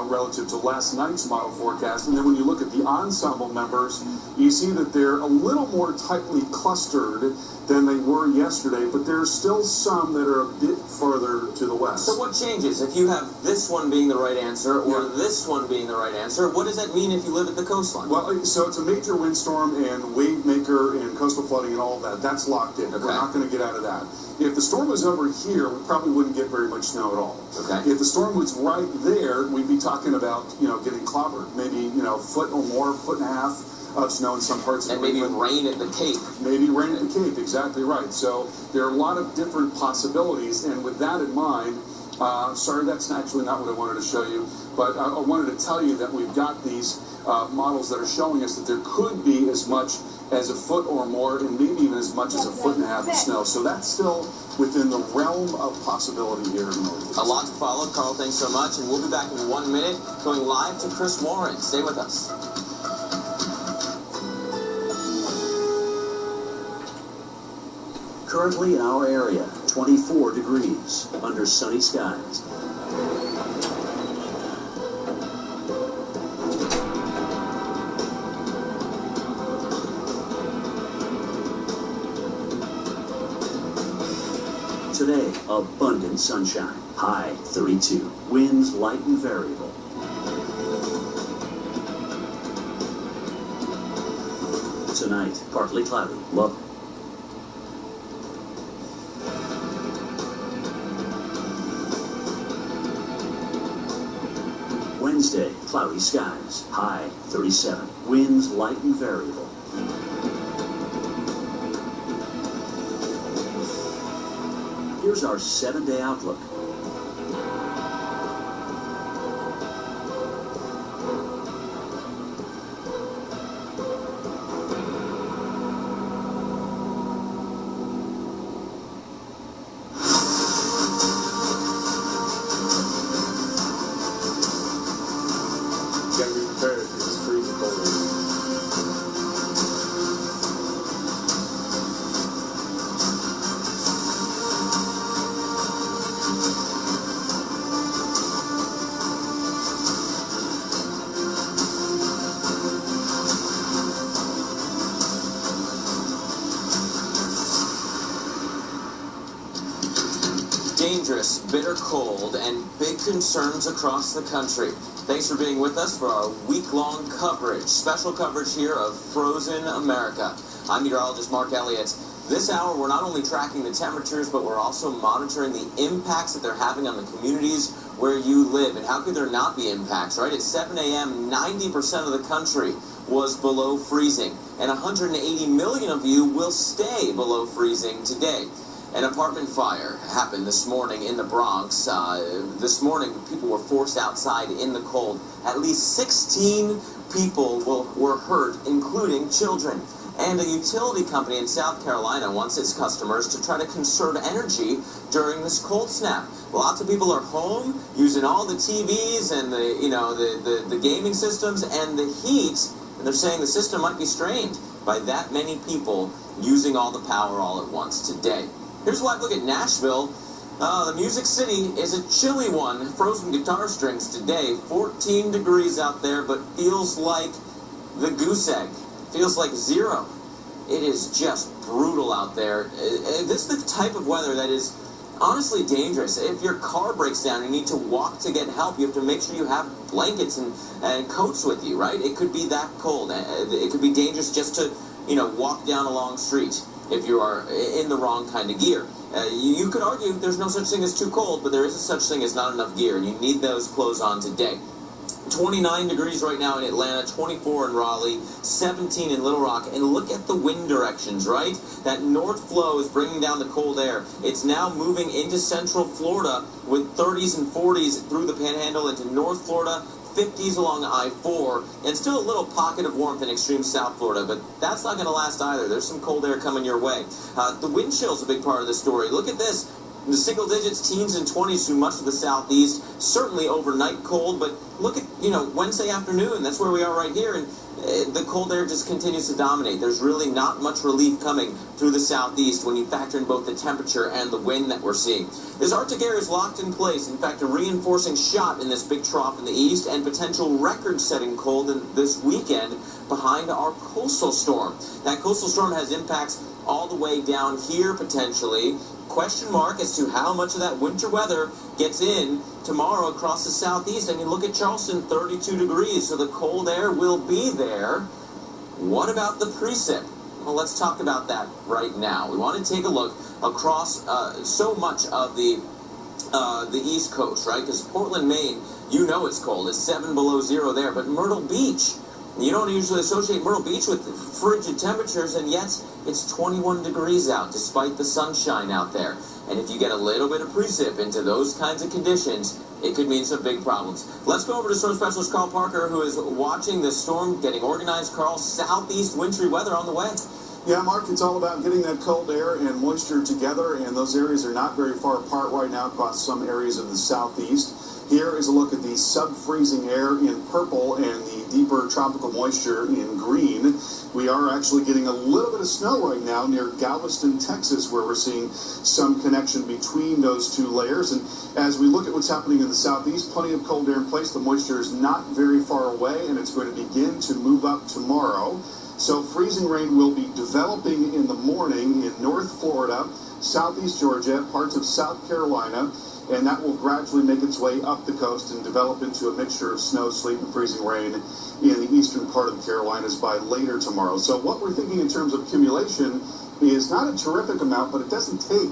S8: relative to last night's model forecast. And then when you look at the ensemble members, you see that they're a little more tightly clustered than they were yesterday, but there are still some that are a bit further to the west.
S5: So what changes? If you have this one being the right answer or this one being the right answer, what does that mean if you live at the coastline?
S8: Well, so it's a major windstorm and wave maker and coastal flooding and all of that. That's locked in. We're not going to get out of that. If the storm was over here, we probably wouldn't get very much snow at all. If the storm was right there, we'd be talking about, getting clobbered. Maybe, a foot or more, foot and a half of snow in some parts of
S5: New England. And maybe rain at the Cape.
S8: Maybe rain at the Cape, exactly right. So there are a lot of different possibilities, and with that in mind, sorry, that's actually not what I wanted to show you, but I wanted to tell you that we've got these models that are showing us that there could be as much as a foot or more, and maybe even as much as a foot and a half of snow. So that's still within the realm of possibility here in Northeast.
S5: A lot to follow. Carl, thanks so much, and we'll be back in 1 minute going live to Chris Warren. Stay with us.
S22: Currently in our area, 24 degrees under sunny skies. Today, abundant sunshine, high 32, winds light and variable. Tonight, partly cloudy, low. Wednesday, cloudy skies, high 37, winds light and variable. Here's our 7-day outlook.
S5: bitter cold and big concerns across the country. Thanks for being with us for our week-long coverage, special coverage here of Frozen America. I'm meteorologist Mark Elliott. This hour, we're not only tracking the temperatures, but we're also monitoring the impacts that they're having on the communities where you live. And how could there not be impacts, right? At 7 a.m., 90% of the country was below freezing, and 180 million of you will stay below freezing today. An apartment fire happened this morning in the Bronx. This morning, people were forced outside in the cold. At least 16 people were hurt, including children. And a utility company in South Carolina wants its customers to try to conserve energy during this cold snap. Lots of people are home using all the TVs and the gaming systems and the heat, and they're saying the system might be strained by that many people using all the power all at once today. Here's a live look at Nashville. The Music City is a chilly one. Frozen guitar strings today. 14 degrees out there, but feels like the goose egg. Feels like zero. It is just brutal out there. This is the type of weather that is honestly dangerous. If your car breaks down and you need to walk to get help, you have to make sure you have blankets and coats with you, right? It could be that cold. It could be dangerous just to, walk down a long street if you are in the wrong kind of gear. You could argue there's no such thing as too cold, but there is a such thing as not enough gear, and you need those clothes on today. 29 degrees right now in Atlanta, 24 in Raleigh, 17 in Little Rock. And look at the wind directions, right? That north flow is bringing down the cold air. It's now moving into central Florida with 30s and 40s through the Panhandle into North Florida, 50s along I-4, and still a little pocket of warmth in extreme South Florida, but that's not going to last either. There's some cold air coming your way. The wind chill is a big part of the story. Look at this. The single digits, teens and 20s through much of the southeast, certainly overnight cold, but look at, Wednesday afternoon, that's where we are right here, and the cold air just continues to dominate. There's really not much relief coming through the southeast when you factor in both the temperature and the wind that we're seeing. This Arctic air is locked in place. In fact, a reinforcing shot in this big trough in the east and potential record-setting cold this weekend behind our coastal storm. That coastal storm has impacts all the way down here potentially. Question mark as to how much of that winter weather gets in tomorrow across the southeast. I mean, look at Charleston, 32 degrees, so the cold air will be there. What about the precip? Well, let's talk about that right now. We want to take a look across so much of the East Coast, right? Because Portland, Maine, it's cold. It's 7 below zero there. But Myrtle Beach, you don't usually associate Myrtle Beach with frigid temperatures, and yet it's 21 degrees out despite the sunshine out there. And if you get a little bit of precip into those kinds of conditions, it could mean some big problems. Let's go over to storm specialist Carl Parker, who is watching this storm getting organized. Carl, southeast wintry weather on the way.
S8: Yeah, Mark, it's all about getting that cold air and moisture together, and those areas are not very far apart right now across some areas of the southeast. Here is a look at the sub-freezing air in purple and the deeper tropical moisture in green. We are actually getting a little bit of snow right now near Galveston, Texas, where we're seeing some connection between those two layers. And as we look at what's happening in the southeast, plenty of cold air in place. The moisture is not very far away, and it's going to begin to move up tomorrow. So freezing rain will be developing in the morning in North Florida, southeast Georgia, parts of South Carolina, and that will gradually make its way up the coast and develop into a mixture of snow, sleet, and freezing rain in the eastern part of the Carolinas by later tomorrow. So what we're thinking in terms of accumulation is not a terrific amount, but it doesn't take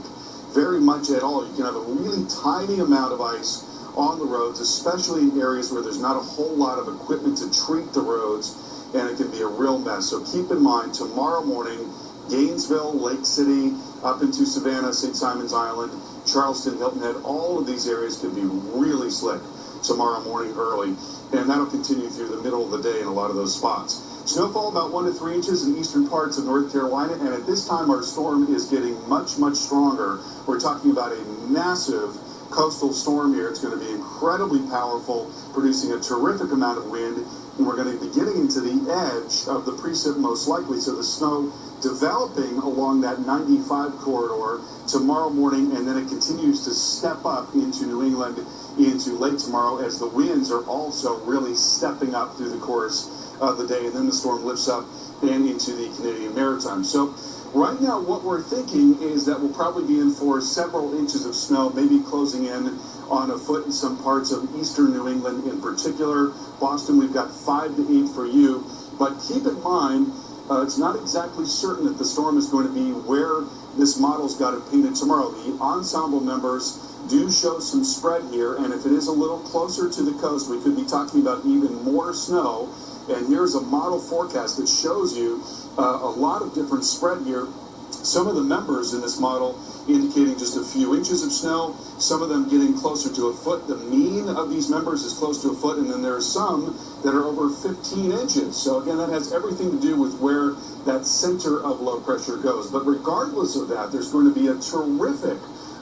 S8: very much at all. You can have a really tiny amount of ice on the roads, especially in areas where there's not a whole lot of equipment to treat the roads, and it can be a real mess. So keep in mind, tomorrow morning, Gainesville, Lake City, up into Savannah, St. Simon's Island, Charleston, Hilton Head, all of these areas could be really slick tomorrow morning early, and that'll continue through the middle of the day in a lot of those spots. Snowfall about 1 to 3 inches in eastern parts of North Carolina, and at this time our storm is getting much, much stronger. We're talking about a massive coastal storm here. It's going to be incredibly powerful, producing a terrific amount of wind, and we're going to be getting into the edge of the precip most likely, so the snow developing along that 95 corridor tomorrow morning, and then it continues to step up into New England into late tomorrow as the winds are also really stepping up through the course of the day, and then the storm lifts up and into the Canadian Maritime. So Right now, what we're thinking is that we'll probably be in for several inches of snow, maybe closing in on a foot in some parts of eastern New England in particular. Boston, we've got 5 to 8 for you. But keep in mind, it's not exactly certain that the storm is going to be where this model's got it painted tomorrow. The ensemble numbers do show some spread here, and if it is a little closer to the coast, we could be talking about even more snow. And here's a model forecast that shows you a lot of different spread here. Some of the numbers in this model indicating just a few inches of snow, some of them getting closer to a foot. The mean of these numbers is close to a foot, and then there are some that are over 15 inches. So again, that has everything to do with where that center of low pressure goes. But regardless of that, there's going to be a terrific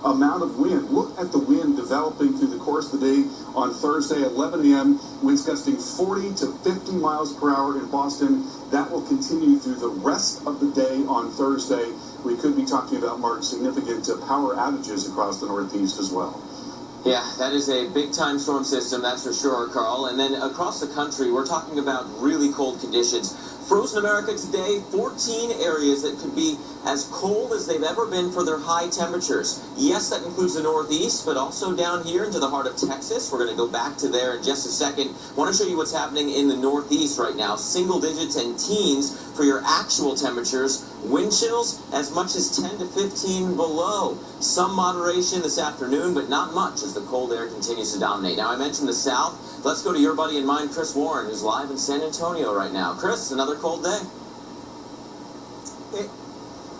S8: amount of wind. Look at the wind developing through the course of the day on Thursday, 11 a.m. Winds gusting 40 to 50 miles per hour in Boston. That will continue through the rest of the day on Thursday. We could be talking about more significant power outages across the Northeast as well.
S5: Yeah, that is a big-time storm system, that's for sure, Carl. And then across the country, we're talking about really cold conditions. Frozen America today, 14 areas that could be as cold as they've ever been for their high temperatures. Yes, that includes the Northeast, but also down here into the heart of Texas. We're going to go back to there in just a second. I want to show you what's happening in the Northeast right now. Single digits and teens for your actual temperatures. Wind chills as much as 10 to 15 below. Some moderation this afternoon, but not much as the cold air continues to dominate. Now, I mentioned the South. Let's go to your buddy and mine, Chris Warren, who's live in San Antonio right now. Chris, another cold day.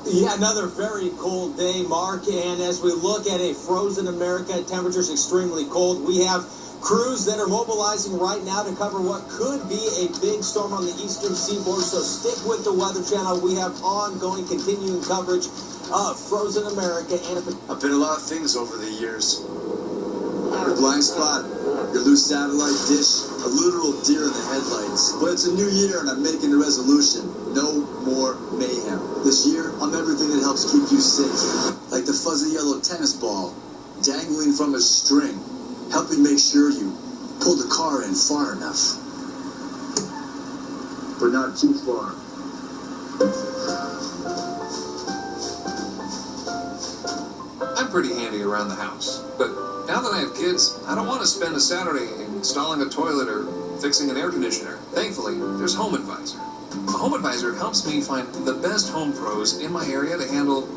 S9: Yeah, another very cold day, Mark. And as we look at a frozen America, temperatures extremely cold. We have crews that are mobilizing right now to cover what could be a big storm on the eastern seaboard. So stick with the Weather Channel. We have ongoing, continuing coverage of frozen America. And
S13: I've been a lot of things over the years. Your blind spot, your loose satellite dish, a literal deer in the headlights. But it's a new year and I'm making a resolution. No more mayhem. This year, I'm everything that helps keep you safe. Like the fuzzy yellow tennis ball dangling from a string, helping make sure you pull the car in far enough. But not too far.
S14: I'm pretty handy around the house, but now that I have kids, I don't want to spend a Saturday installing a toilet or fixing an air conditioner. Thankfully, there's Home Advisor. A Home Advisor helps me find the best home pros in my area to handle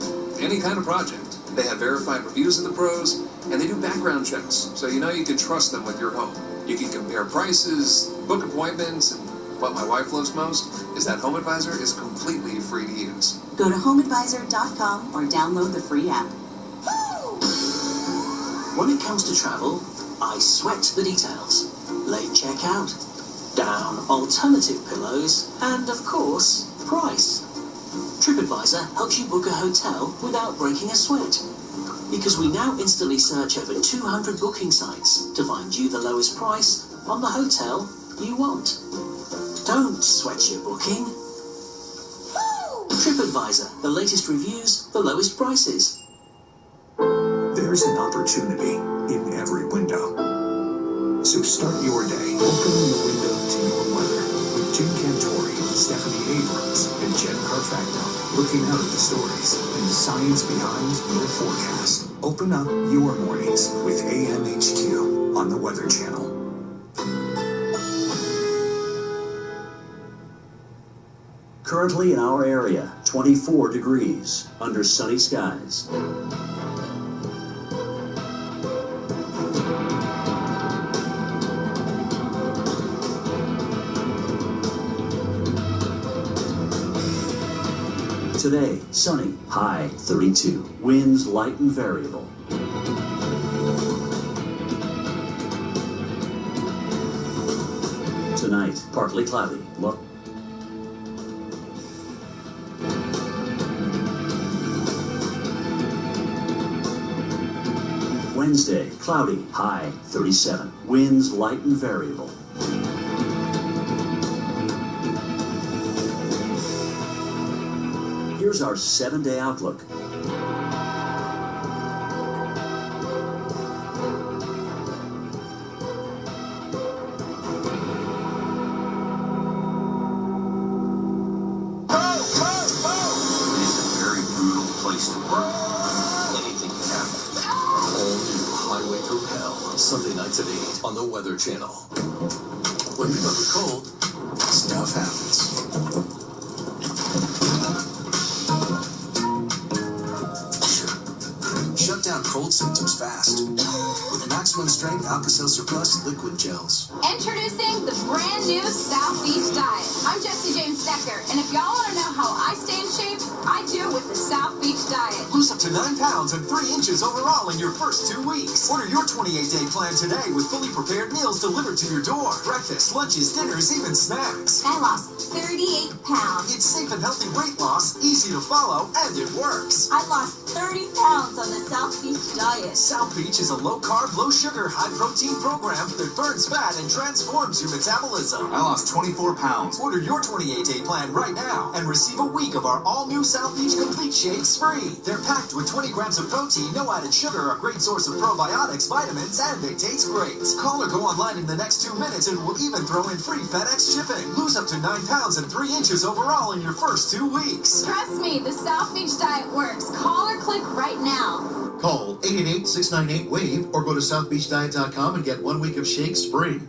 S14: any kind of project. They have verified reviews of the pros, and they do background checks, so you know you can trust them with your home. You can compare prices, book appointments, and what my wife loves most is that Home Advisor is completely free to use.
S12: Go to homeadvisor.com or download the free app.
S1: When it comes to travel, I sweat the details. Late checkout, down alternative pillows, and of course, price. TripAdvisor helps you book a hotel without breaking a sweat. Because we now instantly search over 200 booking sites to find you the lowest price on the hotel you want. Don't sweat your booking. TripAdvisor, the latest reviews, the lowest prices.
S4: There's an opportunity in every window. So start your day opening the window to your weather with Jim Cantori, Stephanie Abrams, and Jen Carfagno looking out at the stories and the science behind your forecast. Open up your mornings with AMHQ on the Weather Channel.
S1: Currently in our area, 24 degrees under sunny skies. Today, sunny, high 32. Winds light and variable. Tonight, partly cloudy. Low. Wednesday, cloudy, high 37. Winds light and variable. Here's our 7-day outlook.
S22: Tuesday nights at 8 on the Weather Channel. When you have a cold, stuff happens. Shut down cold symptoms fast with maximum strength Alka-Seltzer Plus liquid gels.
S11: Introducing the brand new South Beach Diet. I'm Jessie Jane Stecker, and if y'all want to know how I stay in shape, I do with the South Beach Diet.
S20: Lose up to 9 pounds and 3 inches overall in your first 2 weeks. Order your 28-day plan today with fully prepared meals delivered to your door. Breakfast, lunches, dinners, even snacks.
S11: I lost 38 pounds.
S20: It's safe and healthy weight loss, easy to follow, and it works.
S11: I lost 30 pounds on the South Beach Diet.
S20: South Beach is a low-carb, low-sugar, high-protein program that burns fat and transforms your metabolism.
S22: I lost 24 pounds.
S20: Order your 28-day plan right now and receive a week of our all-new South Beach Complete Shakes free. They're packed with 20 grams of protein, no added sugar, a great source of probiotics, vitamins, and they taste great. Call or go online in the next 2 minutes and we'll even throw in free FedEx shipping. Lose up to 9 pounds and 3 inches overall in your first 2 weeks.
S11: Trust me, the South Beach Diet works. Call or click right now.
S22: Call 888-698-WAVE or go to southbeachdiet.com and get 1 week of shakes free.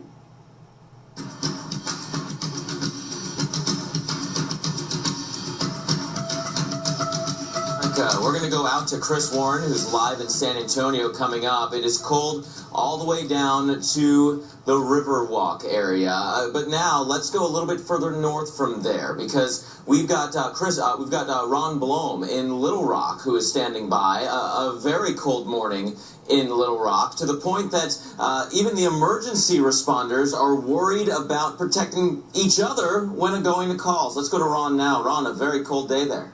S5: We're going to go out to Chris Warren, who's live in San Antonio coming up. It is cold all the way down to the Riverwalk area. But now let's go a little bit further north from there because we've got Ron Blom in Little Rock who is standing by. A very cold morning in Little Rock to the point that even the emergency responders are worried about protecting each other when going to calls. Let's go to Ron now. Ron, a very cold day there.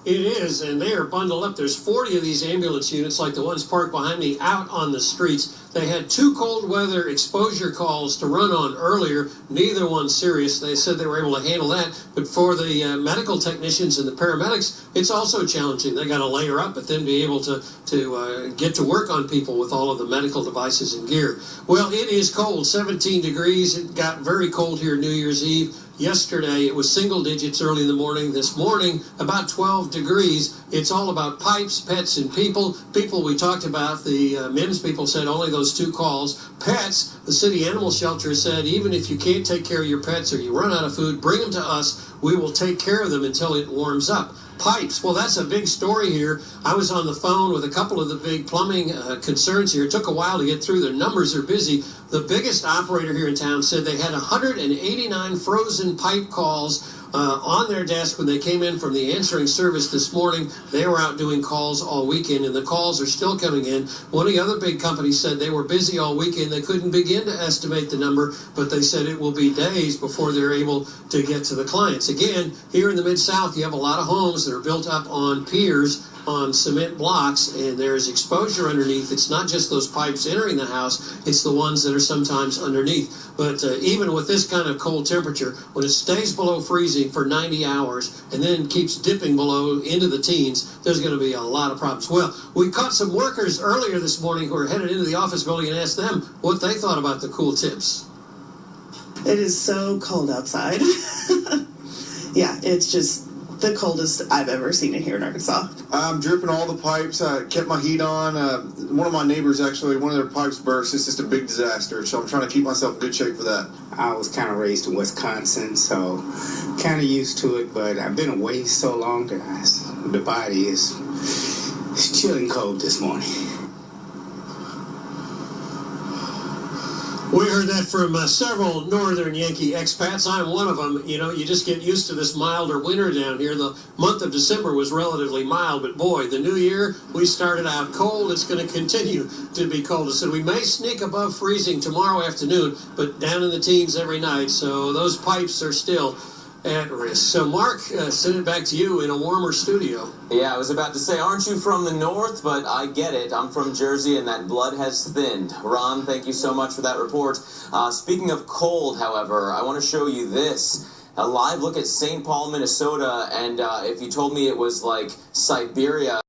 S15: It is, and they are bundled up. There's 40 of these ambulance units, like the ones parked behind me, out on the streets. They had 2 cold weather exposure calls to run on earlier, neither one serious. They said they were able to handle that. But for the medical technicians and the paramedics, it's also challenging. They got to layer up, but then be able to get to work on people with all of the medical devices and gear. Well, it is cold, 17 degrees. It got very cold here New Year's Eve. Yesterday, it was single digits early in the morning. This morning, about 12 degrees. It's all about pipes, pets, and people. People we talked about, the men's people said only those 2 calls. Pets, the city animal shelter said, even if you can't take care of your pets or you run out of food, bring them to us. We will take care of them until it warms up. Pipes, well, that's a big story here. I was on the phone with a couple of the big plumbing concerns here. It took a while to get through. Their numbers are busy. The biggest operator here in town said they had 189 frozen pipe calls on their desk when they came in from the answering service this morning. They were out doing calls all weekend, and the calls are still coming in. One of the other big companies said they were busy all weekend. They couldn't begin to estimate the number, but they said it will be days before they're able to get to the clients. Again, here in the Mid-South, you have a lot of homes that are built up on piers, on cement blocks, and there's exposure underneath. It's not just those pipes entering the house, it's the ones that are sometimes underneath. But even with this kind of cold temperature, when it stays below freezing for 90 hours and then keeps dipping below into the teens, there's going to be a lot of problems. Well, we caught some workers earlier this morning who were headed into the office building and asked them what they thought about the cool tips.
S16: It is so cold outside. Yeah, it's just the coldest I've ever seen it here in Arkansas.
S17: I'm dripping all the pipes. I kept my heat on. One of my neighbors, actually, one of their pipes burst. It's just a big disaster, so I'm trying to keep myself in good shape for that.
S18: I was kind of raised in Wisconsin, so kind of used to it, but I've been away so long that the body is chilling cold this morning.
S15: We heard that from several northern Yankee expats. I'm one of them. You know, you just get used to this milder winter down here. The month of December was relatively mild, but boy, the new year, we started out cold. It's going to continue to be cold. So we may sneak above freezing tomorrow afternoon, but down in the teens every night. So those pipes are still at risk. So, Mark, send it back to you in a warmer studio.
S5: Yeah, I was about to say, aren't you from the north? But I get it. I'm from Jersey, and that blood has thinned. Ron, thank you so much for that report. Speaking of cold, however, I want to show you this. A live look at St. Paul, Minnesota, and if you told me it was like Siberia,